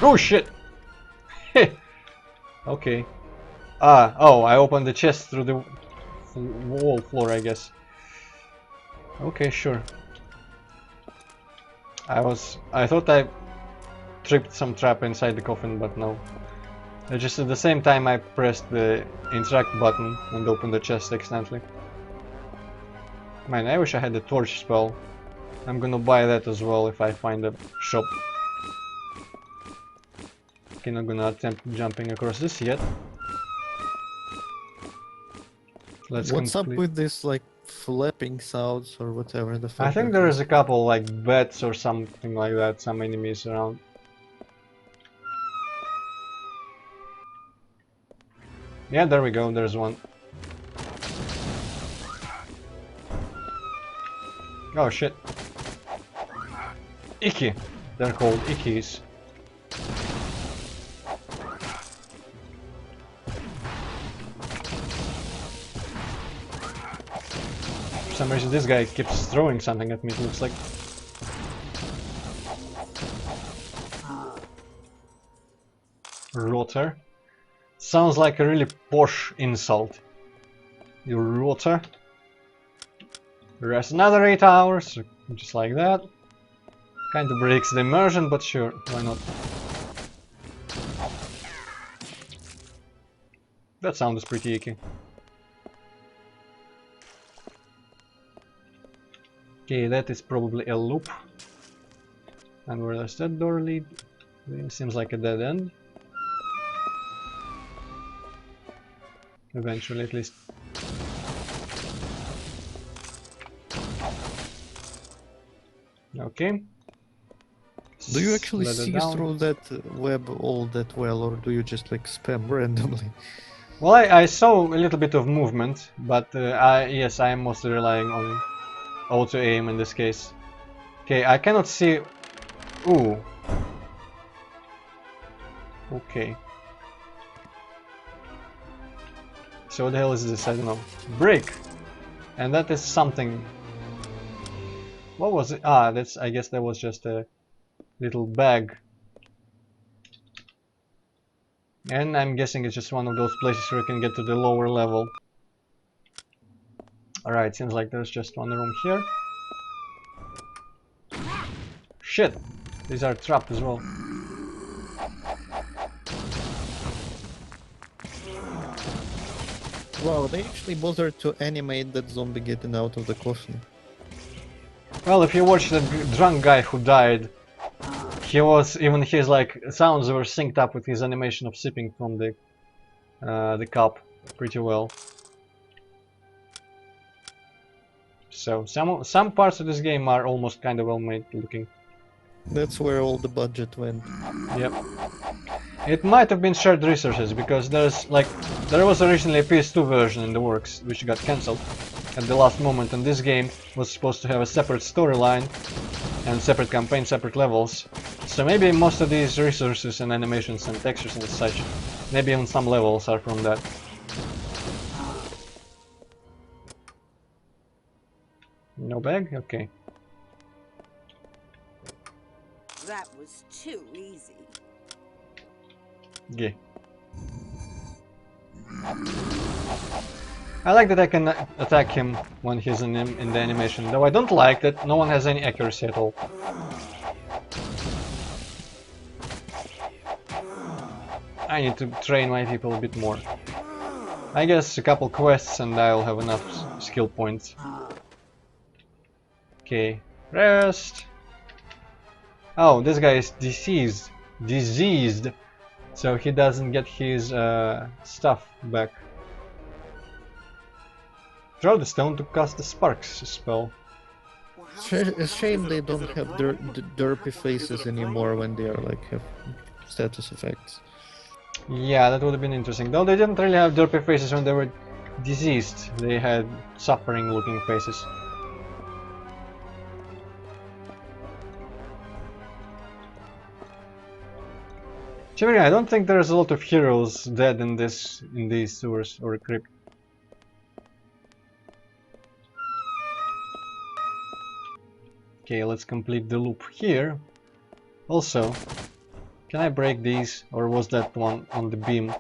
Oh shit! Okay. Oh, I opened the chest through the wall floor, I guess. Okay, sure. I thought I tripped some trap inside the coffin, but no. Just at the same time I pressed the interact button and opened the chest accidentally. Man, I wish I had the torch spell. I'm gonna buy that as well if I find a shop. Okay, not gonna attempt jumping across this yet. What's up with this like flapping sounds or whatever the fuck? I think there is a couple like bats or something like that, some enemies around. Yeah, there we go, there's one. Oh shit. Icky. They're called ickies. For some reason this guy keeps throwing something at me, it looks like. Rotter. Sounds like a really posh insult. You rotter. Rest another 8 hours, just like that. Kinda breaks the immersion, but sure, why not? That sound is pretty icky. Okay, that is probably a loop. And where does that door lead? It seems like a dead end. Eventually, at least. Okay. Do you actually Let it see down. through that web all that well, or do you just like spam randomly? Well, I saw a little bit of movement, but yes, I am mostly relying on auto aim in this case. Okay, I cannot see. Ooh. Okay. So what the hell is this? I don't know. Brick! And that is something. What was it? Ah, that's. I guess that was just a little bag. And I'm guessing it's just one of those places where you can get to the lower level. Alright, seems like there's just one room here. Shit! These are trapped as well. Wow, they actually bothered to animate that zombie getting out of the coffin. Well, if you watch that drunk guy who died He was, even his like sounds were synced up with his animation of sipping from the cup pretty well. So some parts of this game are almost kind of well made looking. That's where all the budget went. Yep. It might have been shared resources because there was originally a PS2 version in the works which got cancelled at the last moment, and this game was supposed to have a separate storyline and separate campaign, separate levels. So maybe most of these resources and animations and textures and such, maybe even some levels are from that. No bag? Okay. That was too easy. Yeah. I like that I can attack him when he's in the animation, though I don't like that no one has any accuracy at all. I need to train my people a bit more. I guess a couple quests and I'll have enough skill points. Okay, rest. Oh, this guy is diseased, so he doesn't get his stuff back. Throw the stone to cast the sparks spell. A shame they don't have their derpy faces anymore when they are like have status effects. Yeah, that would have been interesting. Though they didn't really have derpy faces when they were diseased. They had suffering looking faces. Chimera, I don't think there's a lot of heroes dead in these sewers or crypt. Okay, let's complete the loop here. Also, can I break these, or was that one on the beam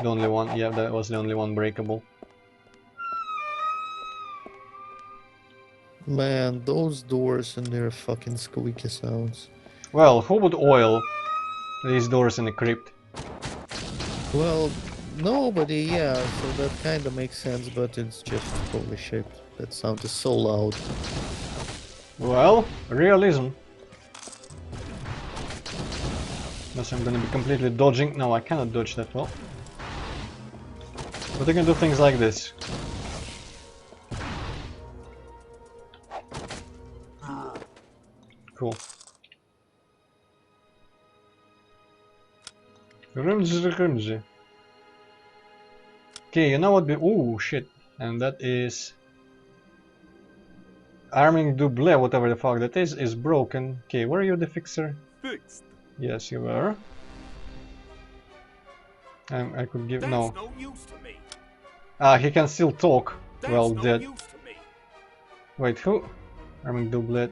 the only one? Yeah, that was the only one breakable. Man, those doors and their fucking squeaky sounds. Well, who would oil these doors in a crypt? Well, nobody, yeah, so that kinda makes sense, but it's just holy shit. That sound is so loud. Well, realism. Unless I'm gonna be completely dodging. No, I cannot dodge that well. But I can do things like this. Cool. Rimsy. Okay, you know what? Ooh, shit. And that is... Arming double, whatever the fuck that is broken. Okay, were you the fixer? Fixed. Yes, you were. I could give... That's no. no use to me. Ah, he can still talk. That's Well, no dead. use to me. Wait, who? Arming doublet.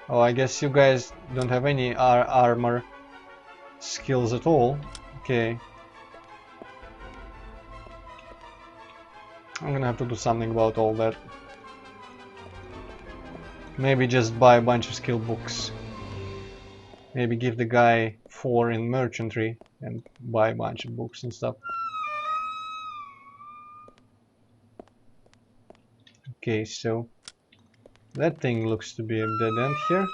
Oh, I guess you guys don't have any armor skills at all. Okay. I'm gonna have to do something about all that. Maybe just buy a bunch of skill books. Maybe give the guy 4 in merchantry and buy a bunch of books and stuff. Okay, so that thing looks to be a dead end here.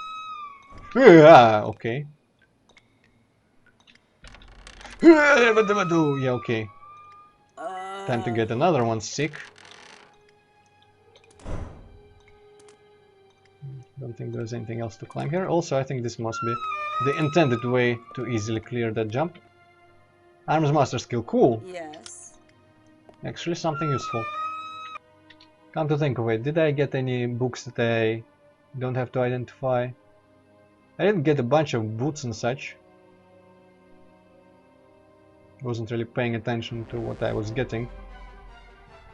Yeah, okay. Yeah, okay. Time to get another one sick. Don't think there's anything else to climb here. Also, I think this must be the intended way to easily clear that jump. Arms master skill, cool. Yes. Actually, something useful. Come to think of it, did I get any books that I don't have to identify? I didn't get a bunch of boots and such. Wasn't really paying attention to what I was getting.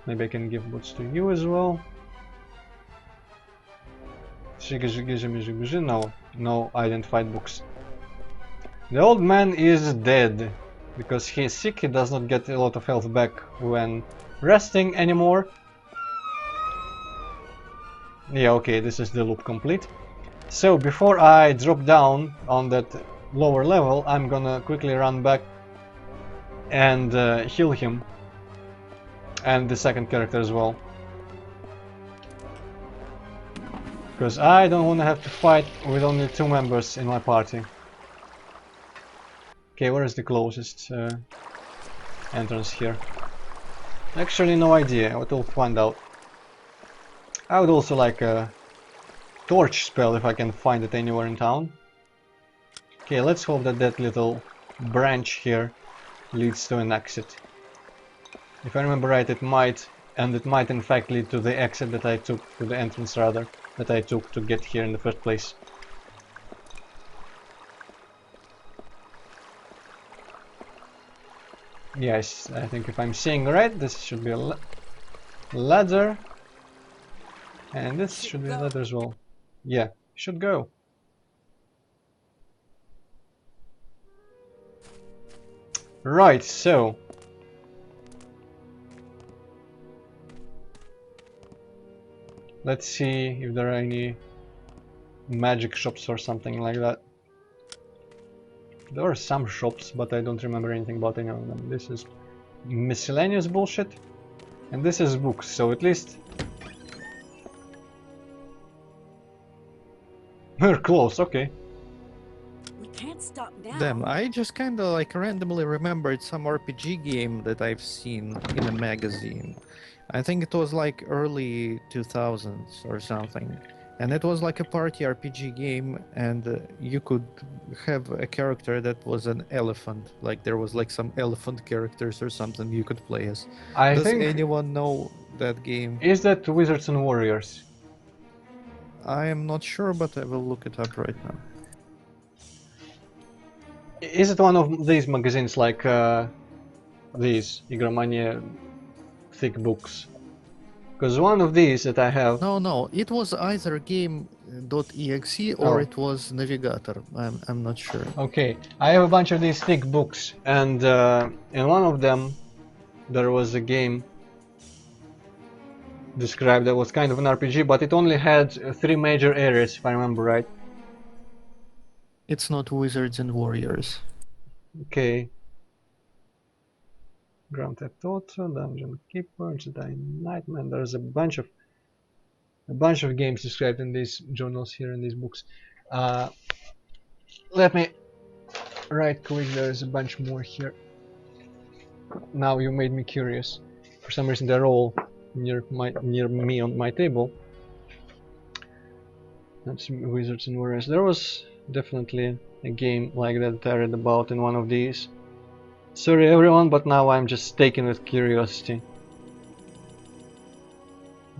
Maybe I can give boots to you as well. No, no identified books. The old man is dead. Because he is sick, he does not get a lot of health back when resting anymore. Yeah, okay, this is the loop complete. So before I drop down on that lower level, I'm gonna quickly run back and heal him. And the second character as well. Because I don't want to have to fight with only 2 members in my party. Okay, where is the closest entrance here? Actually, no idea, but we'll find out. I would also like a torch spell if I can find it anywhere in town. Okay, let's hope that that little branch here leads to an exit. If I remember right, it might, and it might in fact lead to the exit that I took, to the entrance rather, that I took to get here in the first place. Yes, I think if I'm seeing right, this should be a ladder. And this should be a ladder as well. Yeah, should go. Right, so let's see if there are any magic shops or something like that. There are some shops, but I don't remember anything about any of them. This is miscellaneous bullshit, and this is books, so at least we're close, okay. We can't stop now. Damn, I just kinda like randomly remembered some RPG game that I've seen in a magazine. I think it was like early 2000s or something. And it was like a party RPG game, and you could have a character that was an elephant. Like there was like some elephant characters or something you could play as. Does anyone know that game? Is that Wizards and Warriors? I am not sure, but I will look it up right now. Is it one of these magazines like these Igromania thick books? Because one of these that I have... No, it was either game.exe or it was Navigator. I'm not sure. Okay, I have a bunch of these thick books, and in one of them there was a game described that was kind of an RPG, but it only had 3 major areas, if I remember right. It's not Wizards and Warriors. Okay. Grand Theft Auto, Dungeon Keeper, Jedi Nightman. There's a bunch of games described in these journals here in these books. Let me right click. There's a bunch more here. Now you made me curious. For some reason they're all near me on my table. That's Wizards and Warriors. There was definitely a game like that I read about in one of these. Sorry everyone, but now I'm just taken with curiosity.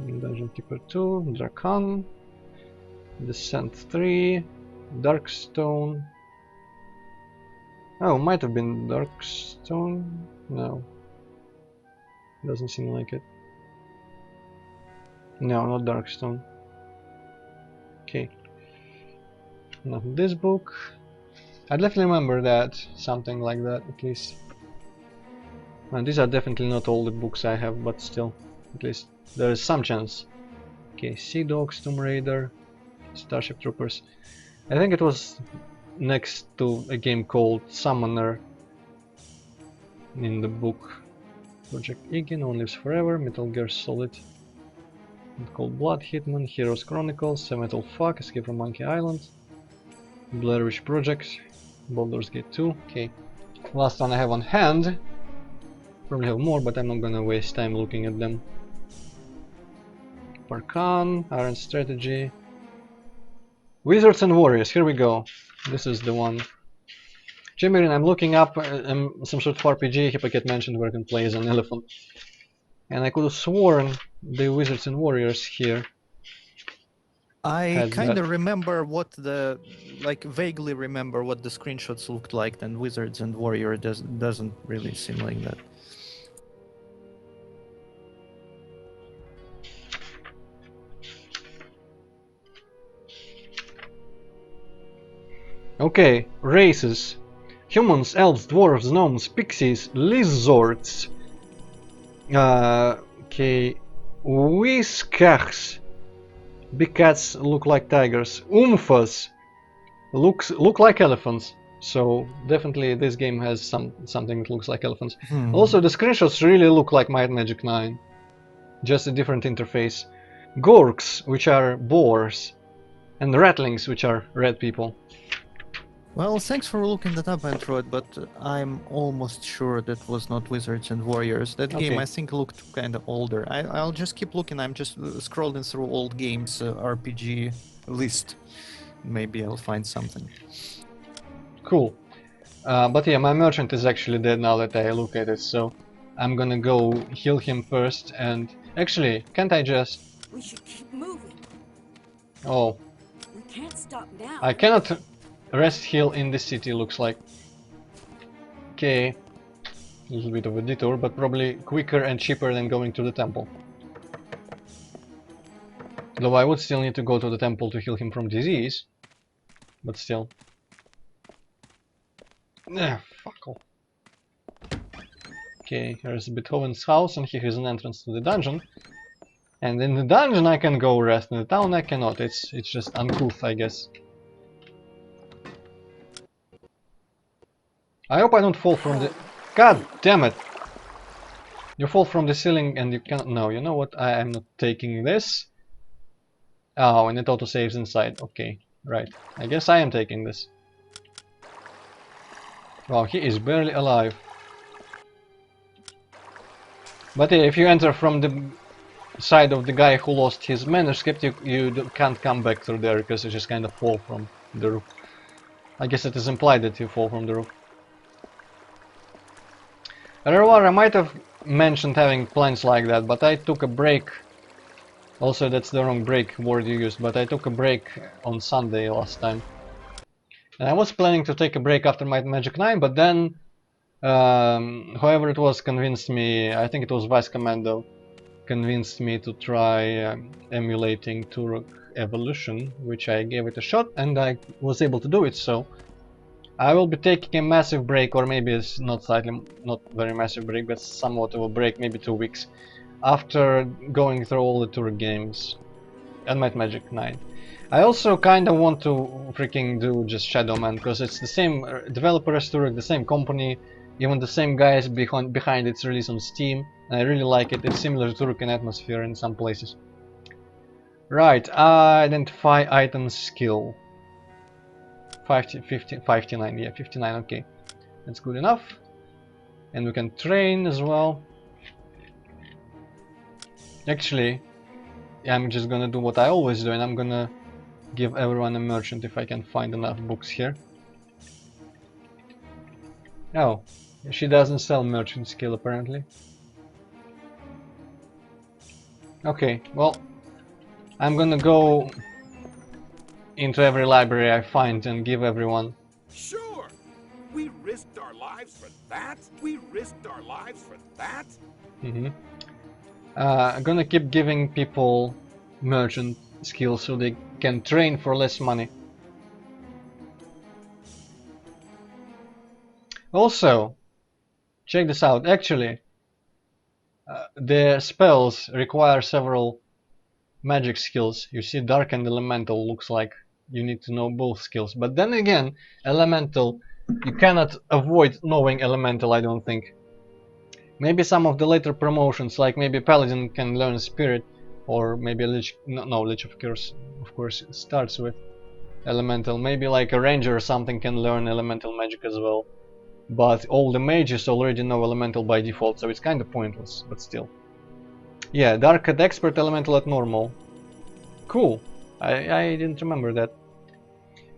Dungeon Keeper 2, Dracan, Descent 3, Darkstone. Oh, might have been Darkstone. No, doesn't seem like it. No, not Darkstone. Okay, not this book. I definitely remember that, something like that at least. And these are definitely not all the books I have, but still, at least there is some chance. Okay, Sea Dogs, Tomb Raider, Starship Troopers. I think it was next to a game called Summoner in the book. Project Iggy, No One Lives Forever, Metal Gear Solid, Cold Blood, Hitman, Heroes Chronicles, Metal Fuck, Escape from Monkey Island, Blair Witch Project, Baldur's Gate 2. Okay, last one I have on hand. Probably have more, but I'm not gonna waste time looking at them. Parkan, Iron Strategy, Wizards and Warriors. Here we go. This is the one. Jimmy, I'm looking up some sort of RPG Hippocat mentioned where I can play as an elephant, and I could have sworn the Wizards and Warriors here. I kind of remember what the, like, vaguely remember what the screenshots looked like, and Wizards and Warrior doesn't really seem like that. Okay, races. Humans, elves, dwarves, gnomes, pixies, lizards. Okay, whiskers. Big cats look like tigers. Oomphas look like elephants. So definitely this game has something that looks like elephants. Also, the screenshots really look like Might and Magic 9, just a different interface. Gorks, which are boars. And the ratlings, which are red people. Well, thanks for looking that up, Antroid, but I'm almost sure that was not Wizards and Warriors. That game, Okay. I think, looked kind of older. I'll just keep looking. I'm just scrolling through old games RPG list. Maybe I'll find something. Cool. But yeah, my merchant is actually dead now that I look at it, so I'm gonna go heal him first. And actually, can't I just... We should keep moving. Oh, We can't stop now. I cannot rest heal in the city, looks like. Okay, a little bit of a detour, but probably quicker and cheaper than going to the temple. Though I would still need to go to the temple to heal him from disease, but still. Fuck off. Okay, here's Beethoven's house, and he has an entrance to the dungeon. And in the dungeon I can go rest, in the town I cannot. It's just uncouth, I guess. I hope I don't fall from the... God damn it! You fall from the ceiling and you cannot... No, you know what? I am not taking this. Oh, and it auto-saves inside. Okay, right. I guess I am taking this. Wow, he is barely alive. But yeah, if you enter from the side of the guy who lost his manuscript, you can't come back through there because you just kind of fall from the roof. I guess it is implied that you fall from the roof. Rewar, I might have mentioned having plans like that, but I took a break. Also, that's the wrong break word you used, but I took a break on Sunday last time. And I was planning to take a break after my Magic 9, but then whoever it was convinced me, I think it was Vice Commando, convinced me to try emulating Turok Evolution, which I gave it a shot, and I was able to do it, so I will be taking a massive break, or maybe it's not very massive break, but somewhat of a break, maybe 2 weeks, after going through all the Turok games and Might Magic 9. I also kinda want to freaking do just Shadow Man, because it's the same developer as Turok, the same company, even the same guys behind its release on Steam, and I really like it. It's similar to Turok in atmosphere in some places. Right, identify item skill. 59, yeah, 59, okay. That's good enough. And we can train as well. Actually, I'm just gonna do what I always do, and I'm gonna give everyone a merchant if I can find enough books here. Oh, she doesn't sell merchant skill apparently. Okay, well, I'm gonna go into every library I find and give everyone. Sure. We risked our lives for that? We risked our lives for that? I'm gonna keep giving people merchant skills so they can train for less money. Also, check this out. Actually, the spells require several magic skills. You see, Dark and Elemental looks like you need to know both skills. But then again, Elemental, you cannot avoid knowing Elemental, I don't think. Maybe some of the later promotions, like maybe Paladin can learn Spirit, or maybe Lich, no, Lich of course starts with Elemental. Maybe like a Ranger or something can learn Elemental magic as well. But all the mages already know Elemental by default, so it's kind of pointless, but still. Yeah, Dark at Expert, Elemental at Normal. Cool. I didn't remember that.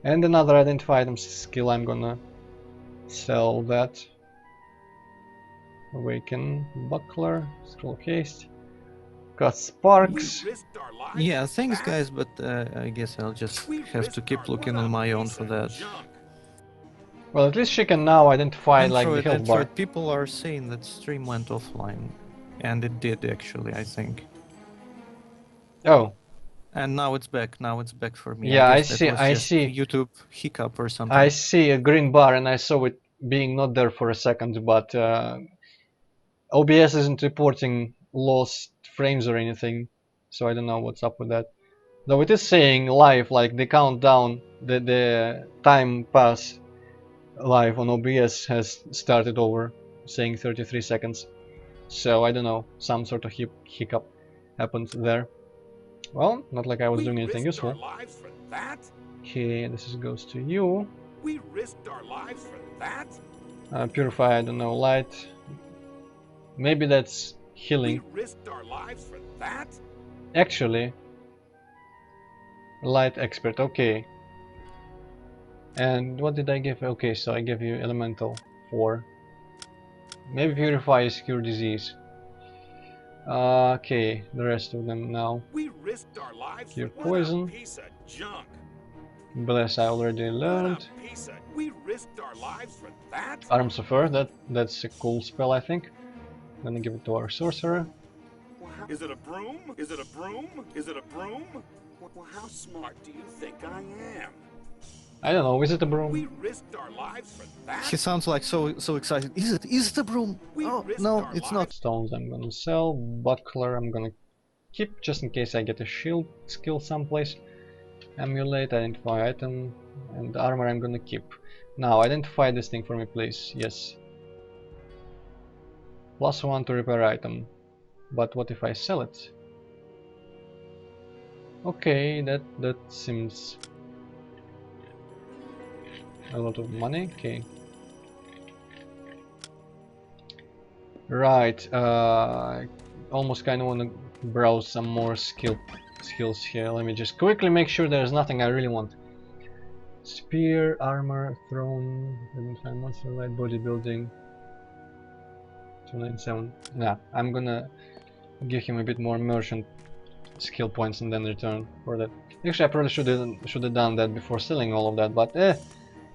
And another identify item skill, I'm gonna sell that. Awaken Buckler, Scroll Case. Got Sparks. Yeah, thanks guys, but I guess I'll just have to keep looking on my own for that. Well, at least she can now identify like the health bar. People are saying that stream went offline, and it did actually, I think. Oh. And now it's back. Now it's back for me. Yeah, I see. YouTube hiccup or something. I see a green bar, and I saw it being not there for a second, but OBS isn't reporting lost frames or anything, so I don't know what's up with that. Though it is saying live, like the countdown, the time pass live on OBS has started over, saying 33 seconds. So I don't know, some sort of hiccup happened there. Well, not like I was We doing anything risked our useful. lives for that? Okay, this goes to you. We risked our lives for that? Purify, I don't know, light. Maybe that's We healing. risked our lives for that? Actually, light expert, okay. And what did I give? Okay, so I gave you elemental 4. Maybe purify is cure disease. Okay, the rest of them now. We risked our lives Cure for poison. What a piece of junk. Bless I already learned. What a piece of... We risked our lives for that? Arms of Earth, that's a cool spell, I think. I'm gonna give it to our sorcerer. Is it a broom? Is it a broom? Is it a broom? Well, how smart do you think I am? I don't know, is it a broom? We risked our lives for that? He sounds like so excited. Is it? Is it a broom? We Oh risked no, our it's not. lives. Stones I'm gonna sell. Buckler I'm gonna keep just in case I get a shield skill someplace. Emulate, identify item, and armor I'm gonna keep. Now identify this thing for me, please. Yes. +1 to repair item. But what if I sell it? Okay, that seems a lot of money. Okay. Right. Almost kind of want to browse some more skills here. Let me just quickly make sure there's nothing I really want. Spear, armor, throne, monster, light, bodybuilding. 297. Yeah, I'm gonna give him a bit more merchant skill points and then return for that. Actually, I probably should have done that before selling all of that, but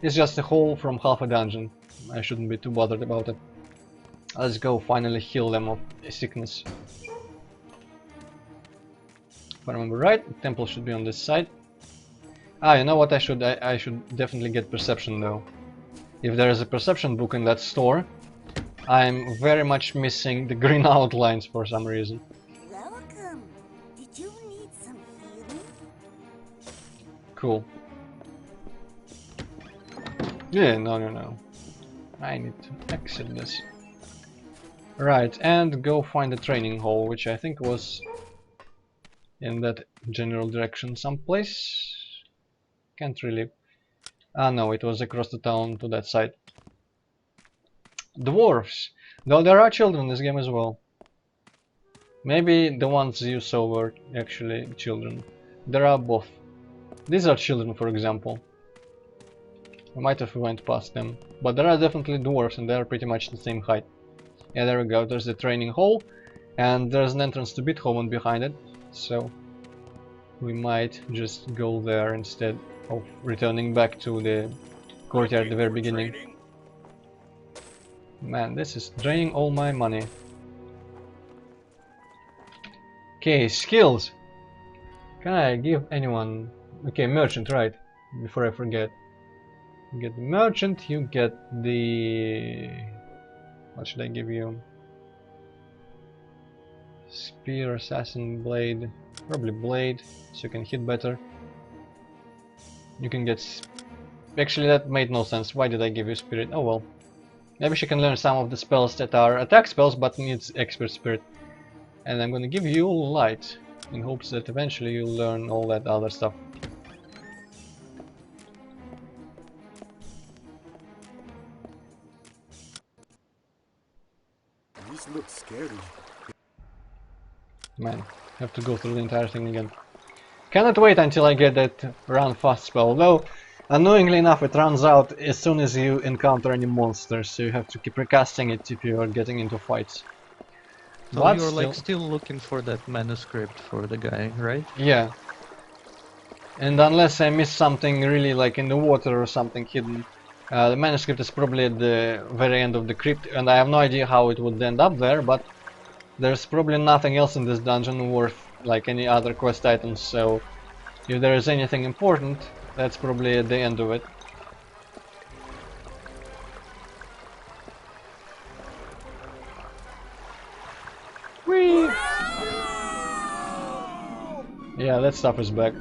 it's just a hole from half a dungeon. I shouldn't be too bothered about it. Let's go finally heal them of sickness. If I remember right, the temple should be on this side. Ah, you know what I should definitely get perception though. If there is a perception book in that store, I'm very much missing the green outlines for some reason. Welcome. Did you need some healing? Cool. Yeah, no. I need to exit this. Right, and go find the training hall, which I think was in that general direction someplace. Can't really... Ah no, it was across the town to that side. Dwarves! Though there are children in this game as well. Maybe the ones you saw were actually children. There are both. These are children, for example. I might have went past them. But there are definitely dwarves and they are pretty much the same height. Yeah, there we go, there's the training hall. And there's an entrance to Beethoven behind it. So we might just go there instead of returning back to the courtyard at the very beginning. Man, this is draining all my money. Okay, skills. Can I give anyone... Okay, merchant, right. Before I forget. You get the merchant, you get the... What should I give you? Spear, assassin, blade. Probably blade, so you can hit better. You can get... Actually, that made no sense. Why did I give you spirit? Oh well. Maybe she can learn some of the spells that are attack spells but needs expert spirit. And I'm gonna give you light, in hopes that eventually you'll learn all that other stuff. This looks scary. Man, have to go through the entire thing again. Cannot wait until I get that run fast spell, though annoyingly enough it runs out as soon as you encounter any monsters, so you have to keep recasting it if you are getting into fights. So But you're like still looking for that manuscript for the guy, right? Yeah. And unless I miss something really like in the water or something hidden, the manuscript is probably at the very end of the crypt, and I have no idea how it would end up there, but there's probably nothing else in this dungeon worth like any other quest items, so if there is anything important, that's probably at the end of it. Whee! Yeah, that stuff is back.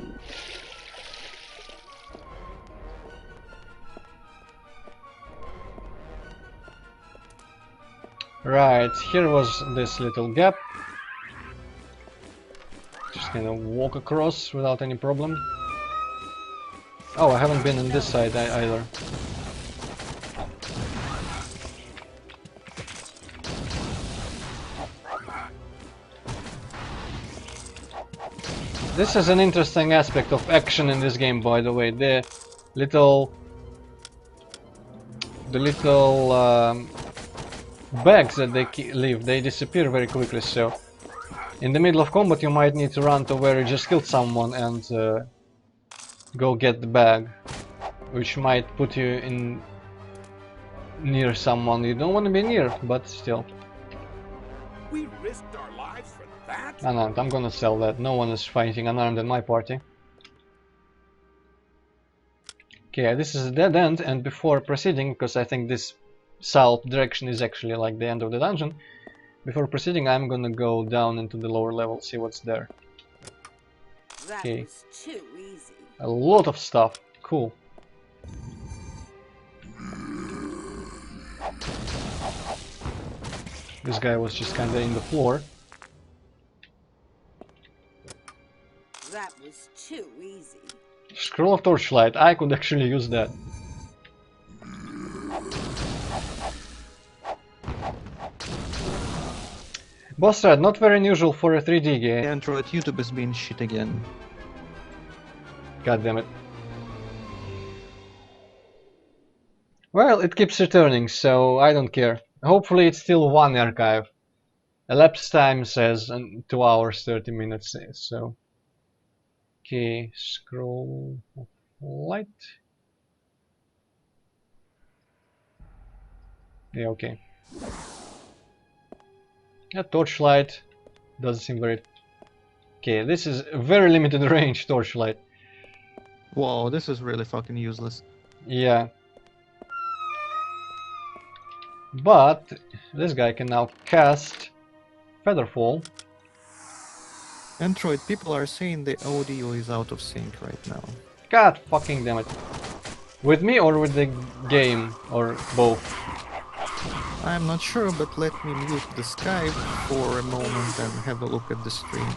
Right, here was this little gap. Just kind of walk across without any problem. Oh, I haven't been on this side either. This is an interesting aspect of action in this game, by the way. The little bags that they leave, they disappear very quickly. So in the middle of combat, you might need to run to where you just killed someone and go get the bag, which might put you in near someone you don't want to be near, but still. We risked our lives for that? Unarmed, I'm gonna sell that. No one is fighting unarmed in my party. Okay, this is a dead end, and before proceeding, because I think this south direction is actually like the end of the dungeon, before proceeding I'm gonna go down into the lower level, see what's there. That Okay. was too easy. A lot of stuff. Cool. This guy was just kinda in the floor. That was too easy. Scroll of Torchlight. I could actually use that. Boss thread, not very unusual for a 3D game. Android, YouTube has been shit again. God damn it. Well, it keeps returning, so I don't care. Hopefully it's still one archive. Elapsed time says 2 hours 30 minutes, so... Okay, scroll of light. Yeah, okay. Yeah, torchlight doesn't seem very... Okay, this is a very limited range torchlight. Wow, this is really fucking useless. Yeah. But this guy can now cast Featherfall. Antroid, people are saying the audio is out of sync right now. God fucking damn it. With me or with the game, or both? I'm not sure, but let me mute the Skype for a moment and have a look at the stream.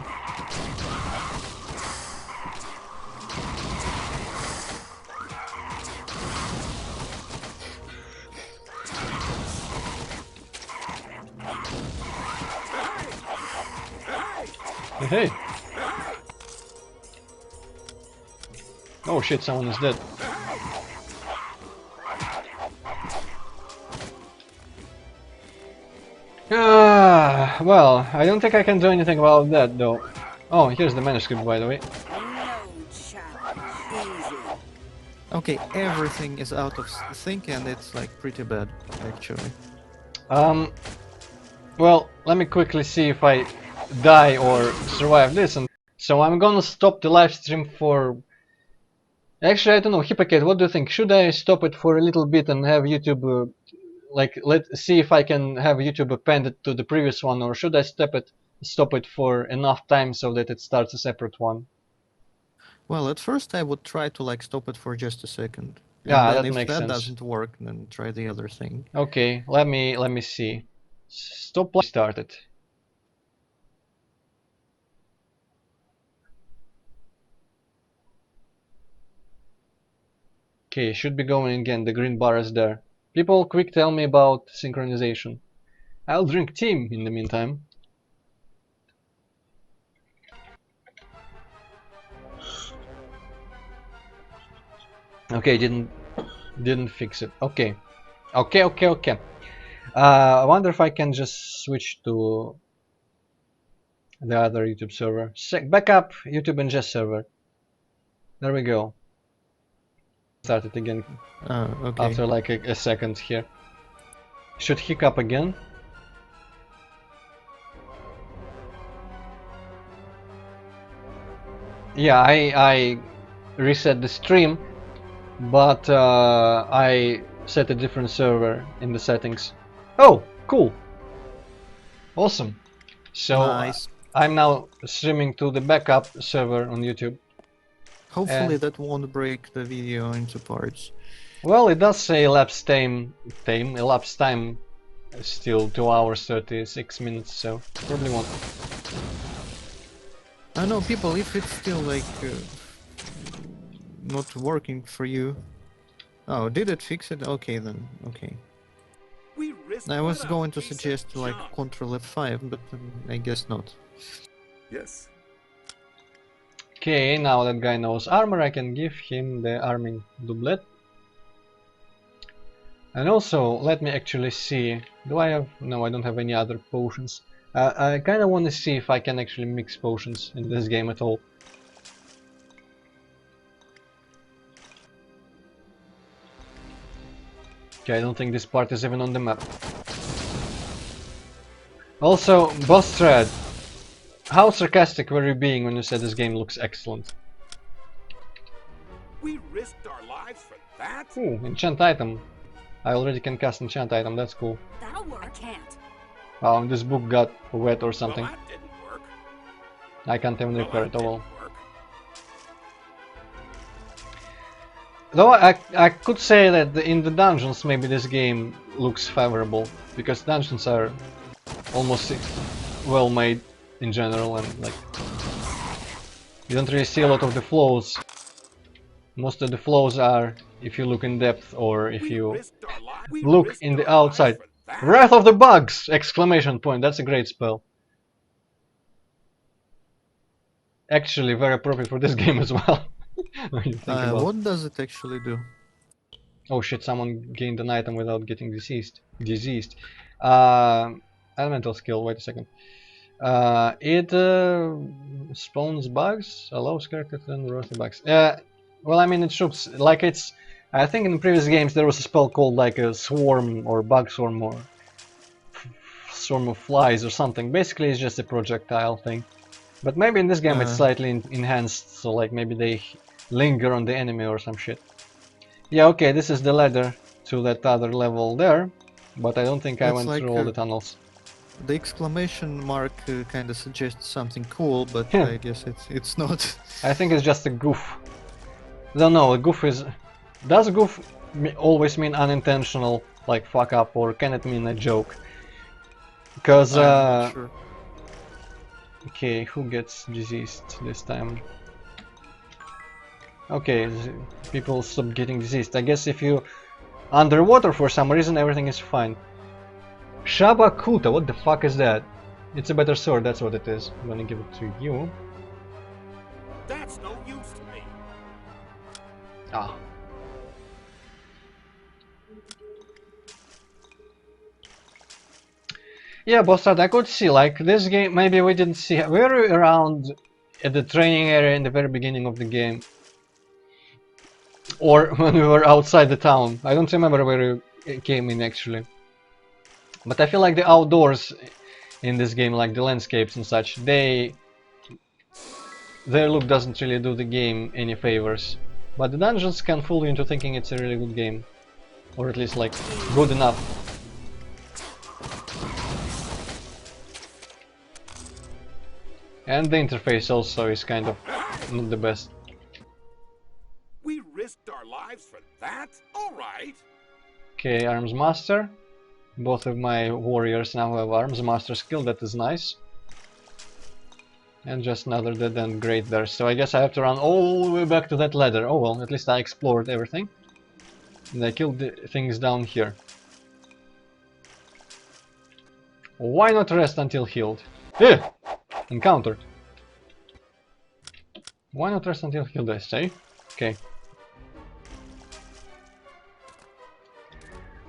Hey! Oh shit, someone is dead. Well, I don't think I can do anything about that though. Oh, here's the manuscript, by the way. No challenge. Easy. Okay, everything is out of sync and it's like pretty bad, actually. Well, let me quickly see if I die or survive this, and so I'm gonna stop the live stream for... Actually, I don't know, Hippocate, what do you think? Should I stop it for a little bit and have YouTube, let's see if I can have YouTube appended to the previous one, or should I stop it for enough time so that it starts a separate one? Well, at first I would try to like stop it for just a second. Yeah, And then that if makes that sense. doesn't work, then try the other thing. Okay, let me see. Stop started. Okay, should be going again. The green bar is there. People, quick tell me about synchronization. I'll drink team in the meantime. Okay, didn't fix it. Okay. I wonder if I can just switch to the other YouTube server. Backup YouTube and Jest server. There we go. Start it again Okay. after like a second here. Should hiccup again. Yeah, I reset the stream, but I set a different server in the settings. Oh, cool. Awesome. So Nice. I'm now streaming to the backup server on YouTube. Hopefully that won't break the video into parts. Well, it does say elapsed time is still 2 hours 36 minutes, so probably won't. I know, people, if it's still like not working for you. Oh, did it fix it? Okay then. Okay. We risked I was a going to piece of suggest like junk. Control F5, but I guess not. Yes. Okay, now that guy knows armor, I can give him the arming doublet. And also, let me actually see. Do I have? No, I don't have any other potions. I kind of want to see if I can actually mix potions in this game at all. Okay, I don't think this part is even on the map. Also, boss thread. How sarcastic were you being when you said this game looks excellent? We risked our lives for that? Ooh, enchant item. I already can cast enchant item, that's cool. That'll work. I can't. This book got wet or something. Well, that didn't work. I can't even repair it, oh well. Didn't work. Though I could say that in the dungeons maybe this game looks favorable, because dungeons are almost well made in general, and like you don't really see a lot of the flaws. Most of the flaws are if you look in depth or if you look in the outside. Wrath of the Bugs! Exclamation point, that's a great spell. Actually very appropriate for this game as well. When you think about What does it actually do? Oh shit, someone gained an item without getting diseased. Elemental skill, wait a second. It spawns bugs, allows character to roast the bugs. Well, I mean, it shoots, like it's... I think in previous games there was a spell called like a swarm or bug swarm or swarm of flies or something. Basically it's just a projectile thing. But maybe in this game it's slightly enhanced, so like maybe they linger on the enemy or some shit. Yeah, okay, this is the ladder to that other level there, but I don't think I went through all the tunnels. The exclamation mark kind of suggests something cool, but Yeah. I guess it's not. I think it's just a goof. Don't know, a goof is... Does goof always mean unintentional, like fuck up, or can it mean a joke? Because, I'm not sure. Okay, who gets diseased this time? Okay, people stop getting diseased. I guess if you underwater for some reason, everything is fine. Shabakuta, what the fuck is that? It's a better sword, that's what it is. I'm gonna give it to you. That's no use to me. Ah. Yeah, Bostad, I could see, like, this game, maybe we didn't see... We were around at the training area in the very beginning of the game. Or when we were outside the town. I don't remember where we came in, actually. But I feel like the outdoors in this game, like the landscapes and such, their look doesn't really do the game any favors. But the dungeons can fool you into thinking it's a really good game. Or at least, like, good enough. And the interface also is kind of not the best. We risked our lives for that? Alright. Okay, Arms Master. Both of my warriors now have Arms Master skill, that is nice. And just another dead end great there, so I guess I have to run all the way back to that ladder. Oh well, at least I explored everything. And I killed the things down here. Why not rest until healed? Eh! Encounter. Why not rest until healed, I say? Okay.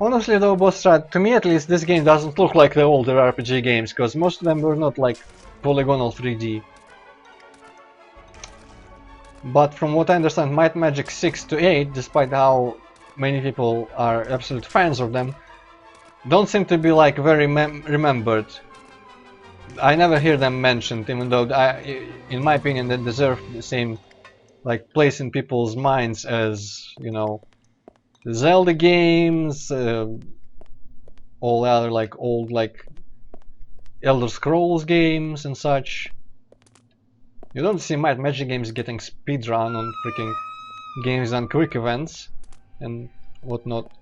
Honestly though, boss strat, to me at least, this game doesn't look like the older RPG games, because most of them were not like polygonal 3D. But from what I understand, Might and Magic 6 to 8, despite how many people are absolute fans of them, don't seem to be like very remembered. I never hear them mentioned, even though in my opinion they deserve the same like place in people's minds as, you know, the Zelda games, all the other like old like Elder Scrolls games and such. You don't see Might Magic games getting speedrun on freaking games and quick events and whatnot.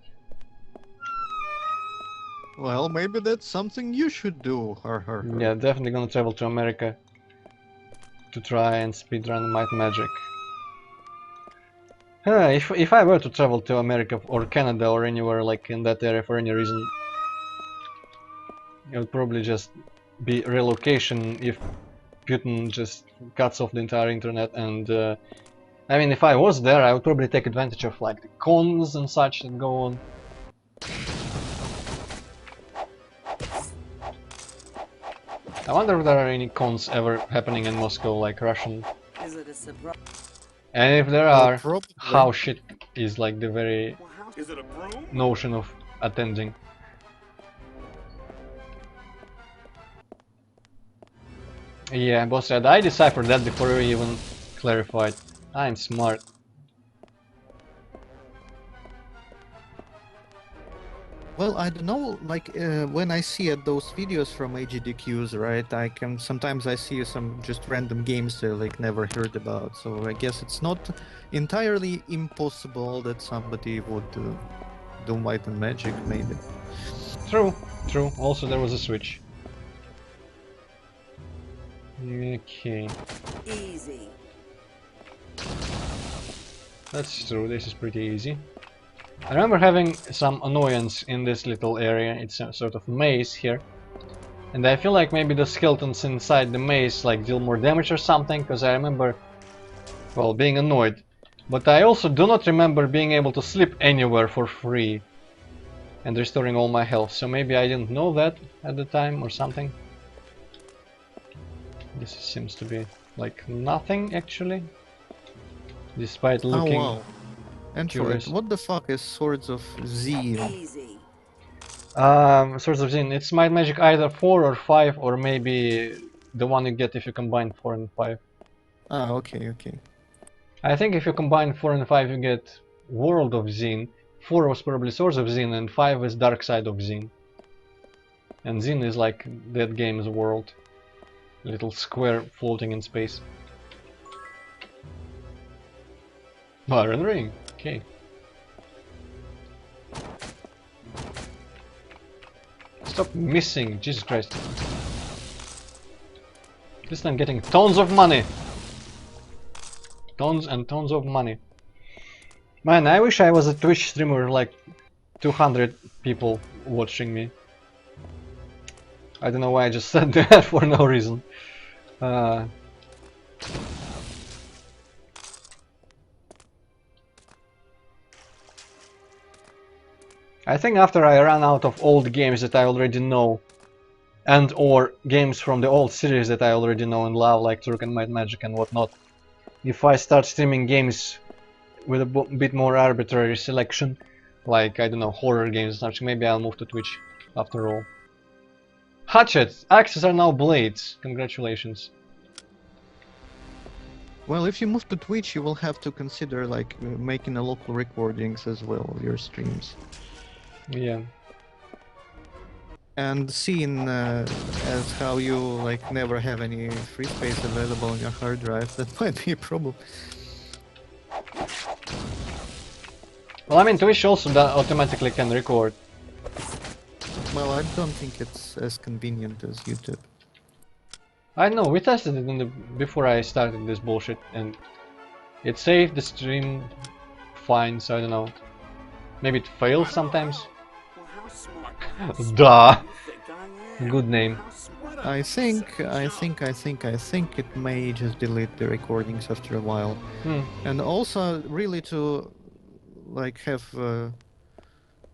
Well, maybe that's something you should do, Yeah, definitely gonna travel to America to try and speedrun Might and Magic. If I were to travel to America or Canada or anywhere like in that area for any reason, it would probably just be relocation if Putin just cuts off the entire internet. And I mean, if I was there, I would probably take advantage of like the cons and such that go on. I wonder if there are any cons ever happening in Moscow, like Russian. Is it a surprise? And if there are, probably. how shit is like the very Is it a broom? notion of attending. Yeah, boss said, I deciphered that before we even clarified. I'm smart. Well, I don't know, like, when I see those videos from AGDQs, right, sometimes I see some just random games that, like, never heard about, so I guess it's not entirely impossible that somebody would do Might and Magic, maybe. True, true. Also there was a switch. Okay. Easy. That's true, this is pretty easy. I remember having some annoyance in this little area. It's a sort of maze here. And I feel like maybe the skeletons inside the maze like deal more damage or something, because I remember, well, being annoyed. But I also do not remember being able to sleep anywhere for free and restoring all my health, so maybe I didn't know that at the time or something. This seems to be like nothing actually, despite looking. Oh wow. Antroid, curious. what the fuck is Swords of Zine? Easy. Source of Zin, it's Might Magic either 4 or 5, or maybe the one you get if you combine 4 and 5. Ah, okay, okay. I think if you combine 4 and 5 you get World of Zin, 4 was probably Source of Zin, and 5 is Dark Side of Zin. And Zin is like that game's world. Little square floating in space. Iron Ring, okay. Stop missing, Jesus Christ. At least I'm getting tons of money. Tons and tons of money. Man, I wish I was a Twitch streamer like 200 people watching me. I don't know why I just said that for no reason. I think after I run out of old games that I already know, and or games from the old series that I already know and love, like Turk and Might Magic and whatnot, if I start streaming games with a bit more arbitrary selection, like, I don't know, horror games and such, maybe I'll move to Twitch after all. Hatchet! Axes are now blades. Congratulations. Well, if you move to Twitch, you will have to consider like making a local recordings as well of your streams. Yeah. And seeing as how you like never have any free space available on your hard drive, that might be a problem. Well, I mean, Twitch also automatically can record. Well, I don't think it's as convenient as YouTube. I know, we tested it in the before I started this bullshit, and it saved the stream fine, so I don't know. Maybe it fails sometimes. Well, how smart Duh! do you think I am? Good name. How smart I am? think it may just delete the recordings after a while. And also, really to like have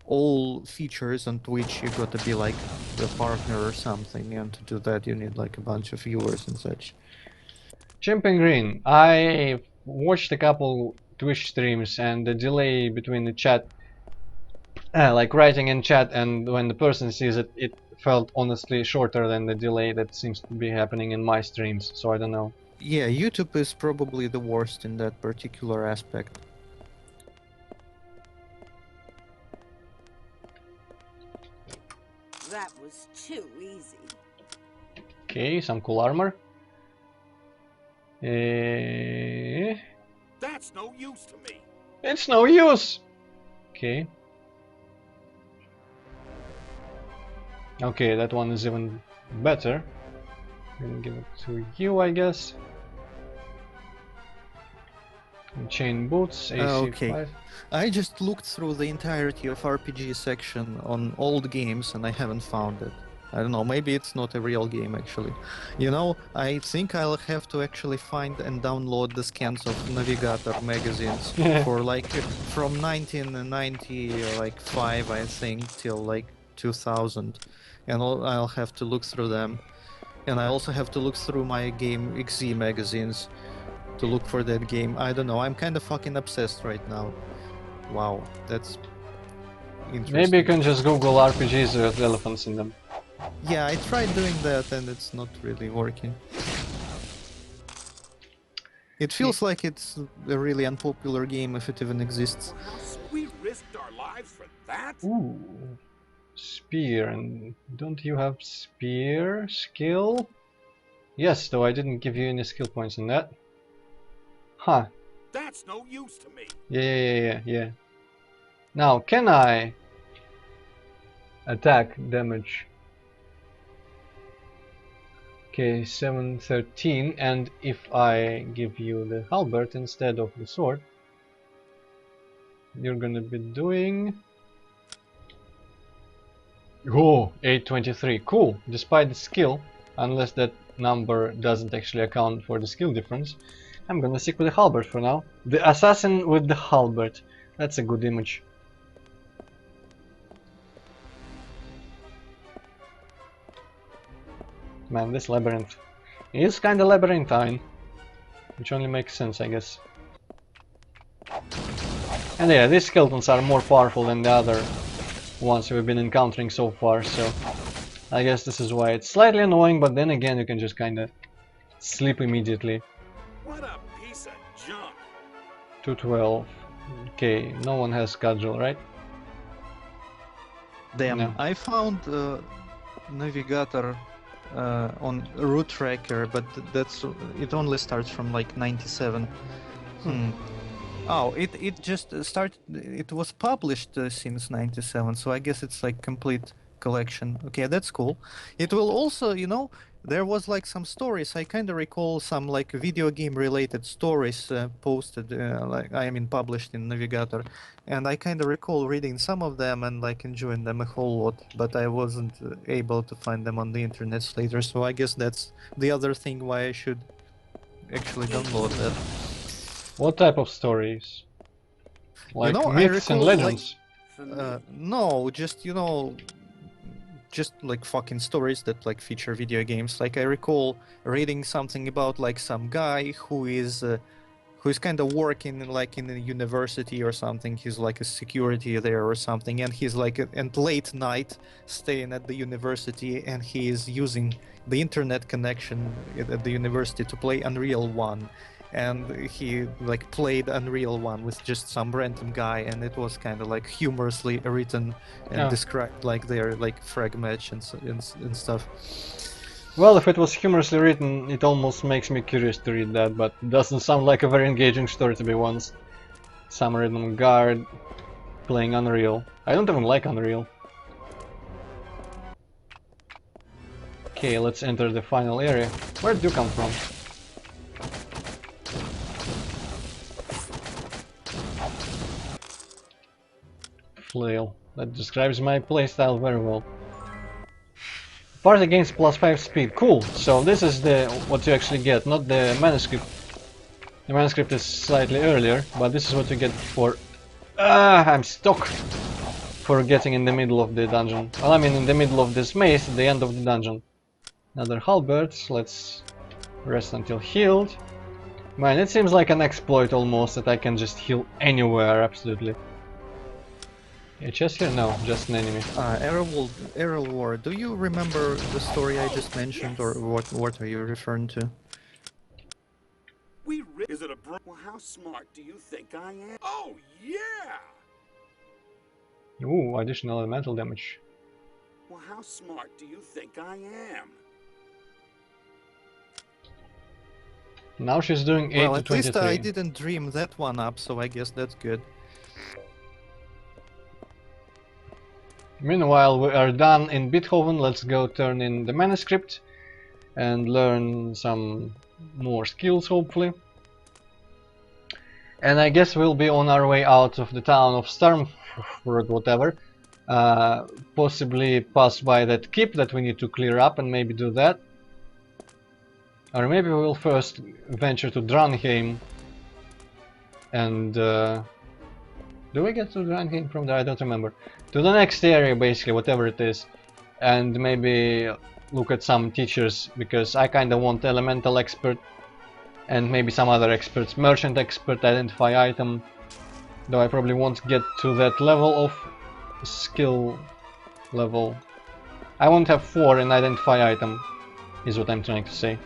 all features on Twitch, you got to be like the partner or something, and to do that you need like a bunch of viewers and such. Chimping Green, I watched a couple Twitch streams, and the delay between the chat, like writing in chat and when the person sees it, it felt honestly shorter than the delay that seems to be happening in my streams, so I don't know. Yeah, YouTube is probably the worst in that particular aspect. That was too easy. Okay, some cool armor. That's no use to me. It's no use! Okay. Okay, that one is even better. I'm gonna give it to you, I guess. Chain boots, AC5. Okay. I just looked through the entirety of RPG section on old games and I haven't found it. I don't know, maybe it's not a real game actually. You know, I think I'll have to actually find and download the scans of Navigator magazines for like from 1995 I think till like 2000, and I'll have to look through them. And I also have to look through my Game XZ magazines to look for that game. I don't know, I'm kind of fucking obsessed right now. Wow, that's interesting. Maybe you can just Google RPGs with elephants in them. Yeah, I tried doing that and it's not really working. It feels like it's a really unpopular game if it even exists. We risked our lives for that? Ooh. Spear, and don't you have spear skill? Yes, though I didn't give you any skill points in that. Huh. That's no use to me. Yeah. Now, can I attack damage? Okay, 713, and if I give you the halberd instead of the sword, you're gonna be doing... Oh, 823, cool. Despite the skill, unless that number doesn't actually account for the skill difference, I'm gonna stick with the halberd for now. The assassin with the halberd, that's a good image. Man, this labyrinth is kinda labyrinthine, which only makes sense, I guess. And yeah, these skeletons are more powerful than the other ones we've been encountering so far, so I guess this is why it's slightly annoying, but then again you can just kinda sleep immediately. What a piece of junk. 212. Okay, no one has schedule, right? Damn, No. I found Navigator on route tracker, but that's it only starts from like 97. Oh, it just started. It was published since 97, so I guess it's like complete collection. Okay, that's cool. It will also, you know, there was like some stories. I kind of recall some like video game related stories posted, published in Navigator, and I kind of recall reading some of them and like enjoying them a whole lot. But I wasn't able to find them on the internet later, so I guess that's the other thing why I should actually download that. What type of stories? Like know, I myths and recall, like, legends? No, just, you know, just like fucking stories that like feature video games. Like I recall reading something about like some guy who is kind of working like in a university or something. He's like a security there or something, and he's like at late night staying at the university, and he is using the internet connection at the university to play Unreal 1. And he like played Unreal 1 with just some random guy, and it was kind of like humorously written and described like their like frag match and stuff. Well, if it was humorously written, it almost makes me curious to read that, but it doesn't sound like a very engaging story to be honest. Some random guard playing Unreal. I don't even like Unreal. Okay, let's enter the final area. Where did you come from? Flail. That describes my playstyle very well. Party gains +5 speed. Cool. So this is the what you actually get, not the manuscript. The manuscript is slightly earlier, but this is what you get for... I'm stuck! For getting in the middle of the dungeon. Well, I mean in the middle of this maze, at the end of the dungeon. Another halberd. Let's rest until healed. Man, it seems like an exploit almost that I can just heal anywhere, absolutely. Chest here? No, just an enemy. Errol War, do you remember the story I just mentioned, or what are you referring to? Is it a broom? Well, how smart do you think I am? Oh, yeah! Ooh, additional elemental damage. Well, how smart do you think I am? Now she's doing 8 well, to at least 23. I didn't dream that one up, so I guess that's good. Meanwhile, we are done in Beethoven. Let's go turn in the manuscript and learn some more skills, hopefully. And I guess we'll be on our way out of the town of Stormford, whatever. Possibly pass by that keep that we need to clear up and maybe do that. Or maybe we'll first venture to Dranheim. And do we get to Dranheim from there? I don't remember. To the next area, basically, whatever it is. And maybe look at some teachers, because I kinda want elemental expert and maybe some other experts. Merchant expert, identify item. Though I probably won't get to that level of skill level. I won't have 4 in identify item, is what I'm trying to say.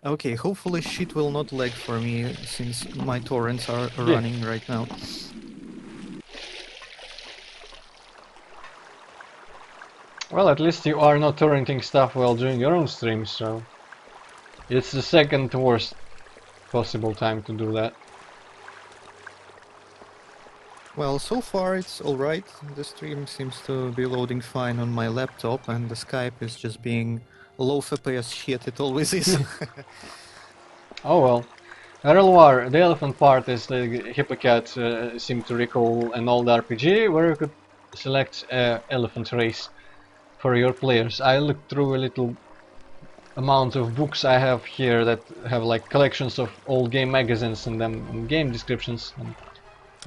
Okay, hopefully shit will not lag for me since my torrents are Yeah. running right now. Well, at least you are not torrenting stuff while doing your own streams, so it's the second worst possible time to do that. Well, so far it's alright. The stream seems to be loading fine on my laptop, and the Skype is just being low FPS shit, it always is. Oh well. War, the elephant part is the Hippocat seemed to recall an old RPG where you could select elephant race for your players. I looked through a little amount of books I have here that have like collections of old game magazines in them, and game descriptions and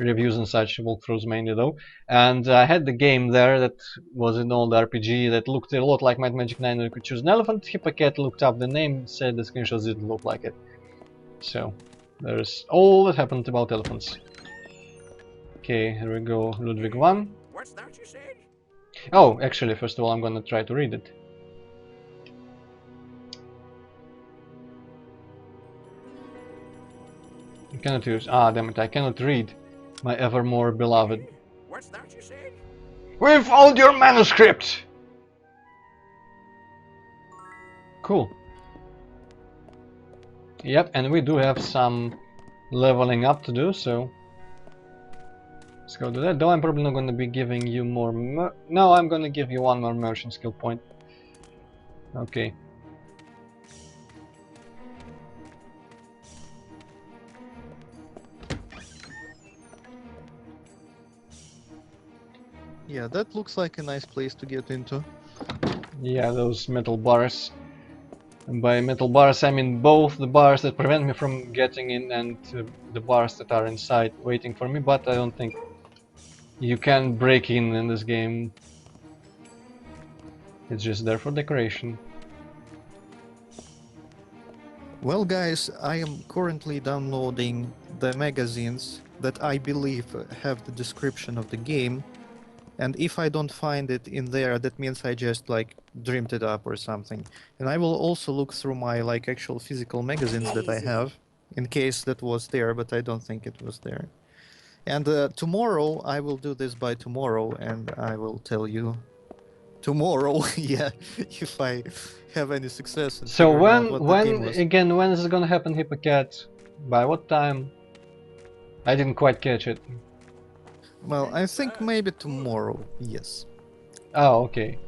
reviews and such, walkthroughs mainly though. And I had the game there that was an old RPG that looked a lot like Might Magic 9. You could choose an elephant. Hippocat looked up the name, said the screenshots didn't look like it. So there's all that happened about elephants. Okay, here we go, Ludwig 1. What's that you said? Oh, actually, first of all, I'm gonna try to read it. I cannot use. Ah, damn it, I cannot read. My evermore beloved. What's that you said? We found your manuscript! Cool. Yep, and we do have some leveling up to do, so let's go do that. Though I'm probably not going to be giving you more. No, I'm going to give you 1 more merchant skill point. Okay. Yeah, that looks like a nice place to get into. Yeah, those metal bars. And by metal bars, I mean both the bars that prevent me from getting in and the bars that are inside waiting for me, but I don't think you can break in this game. It's just there for decoration. Well guys, I am currently downloading the magazines that I believe have the description of the game. And if I don't find it in there, that means I just like dreamed it up or something. And I will also look through my like actual physical magazines that I have, in case that was there, but I don't think it was there. And tomorrow, I will do this by tomorrow, and I will tell you tomorrow, yeah, if I have any success. In So figuring out what the game was. when is it gonna happen, Hippocat? By what time? I didn't quite catch it. Well, I think maybe tomorrow, yes. Oh, okay.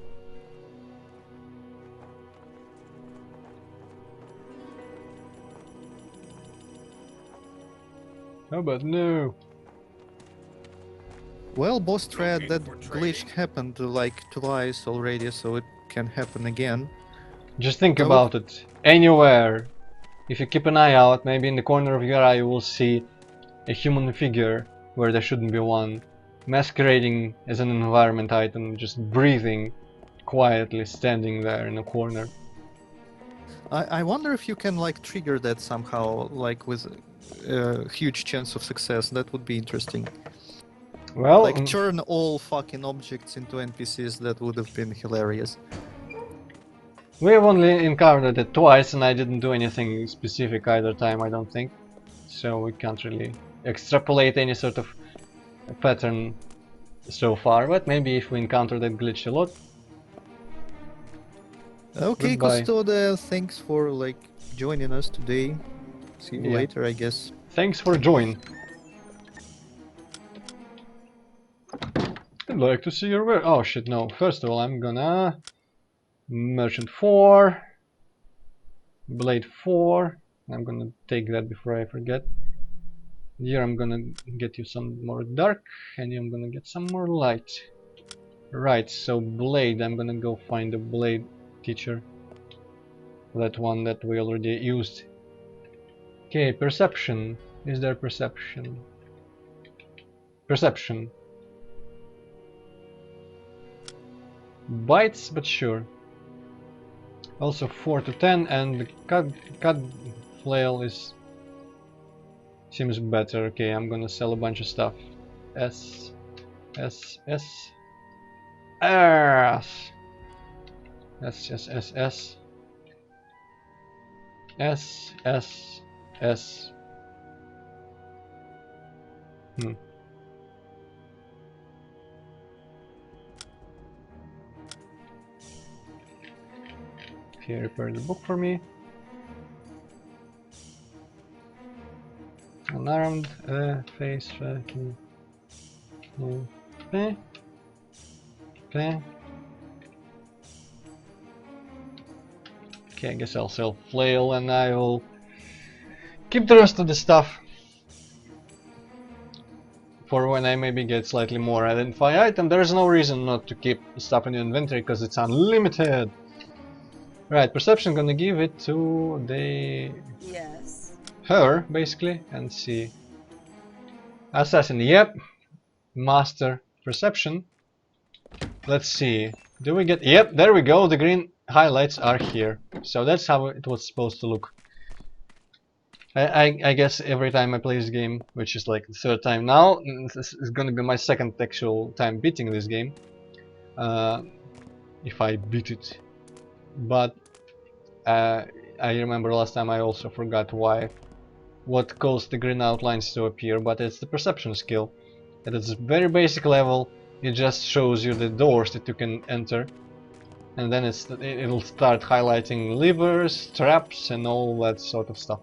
How about no? Well, boss thread, Looking that for glitch training. happened like twice already, so it can happen again. Just think Though- about it. Anywhere. If you keep an eye out, maybe in the corner of your eye you will see a human figure where there shouldn't be one, masquerading as an environment item, just breathing quietly, standing there in a corner. I wonder if you can like trigger that somehow, like with a huge chance of success. That would be interesting. Well, Like turn all fucking objects into NPCs. That would have been hilarious. we've only encountered it twice and I didn't do anything specific either time, I don't think. So we can't really extrapolate any sort of pattern so far, but maybe if we encounter that glitch a lot. Okay, Goodbye. Custoda, thanks for like joining us today. See you Yeah. later, I guess. Thanks for joining. I'd like to see your work. Oh shit, no. First of all, I'm gonna Merchant 4. Blade 4. I'm gonna take that before I forget. Here I'm gonna get you some more dark, and I'm gonna get some more light. Right, so blade, I'm gonna go find a blade teacher. That one that we already used. Okay, perception. Is there perception? Perception. Bites, but sure. Also 4 to 10, and the cut flail is seems better. Okay, I'm gonna sell a bunch of stuff. S S S S S S S S S S S. Okay, repair the book for me. Unarmed face tracking. Okay. Okay. Okay, I guess I'll sell flail and I will keep the rest of the stuff for when I maybe get slightly more identify item. There's no reason not to keep stuff in your inventory because it's unlimited. Right, perception, gonna give it to the Yes. her basically and see. Assassin, yep. Master perception. Let's see. Do we get? Yep, there we go. The green highlights are here. So that's how it was supposed to look. I guess every time I play this game, which is like the third time now, this is gonna be my second actual time beating this game. If I beat it. But I remember last time I also forgot what caused the green outlines to appear, but it's the perception skill. At its very basic level, it just shows you the doors that you can enter, and then it'll start highlighting levers, traps, and all that sort of stuff.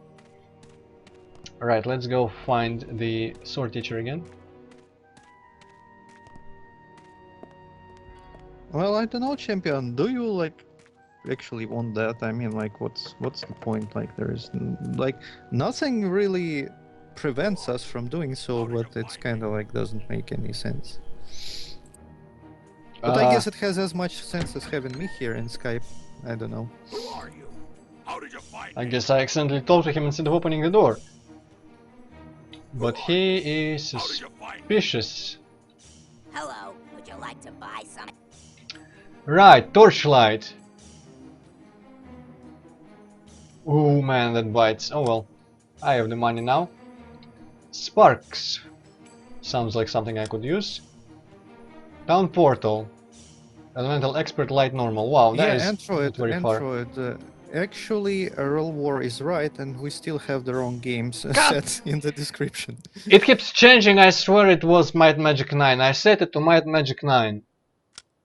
Alright, let's go find the sword teacher again. Well, I don't know, champion. Do you like actually want that? I mean, like, what's the point? Like, there is like nothing really prevents us from doing so, but it's kind of like doesn't make any sense. But I guess it has as much sense as having me here in Skype. I don't know. Who are you? How did you find I me? guess I accidentally talked to him instead of opening the door. But he is suspicious. Hello. Would you like to buy some? Right, torchlight. Ooh man, that bites. Oh well, I have the money now. Sparks. Sounds like something I could use. Town portal. Elemental expert light normal. Wow, that is Antroid, very far. actually, Earl War is right, and we still have the wrong games set in the description. It keeps changing. I swear it was Might Magic 9. I set it to Might Magic 9.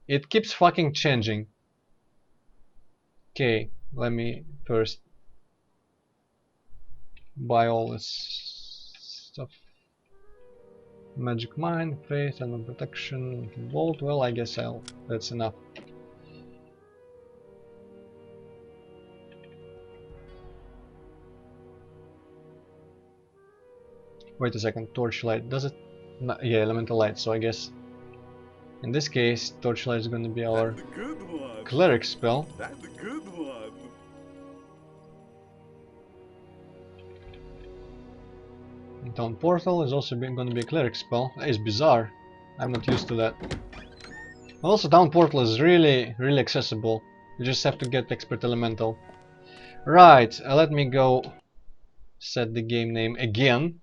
It keeps fucking changing. Okay, let me first buy all this stuff. Magic Mine, Faith, and Protection, Bolt. Well, I guess that's enough. Wait a second, Torchlight. Does it? No, yeah, Elemental Light. So I guess in this case, Torchlight is going to be our That's a good one. cleric spell. That's a good one. Town Portal is also going to be a cleric spell. That is bizarre. I'm not used to that. Also, Town Portal is really accessible. You just have to get Expert Elemental. Right, let me go set the game name again.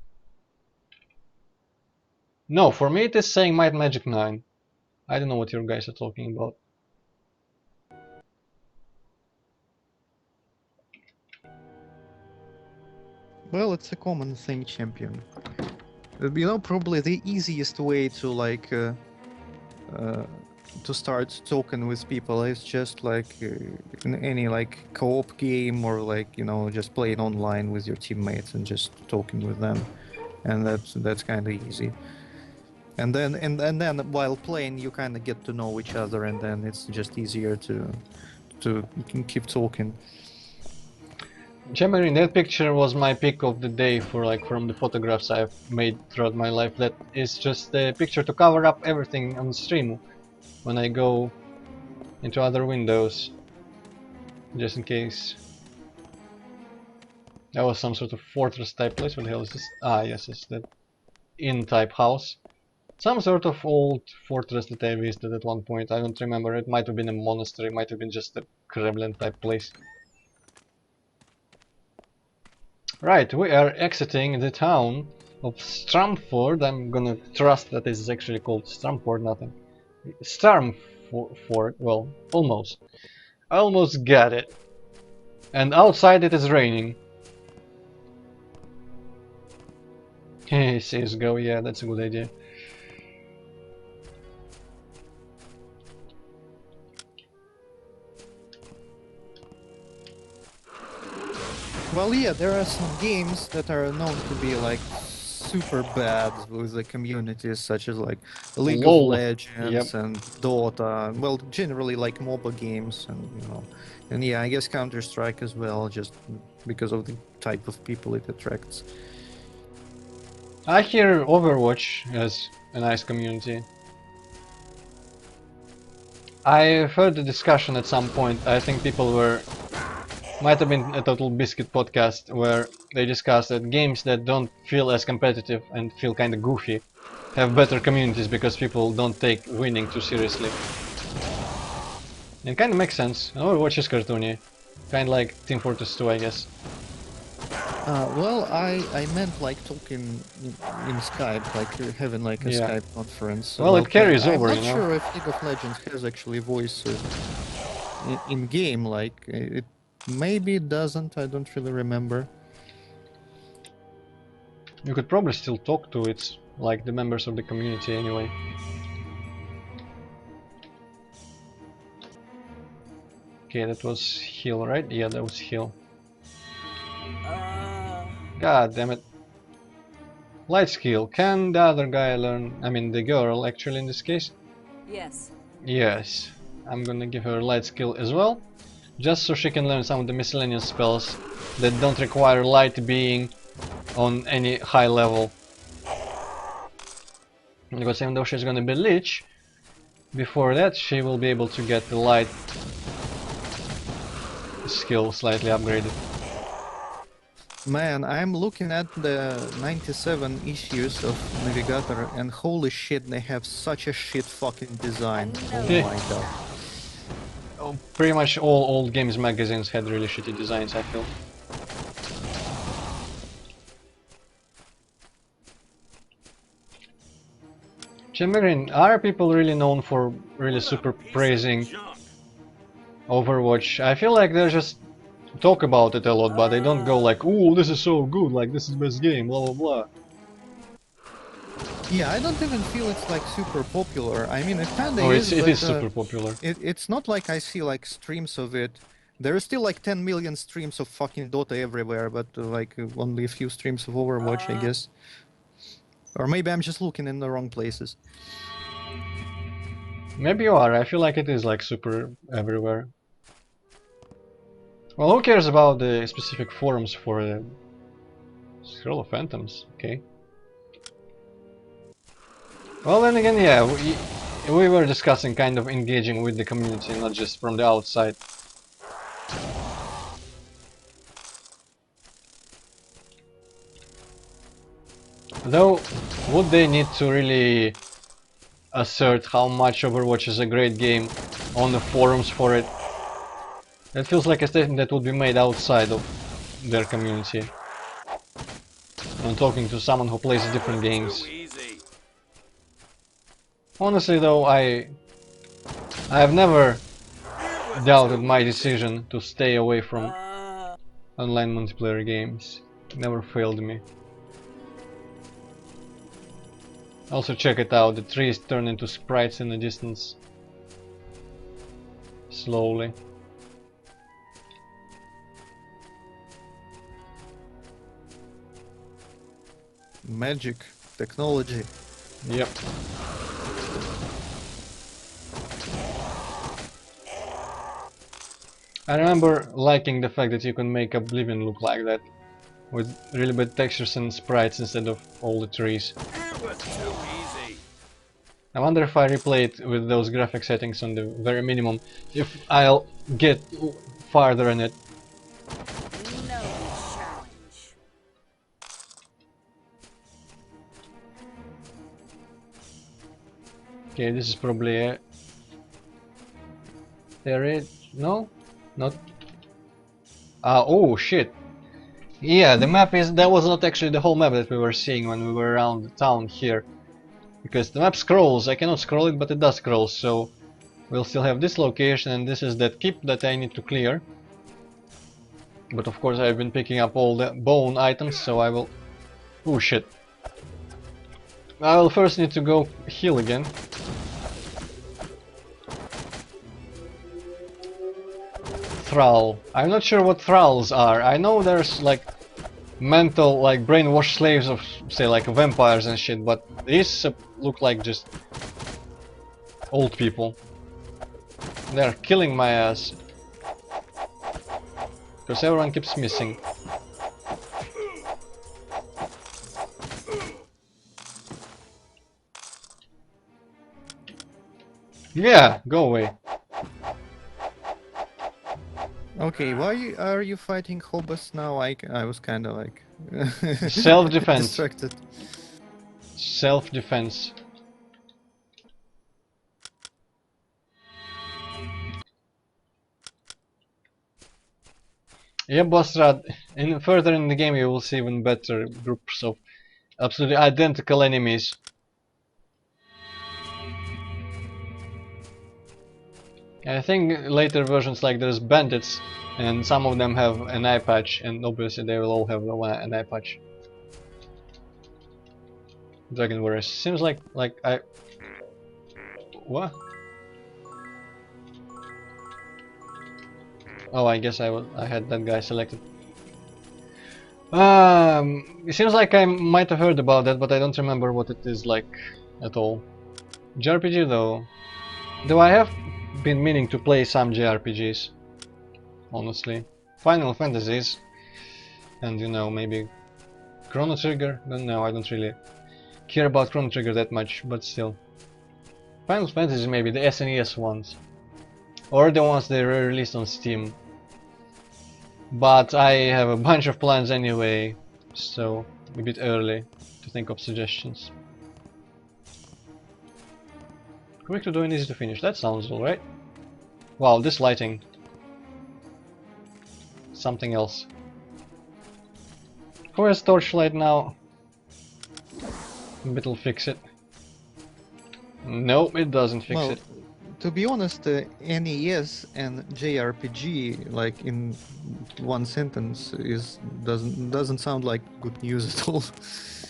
No, for me it is saying Might Magic 9. I don't know what you guys are talking about. Well, it's a common thing, champion. You know, probably the easiest way to like to start talking with people is just like in any like co-op game or like, you know, just playing online with your teammates and just talking with them, and that's kind of easy. And then while playing, you kind of get to know each other, and then it's just easier to keep talking. Gemini, that picture was my pick of the day for like from the photographs I've made throughout my life. That is just a picture to cover up everything on stream when I go into other windows, just in case. That was some sort of fortress type place. What the hell is this? Ah, yes, it's that inn type house. Some sort of old fortress that I visited at one point. I don't remember. It might have been a monastery, might have been just a Kremlin type place. Right, we are exiting the town of Stramford. I'm gonna trust that this is actually called Stramford, nothing. Starmford, well, almost. I almost got it. And outside it is raining. He says go, yeah, that's a good idea. Well, yeah, there are some games that are known to be like super bad with the communities, such as like League of LOL. Legends Yep. and Dota. Well, generally like MOBA games, and and yeah, I guess Counter-Strike as well, just because of the type of people it attracts. I hear Overwatch has a nice community. I heard the discussion at some point. I think people might have been a Total Biscuit podcast where they discussed that games that don't feel as competitive and feel kinda goofy have better communities because people don't take winning too seriously. It kinda makes sense. Overwatch is cartoony. Kinda like Team Fortress 2, I guess. Well, I meant like talking in Skype, like having like a Yeah. Skype conference. Well, it Playing. carries I'm over, not you know? sure if League of Legends has actually voice in game. Like it maybe it doesn't. I don't really remember. You could probably still talk to it, like the members of the community anyway. Okay, that was heal, right? Yeah, that was heal. God damn it. Light skill. Can the other guy learn? I mean, the girl, actually, in this case? Yes. Yes. I'm gonna give her light skill as well. Just so she can learn some of the miscellaneous spells that don't require light being on any high level. Because even though she's gonna be Lich, before that she will be able to get the light skill slightly upgraded. Man, I'm looking at the 97 issues of Navigator, and holy shit, they have such a shit fucking design. Oh Yeah. my god. Oh, pretty much all old games magazines had really shitty designs, I feel. Chimerian, are people really known for really super praising Overwatch? I feel like they just talk about it a lot, but they don't go like, "Ooh, this is so good, like this is the best game, blah blah blah." Yeah, I don't even feel it's like super popular. I mean, it kinda Oh, is, it but is super popular. it's not like I see like streams of it. There are still like 10 million streams of fucking Dota everywhere, but like only a few streams of Overwatch, I guess. Or maybe I'm just looking in the wrong places. Maybe you are. I feel like it is like super everywhere. Well, who cares about the specific forums for the Scroll of Phantoms? Okay. Well, then again, yeah, we were discussing kind of engaging with the community, not just from the outside. Though, would they need to really assert how much Overwatch is a great game on the forums for it? That feels like a statement that would be made outside of their community. When talking to someone who plays different games. Honestly though, I have never doubted my decision to stay away from online multiplayer games. It never failed me. Also check it out, the trees turn into sprites in the distance. Slowly. Magic, technology. Yep. I remember liking the fact that you can make Oblivion look like that, with really bad textures and sprites instead of all the trees. It was too easy. I wonder if I replay it with those graphic settings on the very minimum, if I'll get farther in it. No challenge. Okay, this is probably a area. No? Not. Oh shit. Yeah, the map is. That was not actually the whole map that we were seeing when we were around the town here. Because the map scrolls. I cannot scroll it, but it does scroll, so we'll still have this location, and this is that keep that I need to clear. But of course I've been picking up all the bone items, so I will... Oh shit. I will first need to go heal again. Thrall. I'm not sure what thralls are. I know there's like mental, like brainwashed slaves of, say, like vampires and shit, but these look like just old people. They're killing my ass. Because everyone keeps missing. Yeah, go away. Okay, why are you fighting Hobus now? I was kind of like Self-defense. distracted. Self-defense. Yeah, boss rat. Further in the game you will see even better groups of absolutely identical enemies. I think later versions, like there's bandits, and some of them have an eye patch, and obviously they will all have an eye patch. Dragon Warriors. Seems like I... What? Oh, I guess I had that guy selected. It seems like I might have heard about that, but I don't remember what it is like at all. JRPG though I have been meaning to play some JRPGs, honestly. Final Fantasies, and you know, maybe Chrono Trigger. No, I don't really care about Chrono Trigger that much, but still. Final Fantasy, maybe the SNES ones, or the ones they released on Steam. But I have a bunch of plans anyway, so a bit early to think of suggestions. Quick to do and easy to finish, that sounds alright. Wow, this lighting. Something else. Who has torchlight now? It'll fix it. No, it doesn't fix Well, it. to be honest, NES and JRPG, like in one sentence, doesn't sound like good news at all.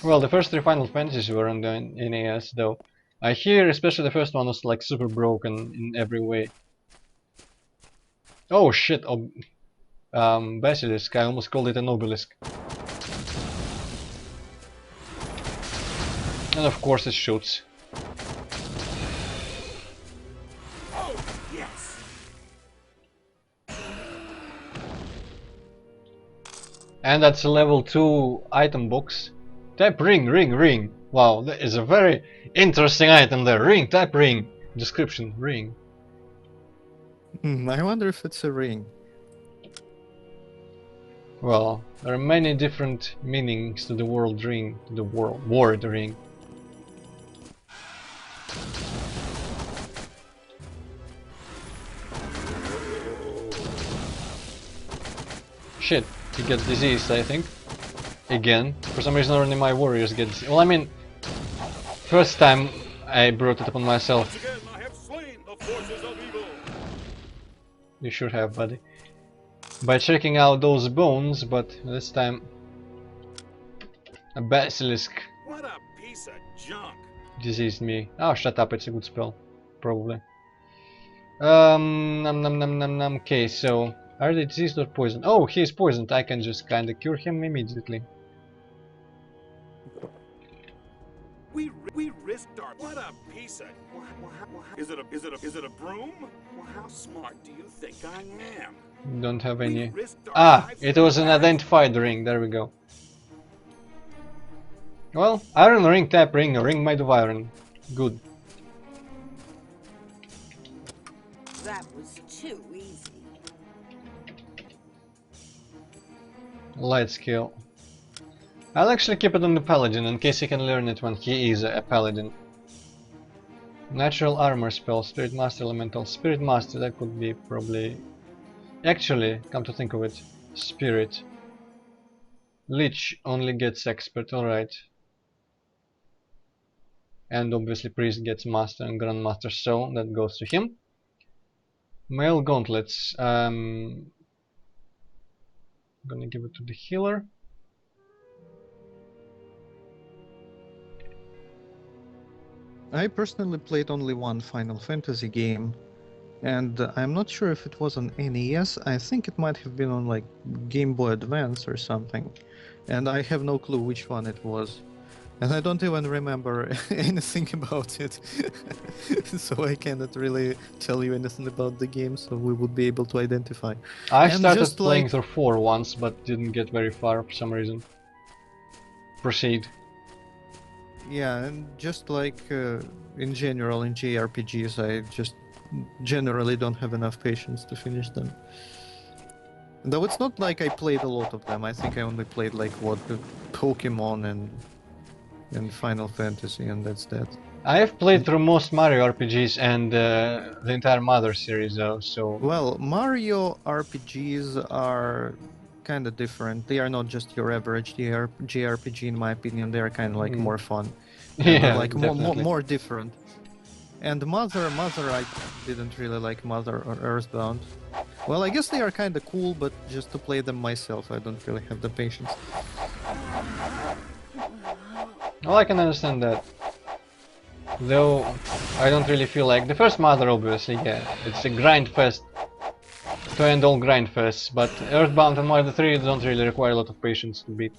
Well, the first three Final Fantasies were on the NES, though. I hear especially the first one was like super broken in every way. Oh shit! Basilisk. I almost called it an obelisk. And of course it shoots. Oh, yes. And that's a level 2 item box. Type ring, ring, ring. Wow, that is a very interesting item there. Ring, type ring. Description, ring. I wonder if it's a ring. Well, there are many different meanings to the word ring, to the word ring. Shit, he gets diseased, I think. Again. For some reason only my warriors get diseased. Well, I mean, first time I brought it upon myself. Once again, I have slain the forces of evil. You should have, buddy. By checking out those bones, but this time a basilisk What a piece of junk. diseased me. Oh, shut up, it's a good spell. Probably. Num num num num num. Okay, so are they diseased or poisoned? Oh, he is poisoned. I can just kinda cure him immediately. We risked our. What a piece of. Is it a broom? Well, how smart do you think I am? Don't have We any. risked our Ah, lives it for was an that? identified ring. There we go. Well, iron ring, tap ring, a ring made of iron. Good. That was too easy. Light skill. I'll actually keep it on the paladin in case he can learn it when he is a paladin. Natural armor spell, spirit master, elemental, spirit master. That could be probably. Actually, come to think of it, spirit. Lich only gets expert. All right. And obviously priest gets master and grandmaster, so that goes to him. Mail gauntlets. I'm gonna give it to the healer. I personally played only one Final Fantasy game, and I'm not sure if it was on NES. I think it might have been on like Game Boy Advance or something, and I have no clue which one it was. And I don't even remember anything about it, so I cannot really tell you anything about the game, so we would be able to identify. I And started just playing like- through 4 once, but didn't get very far for some reason. Proceed. Yeah, and just like in general in JRPGs, I just generally don't have enough patience to finish them. Though it's not like I played a lot of them. I think I only played like Pokemon and Final Fantasy, and that's that. I have played through most Mario RPGs and the entire Mother series though, so... Well, Mario RPGs are kind of different. They are not just your average JRPG, in my opinion. They are kind of like more fun. And Yeah, like definitely. more different. And Mother, I didn't really like Mother or Earthbound. Well, I guess they are kind of cool, but just to play them myself, I don't really have the patience. Well, I can understand that. Though, I don't really feel like... The first Mother, obviously, yeah, it's a grind fest. To end all grind fests, but Earthbound and Mother 3 don't really require a lot of patience to beat.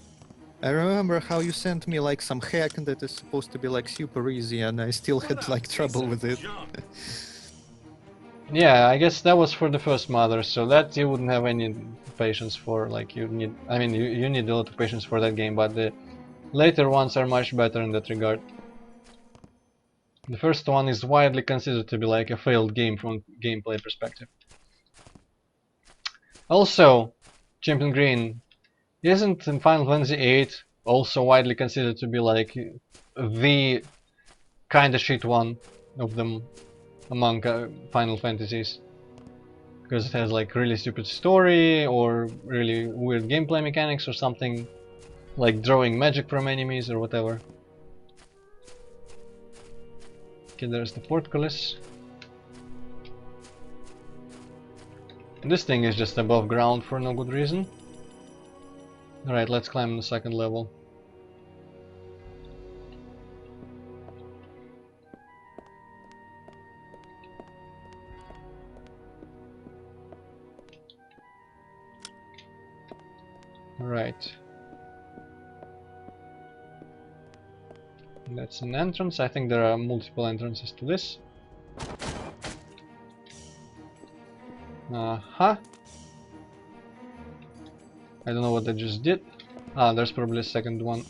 I remember how you sent me like some hack that is supposed to be like super easy, and I still had like trouble with it. Yeah, I guess that was for the first Mother, so that you wouldn't have any patience for, like you need... I mean, you need a lot of patience for that game, but the later ones are much better in that regard. The first one is widely considered to be like a failed game from gameplay perspective. Also, Champion Green, isn't Final Fantasy VIII also widely considered to be like the kinda shit one of them among Final Fantasies? Because it has like really stupid story or really weird gameplay mechanics or something, like drawing magic from enemies or whatever. Okay, there's the portcullis. This thing is just above ground for no good reason. Alright, let's climb the second level. Right. That's an entrance. I think there are multiple entrances to this. I don't know what I just did. Ah, there's probably a second one.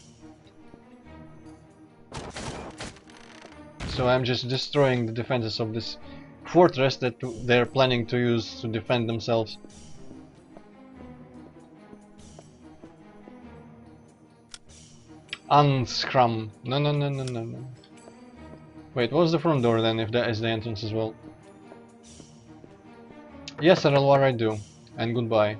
So I'm just destroying the defenses of this fortress that they're planning to use to defend themselves. Unscrum. No, no, no, no, no, no. Wait, what's the front door then, if that is the entrance as well? Yes, Errol, I do. And goodbye.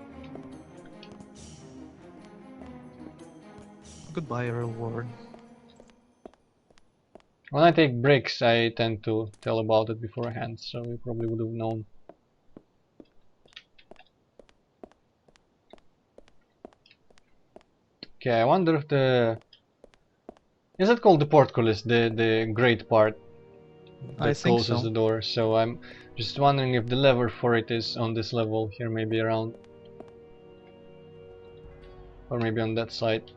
Goodbye, Earl Ward. When I take breaks, I tend to tell about it beforehand, so you probably would have known. Okay, I wonder if the... Is it called the portcullis, the great part I that think closes so. the door? So I'm just wondering if the lever for it is on this level here, maybe around. Or maybe on that side.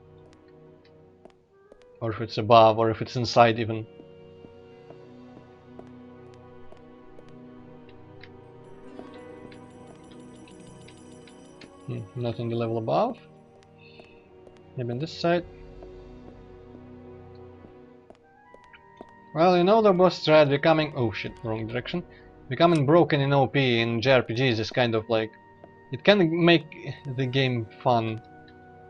or if it's above, or if it's inside even. Not on the level above. Maybe on this side. Well, you know the boss strat becoming... oh shit, wrong direction. Becoming broken in OP in JRPGs is kind of like... it can make the game fun.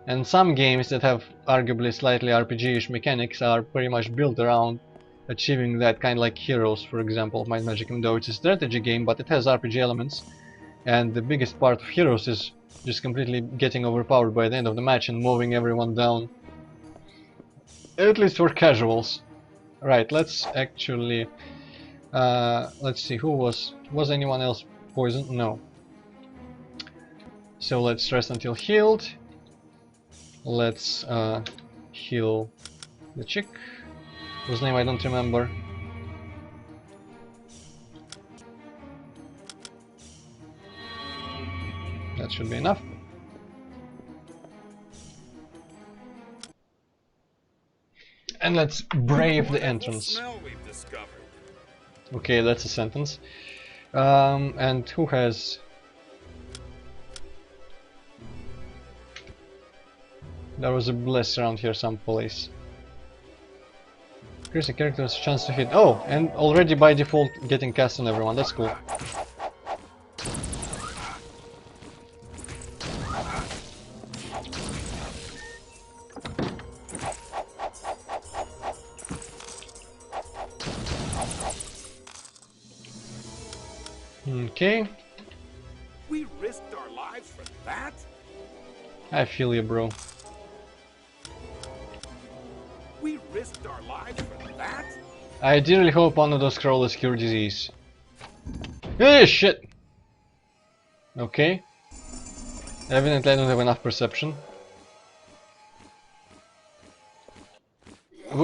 And some games that have arguably slightly RPG-ish mechanics are pretty much built around achieving that, kind of like Heroes, for example, Might Magic, even though it's a strategy game, but it has RPG elements. And the biggest part of Heroes is just completely getting overpowered by the end of the match and mowing everyone down. At least for casuals. Right, let's actually... let's see, who was... was anyone else poisoned? No. So let's rest until healed. Let's heal the chick, whose name I don't remember. That should be enough. And let's brave the entrance. Okay, that's a sentence. And who has... there was a bless around here someplace. Increase the character's chance to hit. Oh, and already by default getting cast on everyone. That's cool. Okay. We risked our lives for that? I feel you, bro. We risked our lives for that? I dearly hope one of those crawlers cure disease. Eh, shit! Okay. Evidently I don't have enough perception.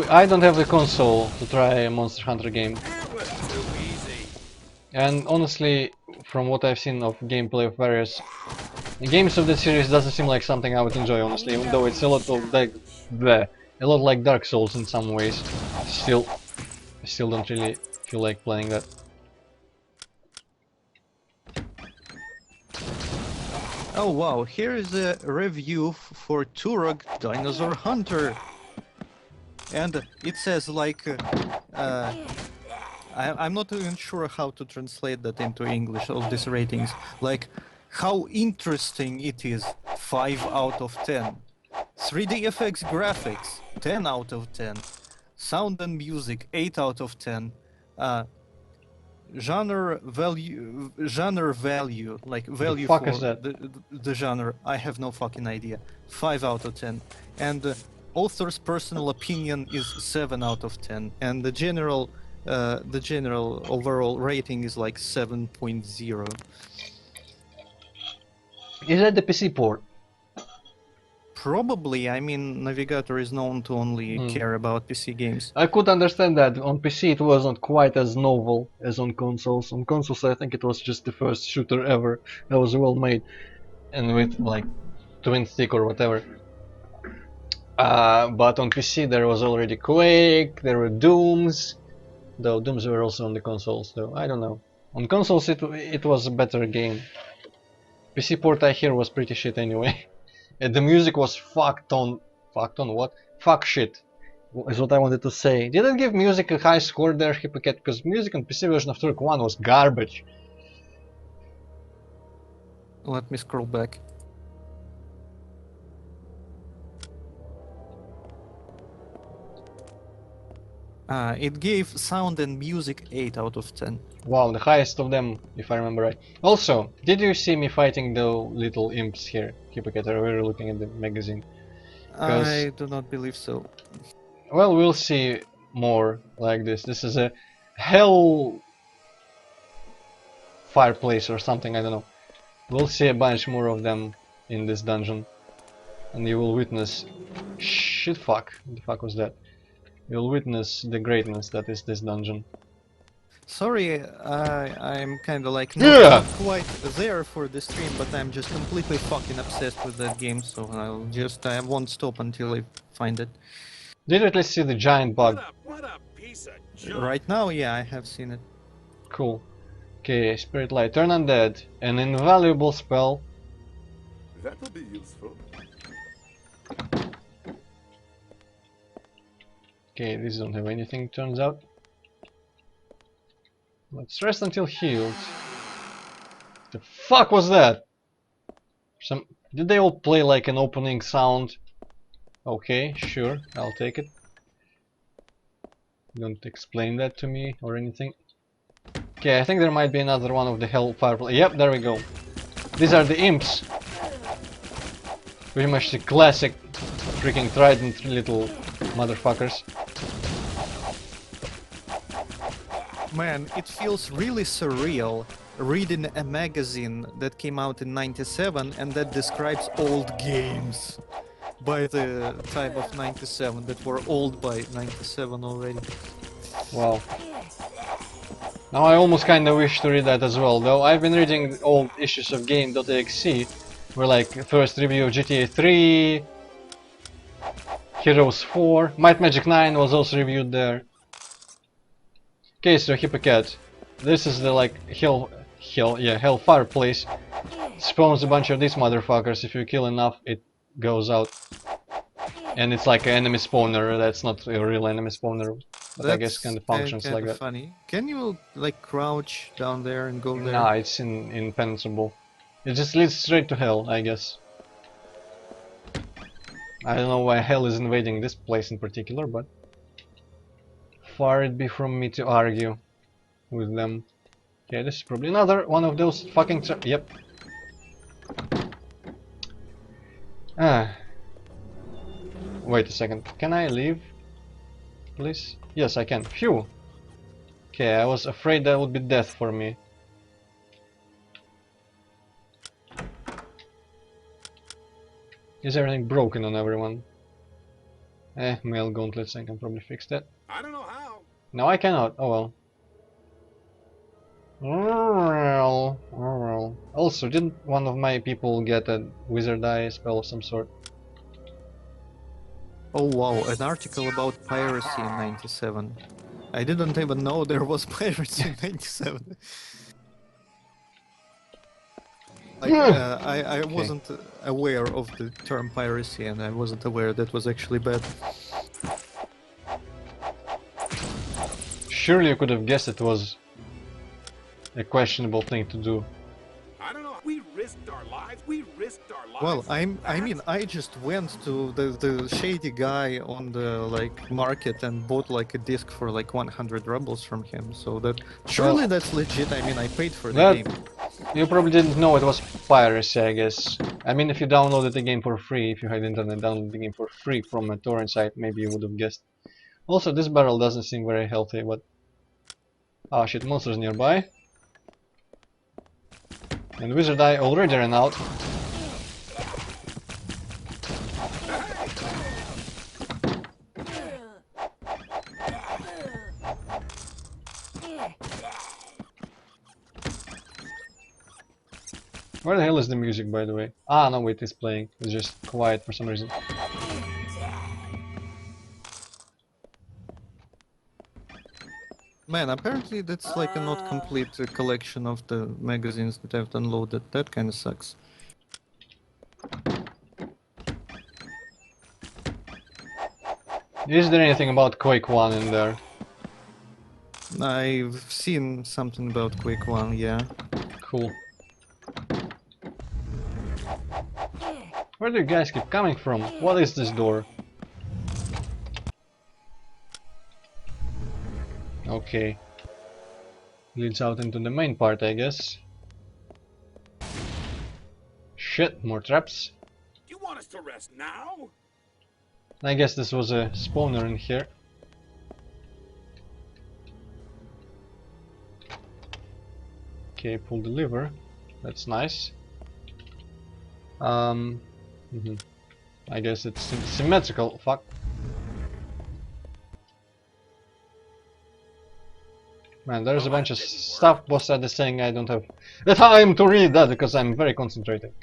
I don't have the console to try a Monster Hunter game. That was too easy. And honestly, from what I've seen of gameplay of various games of the series, doesn't seem like something I would enjoy, honestly, even though it's a lot of like bleh, a lot like Dark Souls in some ways. I still don't really feel like playing that. Oh wow, here is a review for Turok Dinosaur Hunter. And it says like, I'm not even sure how to translate that into English, all these ratings. Like, how interesting it is, 5 out of 10. 3D FX graphics, 10 out of 10. Sound and music, 8 out of 10. Genre value, like value fuck for is that? the genre, I have no fucking idea. 5 out of 10. And author's personal opinion is 7 out of 10. And the general overall rating is like 7.0. Is that the PC port? Probably, I mean, Navigator is known to only care about PC games. I could understand that. On PC it wasn't quite as novel as on consoles. On consoles I think it was just the first shooter ever that was well made. And with like twin stick or whatever. But on PC there was already Quake, there were Dooms. Though Dooms were also on the consoles, though, I don't know. On consoles it was a better game. PC port I hear was pretty shit anyway. And the music was fucked on what? Fuck shit is what I wanted to say. Didn't give music a high score there, Hypocat, because music on PC version of Turok 1 was garbage. Let me scroll back. It gave sound and music 8 out of 10. Wow, the highest of them, if I remember right. Also, did you see me fighting the little imps here, Hypocat? We were looking at the magazine. I do not believe so. Well, we'll see more like this. This is a hell fireplace or something, I don't know. We'll see a bunch more of them in this dungeon. And you will witness... shit, fuck. What the fuck was that? You'll witness the greatness that is this dungeon. Sorry, I'm kinda like not quite there for the stream, but I'm just completely fucking obsessed with that game, so I won't stop until I find it. Did you at least see the giant bug? What a piece of junk. Right now, yeah, I have seen it. Cool. Okay, Spirit Light, turn undead. An invaluable spell. That'll be useful. Okay, these don't have anything, turns out. Let's rest until healed. The fuck was that? Did they all play like an opening sound? Okay, sure, I'll take it. Don't explain that to me or anything. Okay, I think there might be another one of the Hellfire. Yep, there we go. These are the imps. Pretty much the classic freaking trident little motherfuckers. Man, it feels really surreal reading a magazine that came out in '97 and that describes old games by the time of '97 that were old by '97 already. Wow. Now I almost kinda wish to read that as well, though I've been reading old issues of Game.exe where like first review of GTA 3, Heroes 4, Might Magic 9 was also reviewed there. Okay, so Hippocat. This is the like Hellfire place. Spawns a bunch of these motherfuckers. If you kill enough, it goes out. And it's like an enemy spawner. That's not a real enemy spawner, but I guess kind of functions like that. Funny. Can you like crouch down there and go there? Nah, it's impenetrable. It just leads straight to hell, I guess. I don't know why hell is invading this place in particular, but far it be from me to argue with them. Okay, this is probably another one of those fucking yep. Wait a second. Can I leave? Please? Yes, I can. Phew. Okay, I was afraid that would be death for me. Is everything broken on everyone? Mail gauntlets, I can probably fix that. I don't know how. No, I cannot. Oh well. Oh well. Also, didn't one of my people get a wizard eye spell of some sort? Oh wow, an article about piracy in '97. I didn't even know there was piracy in '97. Like, I Okay. wasn't aware of the term piracy, and I wasn't aware that was actually bad. Surely you could have guessed it was a questionable thing to do. I don't know. We risked our lives. We risked our lives. Well, I mean, I just went to the shady guy on the like market and bought like a disc for like 100 rubles from him. So that surely Well, that's legit. I mean, I paid for the that- game. You probably didn't know it was piracy, I guess. I mean, if you downloaded the game for free, if you had internet download the game for free from a torrent site, maybe you would have guessed. Also, this barrel doesn't seem very healthy, but... Oh shit, monsters nearby. And wizard eye already ran out. Where the hell is the music, by the way? Ah, no, wait, it's playing. It's just quiet for some reason. Man, apparently that's like a not complete collection of the magazines that I've downloaded. That kind of sucks. Is there anything about Quake 1 in there? I've seen something about Quake 1, yeah. Cool. Where do you guys keep coming from? What is this door? Okay. Leads out into the main part, I guess. Shit, more traps. Do you want us to rest now? I guess this was a spawner in here. Okay, pull the lever. That's nice. I guess it's symmetrical. Fuck. Man, there's a bunch of stuff boss is saying I don't have the time to read that because I'm very concentrated.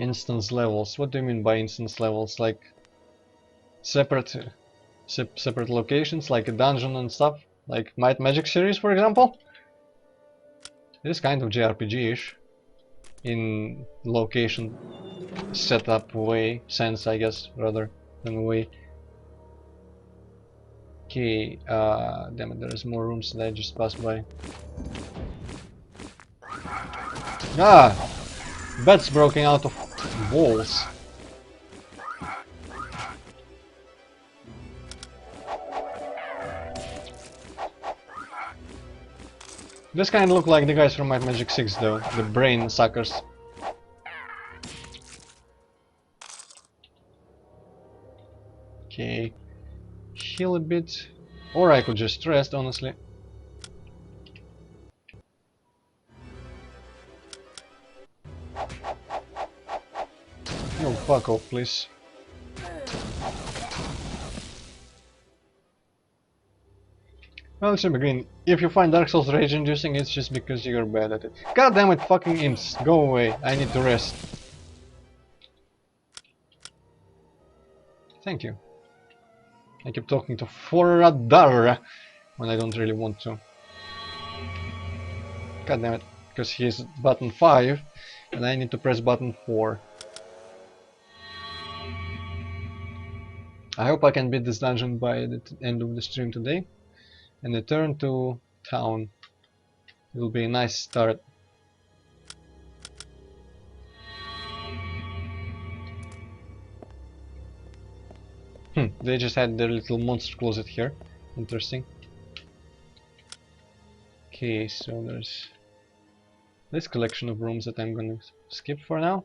Instance levels. What do you mean by instance levels? Like separate separate locations, like a dungeon and stuff? Like Might Magic series, for example? It is kind of JRPG-ish in location setup way, sense, I guess, rather than way. Okay, damn it, there's more rooms that I just passed by. Ah! Bats broken out of walls. This kind of look like the guys from Might Magic 6 though, the brain suckers. Okay, heal a bit, or I could just rest, honestly. No, fuck off, please. Well, let's begin. If you find Dark Souls rage inducing, it's just because you're bad at it. God damn it, fucking imps, go away, I need to rest. Thank you. I keep talking to Foradar when I don't really want to. God damn it, because he's button 5 and I need to press button 4. I hope I can beat this dungeon by the end of the stream today and return to town. It will be a nice start. They just had their little monster closet here. Interesting. Okay, so there's this collection of rooms that I'm gonna skip for now.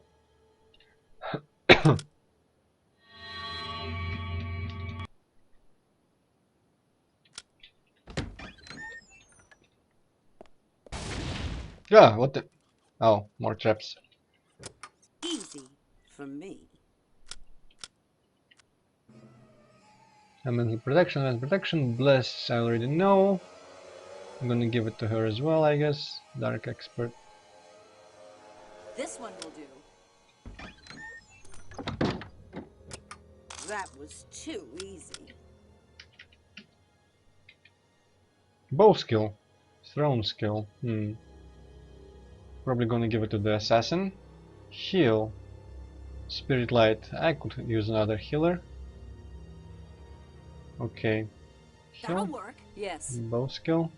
Yeah, what the... Oh, more traps. Easy for me. Mental protection, bless, I already know. I'm gonna give it to her as well, I guess. Dark expert. This one will do. That was too easy. Bow skill. Throne skill. Probably gonna give it to the assassin. Heal. Spirit light. I could use another healer. Okay. That'll Heal. work. Yes. Bow skill.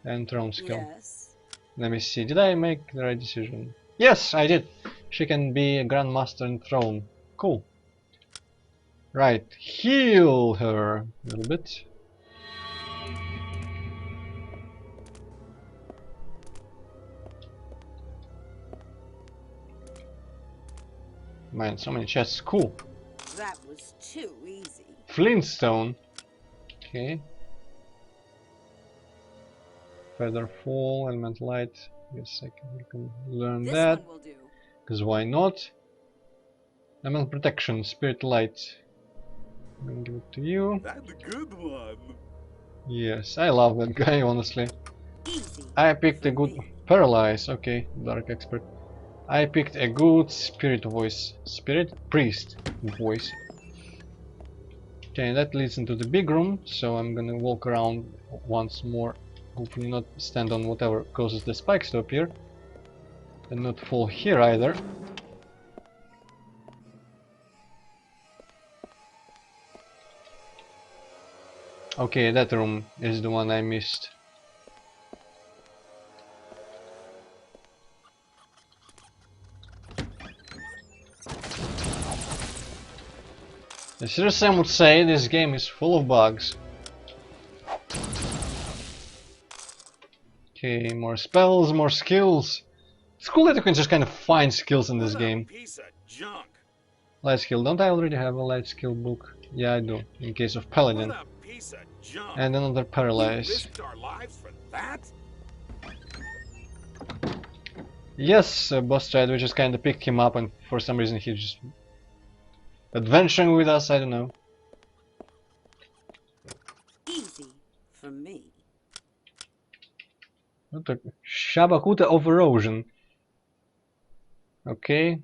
And throne skill. Yes. Let me see. Did I make the right decision? Yes, I did. She can be a grandmaster in throne. Cool. Right. Heal her a little bit. Man, so many chests. Cool. That was too easy. Flintstone. Okay. Feather fall, element light. Yes, I can learn This that. one will do. Because why not? Element protection, spirit light. I'm gonna give it to you. That's a good one. Yes, I love that guy, honestly. Easy. I picked a for good me. paralyze. Okay, dark expert. I picked a good spirit voice. Spirit priest voice. Okay, that leads into the big room, so I'm gonna walk around once more. Hopefully not stand on whatever causes the spikes to appear. And not fall here either. Okay, that room is the one I missed. Seriously, I would say this game is full of bugs. Okay, more spells, more skills. It's cool that you can just kind of find skills in this What game. a piece of junk. Light skill. Don't I already have a light skill book? Yeah, I do. In case of What paladin. a piece of junk. And another We paralyze. risked our lives for that? Yes, boss tried. We just kind of picked him up, and for some reason he just adventuring with us. I don't know. Easy for me. What the Shabakuta of erosion. Okay,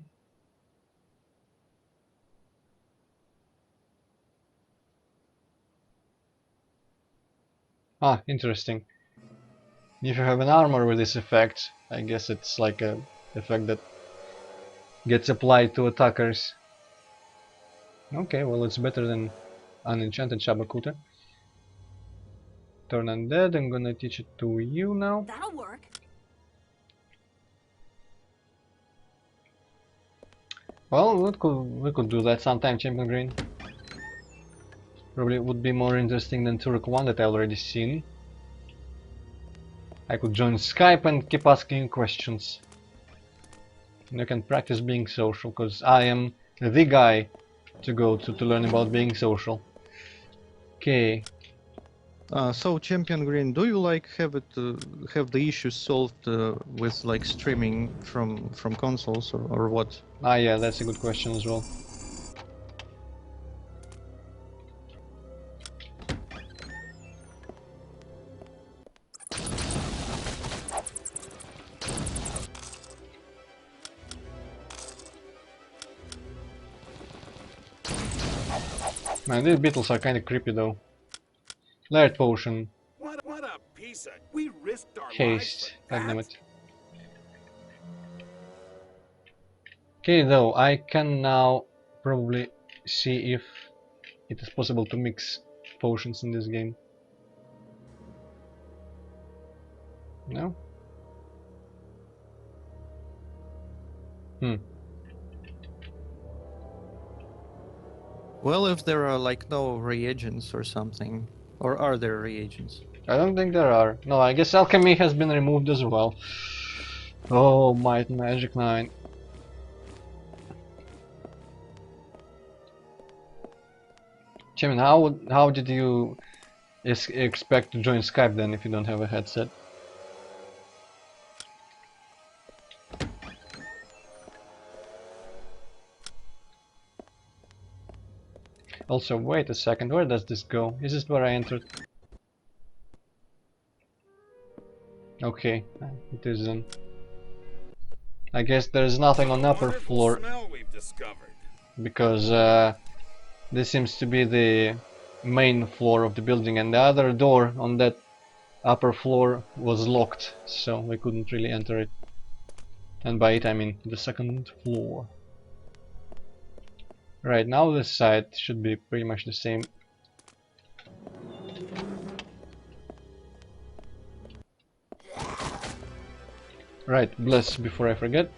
Ah, interesting. If you have an armor with this effect, I guess it's like a effect that gets applied to attackers. Okay, well it's better than unenchanted Shabakuta. Turn undead, I'm gonna teach it to you now. That'll work. Well, we could do that sometime, Champion Green. Probably would be more interesting than Turk 1 that I already seen. I could join Skype and keep asking you questions. And you can practice being social, because I am the guy to go to learn about being social. Okay. So Champion Green, do you like have the issues solved with like streaming from consoles or what? Ah, yeah, that's a good question as well. Man, these beetles are kinda creepy though. Layered potion. What a piece of... We risked our lives Haste. for God damn that? it. Okay, though, I can now probably see if it is possible to mix potions in this game. No? Hmm. Well, if there are like no reagents or something, or are there reagents? I don't think there are. No, I guess alchemy has been removed as well. Oh, Might and Magic 9. Chairman, how did you expect to join Skype then if you don't have a headset? Also, wait a second, where does this go? Is this where I entered? Okay, it is then. I guess there's nothing on upper Wonderful floor smell we've discovered. because this seems to be the main floor of the building, and the other door on that upper floor was locked, so we couldn't really enter it. And by it I mean the second floor. Right, now this side should be pretty much the same. Right, bless before I forget.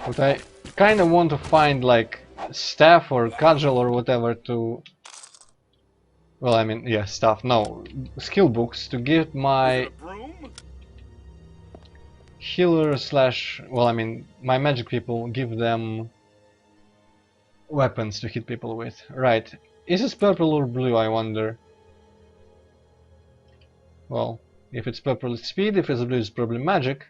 But I kinda want to find like staff or cudgel or whatever to... Well, I mean, yeah, stuff, no, skill books to give Is my it a broom? healer slash... Well, I mean, my magic people, give them weapons to hit people with. Right, is this purple or blue, I wonder? Well, if it's purple it's speed, if it's blue it's probably magic.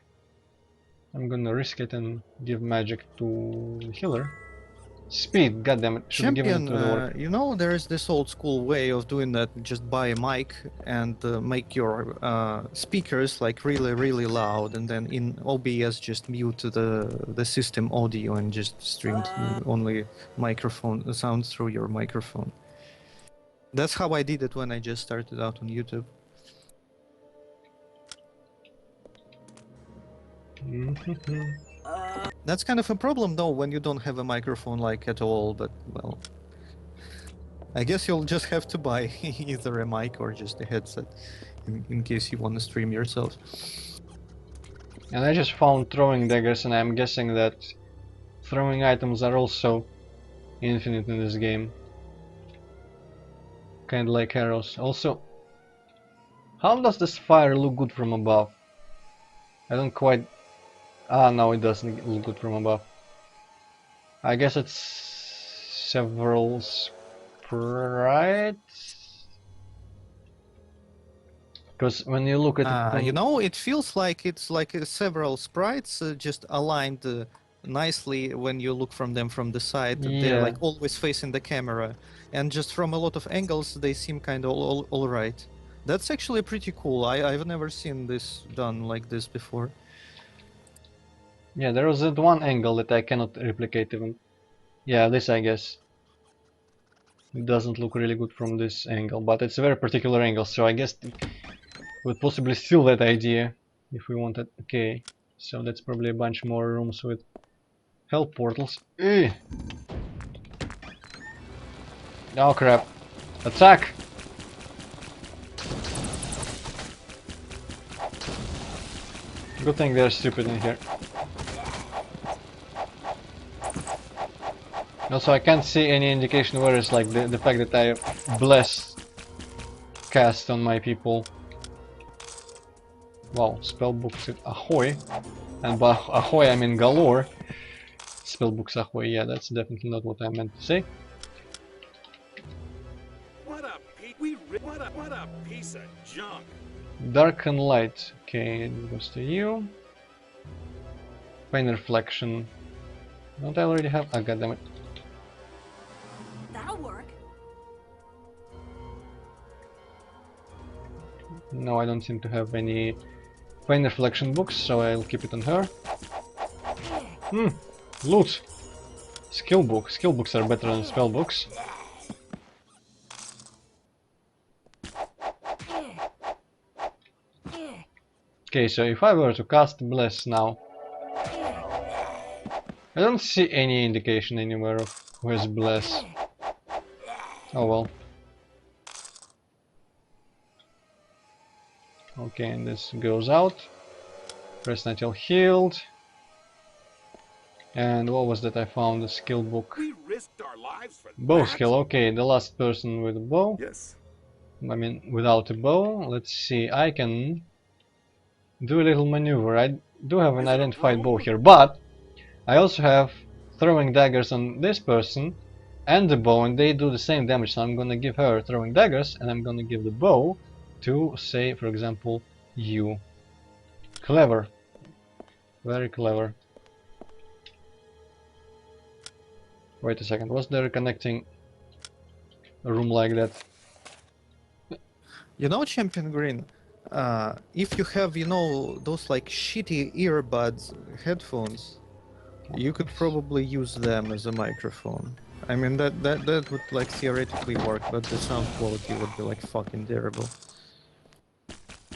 I'm gonna risk it and give magic to the healer. Speed, goddammit, should be given Champion, to the orc. you know there is this old school way of doing that. Just buy a mic and make your speakers like really loud, and then in OBS just mute the system audio and just stream only microphone sound through your microphone. That's how I did it when I just started out on YouTube. That's kind of a problem though when you don't have a microphone like at all, but well, I guess you'll just have to buy either a mic or just a headset in case you want to stream yourself. And I just found throwing daggers, and I'm guessing that throwing items are also infinite in this game. Kinda like arrows. Also, how does this fire look good from above? I don't quite... Ah, no, it doesn't look good from above. I guess it's several sprites? Because when you look at it from... You know, it feels like it's like several sprites just aligned nicely when you look from them from the side. They're Yeah. like always facing the camera, and just from a lot of angles they seem kind of all right. That's actually pretty cool. I've never seen this done like this before. Yeah, there was that one angle that I cannot replicate even. Yeah, this I guess. It doesn't look really good from this angle, but it's a very particular angle, so I guess we would possibly steal that idea if we wanted. Okay, so that's probably a bunch more rooms with help portals. Eh. Oh crap. Attack! Good thing they're stupid in here. Also, I can't see any indication where it's like the fact that I bless cast on my people. Wow, spellbooks at ahoy. And by ahoy I mean galore. Spellbooks ahoy, yeah, that's definitely not what I meant to say. What a piece of junk. Dark and light. Okay, it goes to you. Pain reflection. Don't I already have? Ah, goddammit. That'll work. No, I don't seem to have any pain reflection books, so I'll keep it on her. Loot! Skill book. Skill books are better than spell books. Okay, so if I were to cast Bless now, I don't see any indication anywhere of who has Bless. Oh well. Okay, and this goes out. Rest until healed. And what was that I found? The skill book. We risked our lives for Bow that? skill, okay, the last person with a bow. Yes. I mean, without a bow. Let's see, I can do a little maneuver. I do have an identified bow here, but I also have throwing daggers on this person and the bow, and they do the same damage, so I'm gonna give her throwing daggers, and I'm gonna give the bow to, say, for example, you. Clever. Very clever. Wait a second, was there connecting a room like that? You know, Champion Green, if you have, you know, those like shitty earbuds, headphones, you could probably use them as a microphone. I mean, that would like theoretically work, but the sound quality would be like fucking terrible.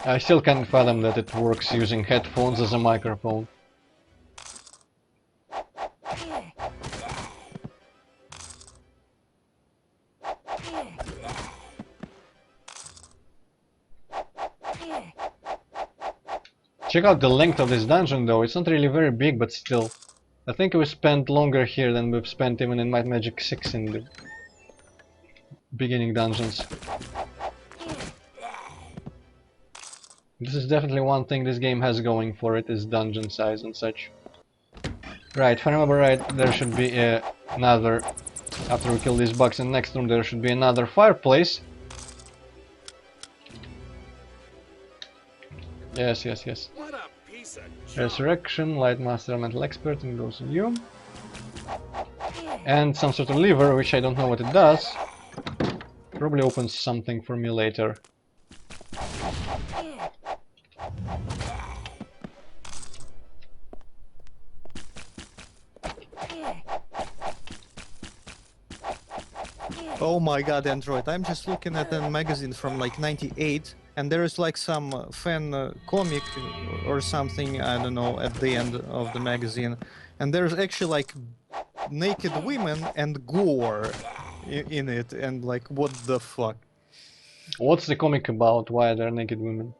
I still can't fathom that it works using headphones as a microphone. Check out the length of this dungeon though, it's not really very big, but still. I think we spent longer here than we've spent even in Might Magic 6 in the beginning dungeons. This is definitely one thing this game has going for it, is dungeon size and such. Right, if I remember right, there should be another, after we kill these bugs in the next room, there should be another fireplace. Yes, yes, yes. What a piece of junk. Resurrection, Light Master, Mental Expert, and goes on you. And some sort of lever, which I don't know what it does. Probably opens something for me later. Oh my god, Android, I'm just looking at a magazine from like 98, and there is like some fan comic or something, I don't know, at the end of the magazine. And there's actually like naked women and gore in it, and like, what the fuck? What's the comic about? Why are there naked women?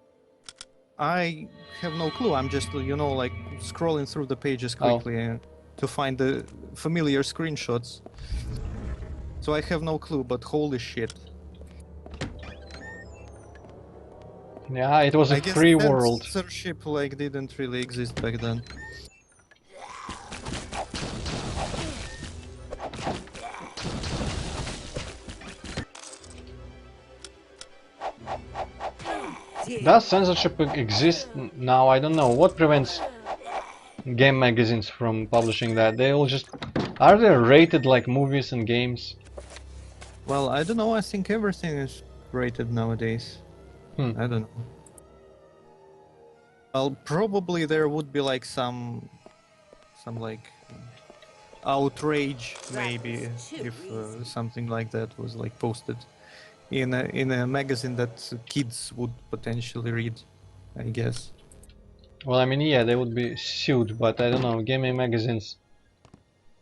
I have no clue, I'm just, you know, like scrolling through the pages quickly to find the familiar screenshots. So I have no clue, but holy shit. Yeah, it was a free world. Censorship like didn't really exist back then. Does censorship exist now? I don't know. What prevents game magazines from publishing that? They all just... Are they rated like movies and games? Well, I don't know, I think everything is rated nowadays. I don't know. Well, probably there would be like some like outrage, maybe, was too if easy. something like that was like posted in a magazine that kids would potentially read, I guess. Well, I mean, yeah, they would be sued, but I don't know. Gaming magazines,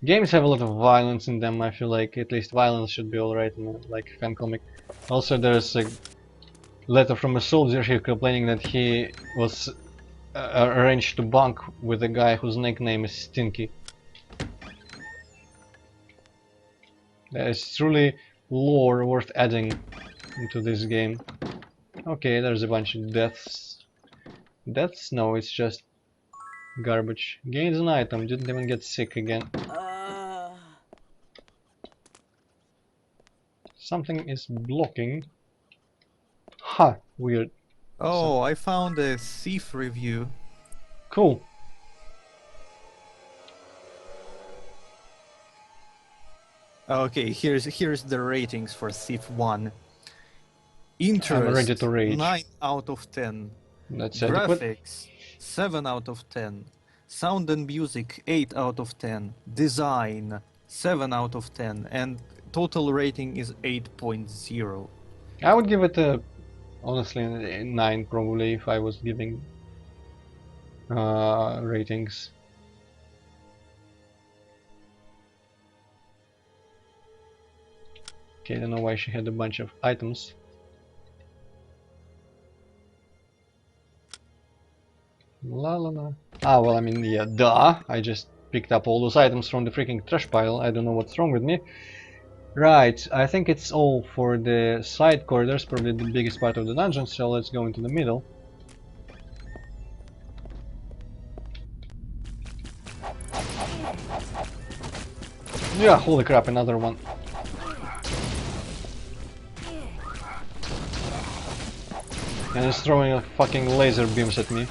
games have a lot of violence in them. I feel like at least violence should be alright in a, like fan comic. Also, there's a letter from a soldier here complaining that he was arranged to bunk with a guy whose nickname is Stinky. That is truly lore worth adding into this game. Okay, there's a bunch of deaths. Deaths? No, it's just garbage. Gains an item, didn't even get sick again. Something is blocking. Ha! Weird. Oh, I found a Thief review. Cool. Okay, here's the ratings for Thief 1. I'm Interest, ready to rage. 9 out of 10. That's adequate. Graphics, 7 out of 10. Sound and music, 8 out of 10. Design, 7 out of 10. And total rating is 8.0. I would give it a, honestly, a 9 probably if I was giving ratings. Okay, I don't know why she had a bunch of items. La la la. Ah, well, I mean, yeah, duh. I just picked up all those items from the freaking trash pile. I don't know what's wrong with me. Right, I think it's all for the side corridors, probably the biggest part of the dungeon, so let's go into the middle. Yeah, holy crap, another one. And it's throwing fucking laser beams at me.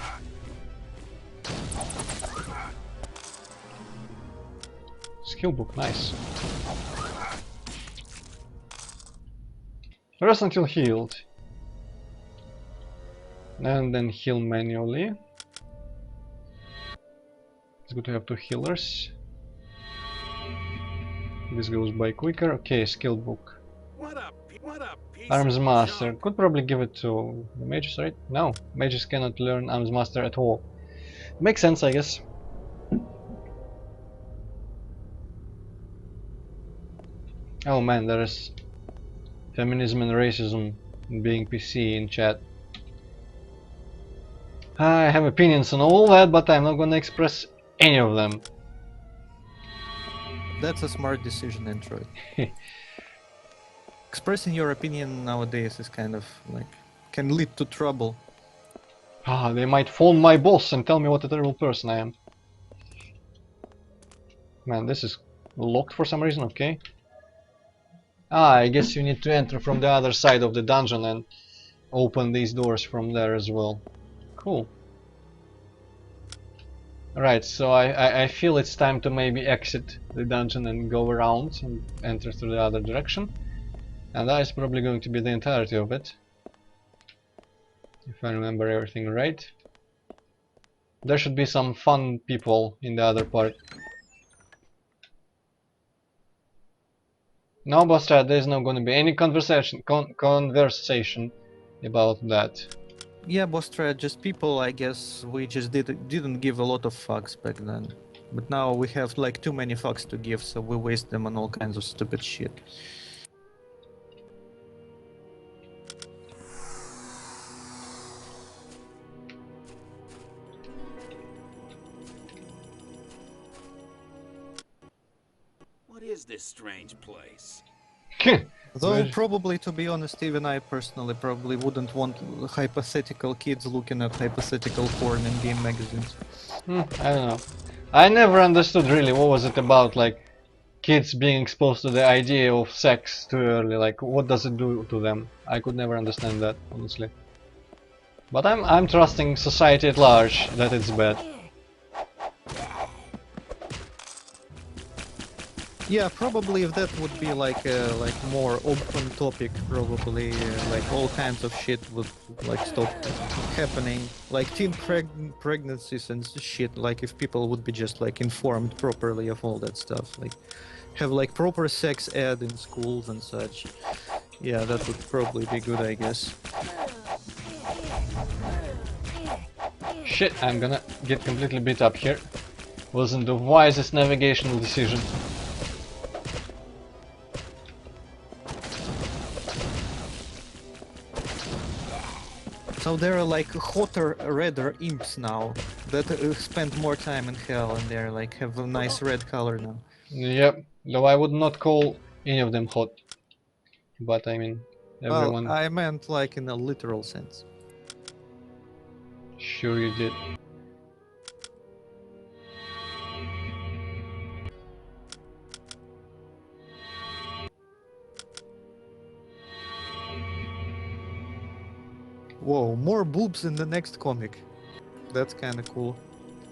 Skill book, nice. Rest until healed. And then heal manually. It's good to have 2 healers. This goes by quicker. Okay, skill book. What a piece Arms of Master. junk. Could probably give it to the mages, right? No, mages cannot learn Arms Master at all. Makes sense, I guess. Oh man, there is feminism and racism and being PC in chat. I have opinions on all that, but I'm not gonna express any of them. That's a smart decision, Antroid. Expressing your opinion nowadays is kind of like can lead to trouble. Ah, they might phone my boss and tell me what a terrible person I am. Man, this is locked for some reason, okay. Ah, I guess you need to enter from the other side of the dungeon and open these doors from there as well. Cool. Alright, so I feel it's time to maybe exit the dungeon and go around and enter through the other direction. And that is probably going to be the entirety of it. If I remember everything right. There should be some fun people in the other part. No, Bostad, there's not going to be any conversation about that. Yeah, Bostra, just people, I guess we just didn't give a lot of fucks back then. But now we have like too many fucks to give, so we waste them on all kinds of stupid shit. What is this strange place? Though probably, to be honest, even I personally probably wouldn't want hypothetical kids looking at hypothetical porn in game magazines. I don't know. I never understood really what was it about, like kids being exposed to the idea of sex too early. Like, what does it do to them? I could never understand that, honestly. But I'm trusting society at large that it's bad. Yeah, probably if that would be like a more open topic, probably like all kinds of shit would like stop happening, like teen pregnancies and shit. Like if people would be just like informed properly of all that stuff, like have like proper sex ed in schools and such. Yeah, that would probably be good, I guess. Shit, I'm gonna get completely beat up here. Wasn't the wisest navigational decision. So there are like hotter, redder imps now that spend more time in hell, and they're like have a nice red color now. Yep, though I would not call any of them hot. But I mean, everyone... Well, I meant like in a literal sense. Sure you did. Whoa, more boobs in the next comic. That's kind of cool.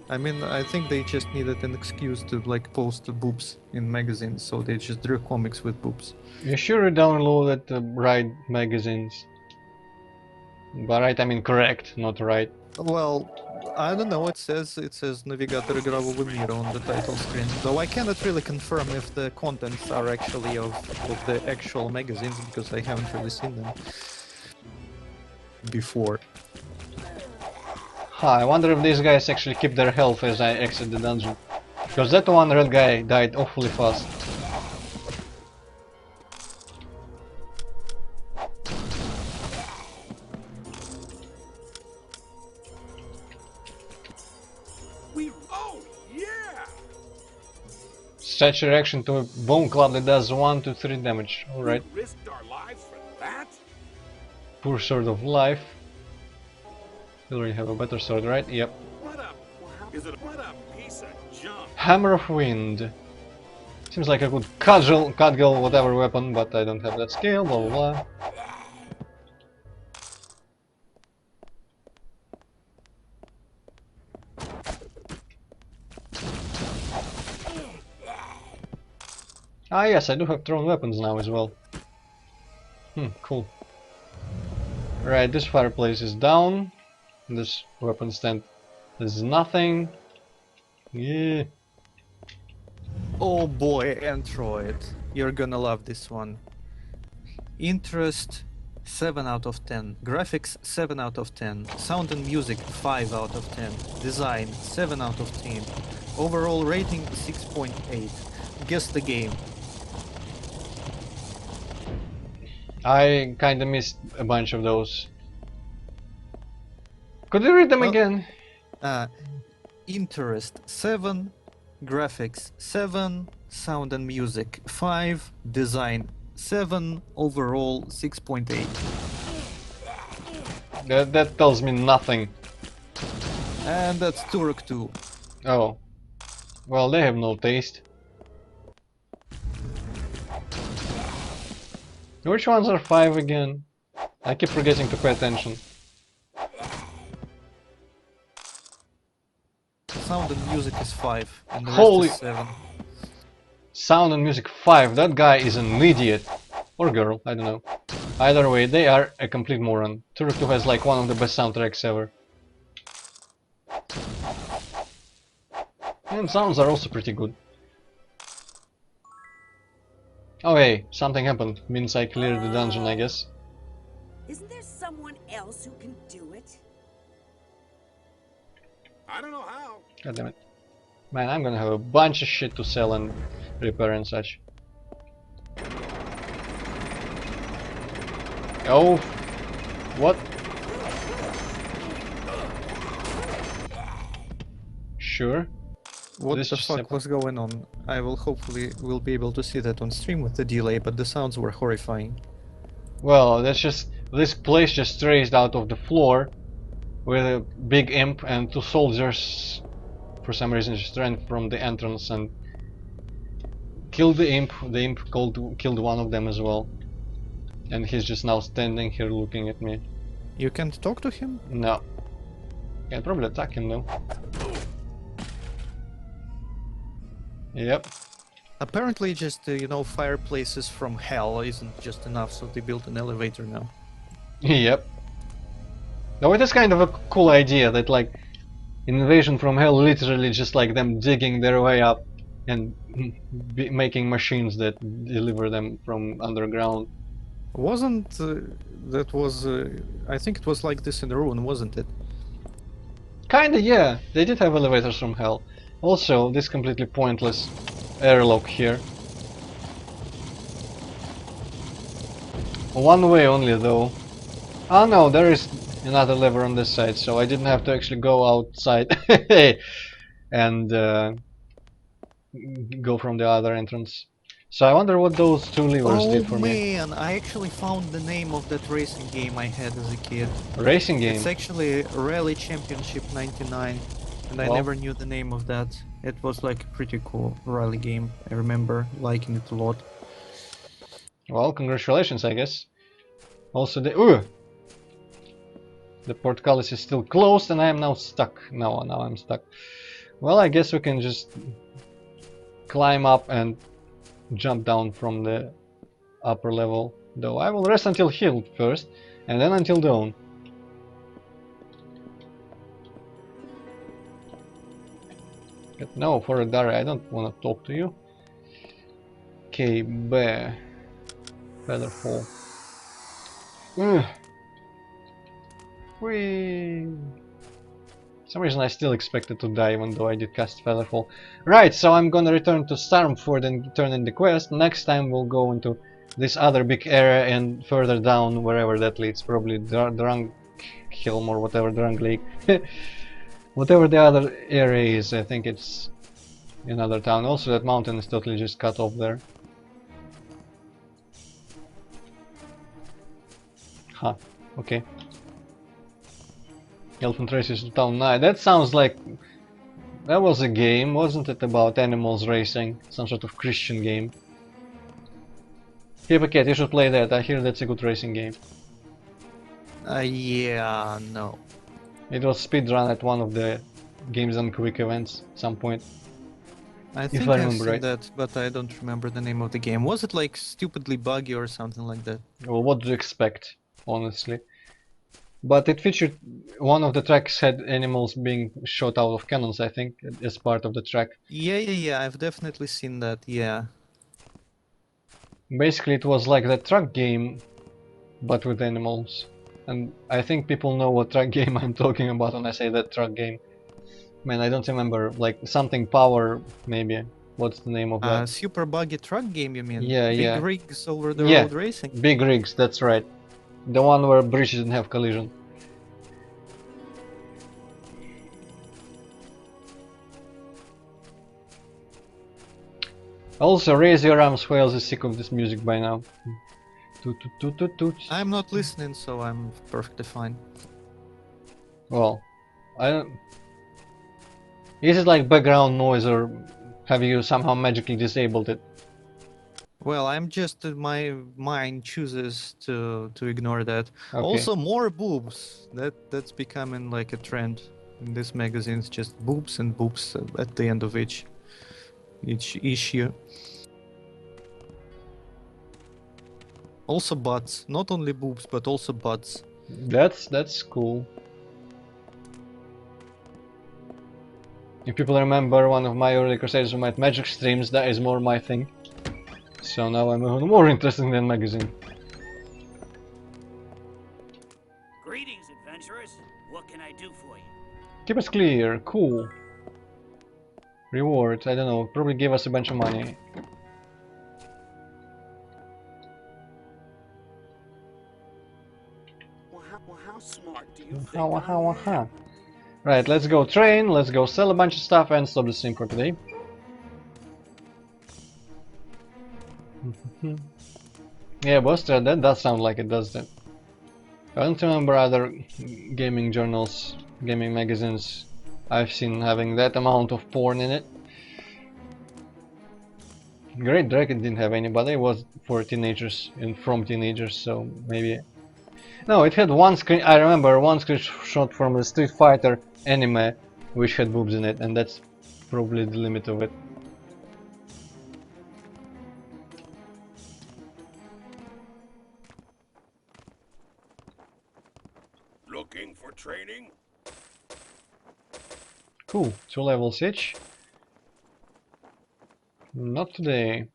I mean, I think they just needed an excuse to like post the boobs in magazines, so they just drew comics with boobs. You sure you downloaded the right magazines? By right, I mean correct, not right. Well, I don't know. It says Navigator Игрового мира on the title screen, though I cannot really confirm if the contents are actually of the actual magazines because I haven't really seen them before. I wonder if these guys actually keep their health as I exit the dungeon. Because that one red guy died awfully fast. Oh, yeah! Such a reaction to a bone club that does 1 to 3 damage. Alright. We risked our lives for that? Poor sword of life. You already have a better sword, right? Yep. What a piece of junk. Hammer of Wind. Seems like a good cudgel whatever weapon, but I don't have that skill, blah blah blah. Ah yes, I do have thrown weapons now as well. Cool. Right, this fireplace is down. This weapon stand is nothing. Yeah. Oh boy, Antroid, you're gonna love this one. Interest 7 out of 10, graphics 7 out of 10, sound and music 5 out of 10, design 7 out of 10, overall rating 6.8. Guess the game. I kinda missed a bunch of those. Could you read them again? Interest 7, graphics 7, sound and music 5, design 7, overall 6.8. That tells me nothing. And that's Turok 2. Oh. Well, they have no taste. Which ones are 5 again? I keep forgetting to pay attention. Sound and music is 5, and the Holy- rest is 7. Sound and music 5, that guy is an idiot. Or girl, I don't know. Either way, they are a complete moron. Turok 2 has like one of the best soundtracks ever. And sounds are also pretty good. Oh hey, something happened. Means I cleared the dungeon, I guess. Isn't there someone else who can do it? I don't know how. God damn it. Man, I'm gonna have a bunch of shit to sell and repair and such. Oh, what? Sure. What This the just fuck happened. was going on? I will hopefully will be able to see that on stream with the delay, but the sounds were horrifying. Well, that's just this place just raised out of the floor with a big imp and 2 soldiers for some reason just ran from the entrance and killed the imp. The imp killed one of them as well. And he's just now standing here looking at me. You can't talk to him? No. Can probably attack him though. Yep. Apparently, just you know, fireplaces from hell isn't just enough, so they built an elevator now. Yep. Though it is kind of a cool idea that like invasion from hell literally just like them digging their way up and making machines that deliver them from underground. Wasn't that was? I think it was like this in Ruin, wasn't it? Kinda, yeah. They did have elevators from hell. Also, this completely pointless airlock here. One way only though. Oh no, there is another lever on this side, so I didn't have to actually go outside and go from the other entrance. So I wonder what those two levers Oh did for me. man, I actually found the name of that racing game I had as a kid. Racing game. It's actually Rally Championship 99, and I Well. never knew the name of that. It was like a pretty cool rally game. I remember liking it a lot. Well, congratulations, I guess. Also, the portcullis is still closed, and I am now stuck. Now I'm stuck. Well, I guess we can just climb up and jump down from the upper level. Though I will rest until healed first, and then until dawn. No, for a Dari, I don't want to talk to you. Okay, bear. Featherfall. Whee! For some reason I still expected to die even though I did cast Featherfall. Right, so I'm gonna return to Stormford and turn in the quest. Next time we'll go into this other big area and further down wherever that leads. Probably Drunk Helm or whatever, Drunk Lake. Whatever the other area is, I think it's another town. Also that mountain is totally just cut off there. Huh, okay. Elfin Traces to Town 9. That sounds like... that was a game, wasn't it, about animals racing? Some sort of Christian game. Cat, you should play that. I hear that's a good racing game. Yeah, no. It was speedrun at one of the Games and Quick events at some point. I If think I I've remember seen right. that, but I don't remember the name of the game. Was it like stupidly buggy or something like that? Well, what do you expect, honestly? But it featured... one of the tracks had animals being shot out of cannons, I think, as part of the track. Yeah, I've definitely seen that, yeah. Basically it was like that truck game, but with animals. And I think people know what truck game I'm talking about when I say that truck game. Man, I don't remember, like something power, maybe. What's the name of that? Super buggy truck game, you mean? Yeah, Big yeah. rigs over the Yeah. road racing? Big rigs, that's right. The one where bridges didn't have collision. Also, Raise Your Arms Wales is sick of this music by now. Toot, toot, toot, toot, toot. I'm not listening, so I'm perfectly fine. Well, I don't... is it like background noise or have you somehow magically disabled it? Well, I'm just my mind chooses to ignore that. Okay. Also, more boobs. That's becoming like a trend in this magazine's just boobs and boobs at the end of each issue. Also butts, not only boobs but also butts. That's cool. If people remember one of my early Crusaders of Might Magic streams, that is more my thing. So now I'm even more interested in that magazine. Greetings, adventurers. What can I do for you? Keep us clear, cool. Reward, I don't know, probably give us a bunch of money. Well, how smart do you think I am? Right, let's go train, let's go sell a bunch of stuff and stop the stream for today. Yeah, Buster, that does sound like it, does that? I don't remember other gaming journals, gaming magazines I've seen having that amount of porn in it. Great Dragon didn't have any, but it was for teenagers and from teenagers, so maybe... No, it had one screen, I remember one screenshot from the Street Fighter anime which had boobs in it, and that's probably the limit of it. Cool, 2 levels each. Not today.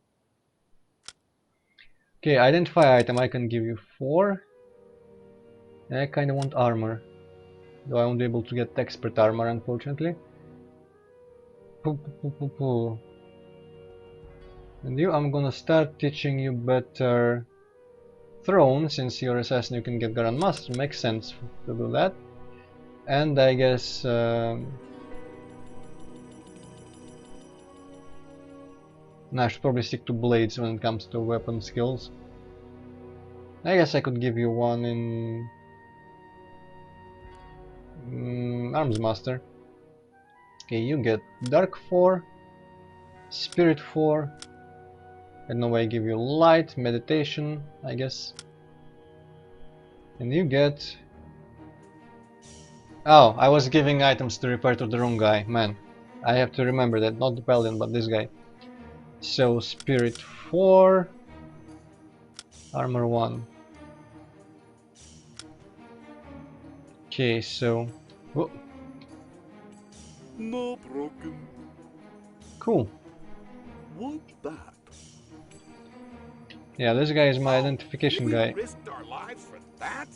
Okay, identify item, I can give you 4. I kinda want armor. Though I won't be able to get expert armor, unfortunately. Poo. And you, I'm gonna start teaching you better throne, since you're assassin you can get Grandmaster, makes sense to do that. And I guess no, I should probably stick to blades when it comes to weapon skills. I guess I could give you one in Arms Master. Okay, you get Dark 4, Spirit 4, and now I give you Light, Meditation, I guess. And you get... Oh, I was giving items to repair to the wrong guy, man. I have to remember that, not the Paladin, but this guy. So, Spirit 4, Armor 1. Okay, so... Whoa. No broken. Cool. What that? Yeah, this guy is my identification guy. Risked our lives for that?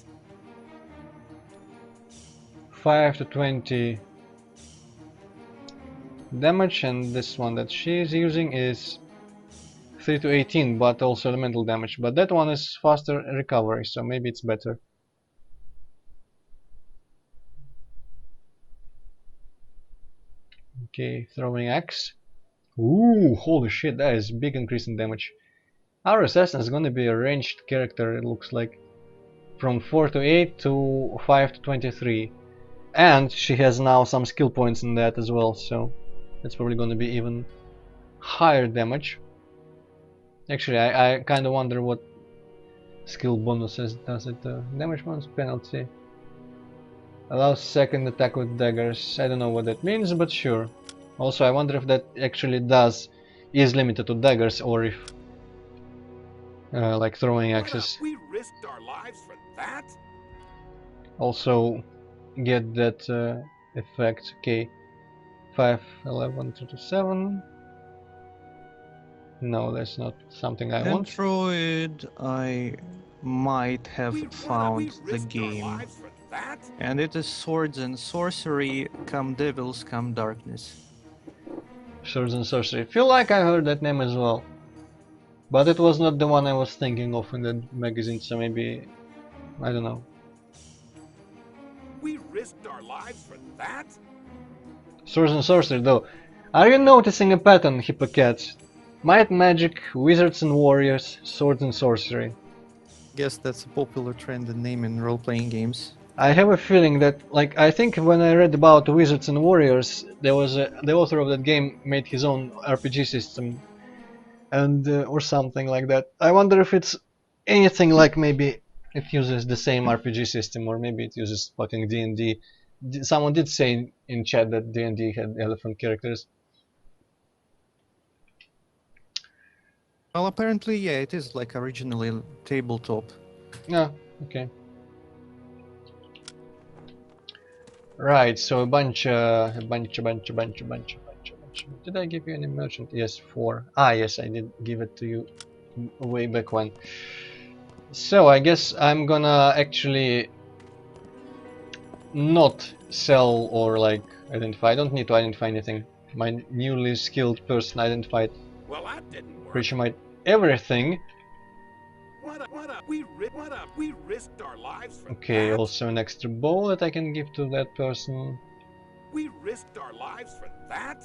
5 to 20 damage, and this one that she is using is 3 to 18, but also elemental damage. But that one is faster recovery, so maybe it's better. Okay, throwing axe. Ooh, holy shit, that is big increase in damage. Our assassin is gonna be a ranged character, it looks like. From 4 to 8 to 5 to 23. And she has now some skill points in that as well, so that's probably gonna be even higher damage. Actually, I kinda wonder what skill bonuses does it. Damage bonus penalty. Allows second attack with daggers. I don't know what that means, but sure. Also, I wonder if that actually is limited to daggers, or if like throwing axes We risked our lives for that? also get that effect. Okay, 5, 11, 2 to 7. No, that's not something I want. Antroid, I might have found the game. And it is swords and sorcery, come devils, come darkness. Swords and Sorcery. Feel like I heard that name as well. But it was not the one I was thinking of in the magazine, so maybe... I don't know. We risked our lives for that? Swords and Sorcery though. Are you noticing a pattern, Hippocats? Might Magic, Wizards and Warriors, Swords and Sorcery. Guess that's a popular trend in naming role-playing games. I have a feeling that, like, I think when I read about Wizards and Warriors, there was the author of that game made his own RPG system, and or something like that. I wonder if it's anything like maybe it uses the same RPG system, or maybe it uses fucking D&D. Someone did say in chat that D&D had elephant characters. Well, apparently, yeah, it is like originally tabletop. Yeah, okay. Right, so a bunch. Did I give you any merchant? Yes, 4. Ah, yes, I did give it to you way back when. So I guess I'm gonna actually not sell or like identify. I don't need to identify anything. My newly skilled person identified Well, that didn't work. pretty much everything. We risked our lives for Okay, that? also an extra bow that I can give to that person. We risked our lives for that?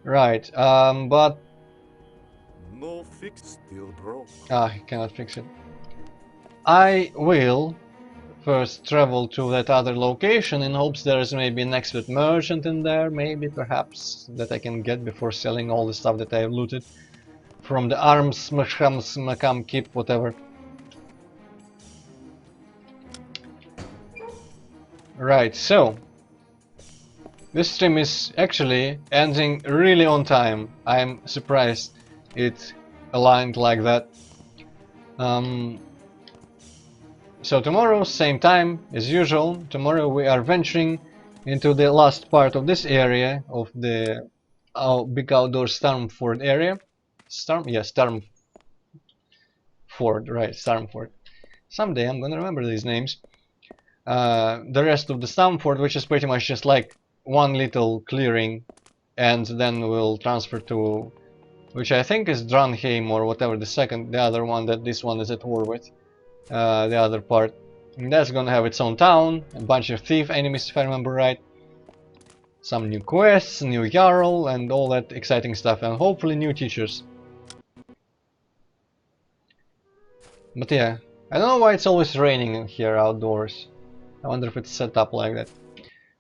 Right, but No fix, still broke. I cannot fix it. I will first travel to that other location in hopes there is maybe an expert merchant in there, maybe, perhaps, that I can get before selling all the stuff that I have looted from the arms, makam, keep, whatever. Right, so this stream is actually ending really on time. I'm surprised it aligned like that. So tomorrow, same time as usual. Tomorrow we are venturing into the last part of this area of the big outdoor Stormford area. Stormford, right? Stormford. Someday I'm gonna remember these names. The rest of the Stormford, which is pretty much just like one little clearing, and then we'll transfer to, which I think is Dranheim or whatever the other one that this one is at war with. The other part. And that's gonna have its own town, a bunch of thief enemies if I remember right, some new quests, new Jarl, and all that exciting stuff, and hopefully new teachers. But yeah, I don't know why it's always raining in here outdoors. I wonder if it's set up like that.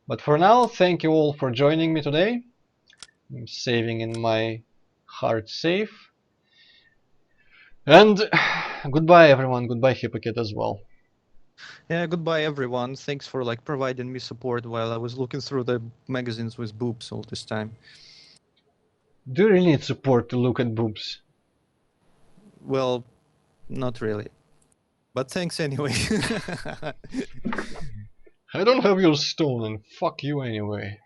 But for now, thank you all for joining me today. I'm saving in my hard save. And goodbye everyone, goodbye Hypocrite as well. Yeah, goodbye everyone. Thanks for like providing me support while I was looking through the magazines with boobs all this time. Do you really need support to look at boobs? Well, not really. But thanks anyway. I don't have your stone and fuck you anyway.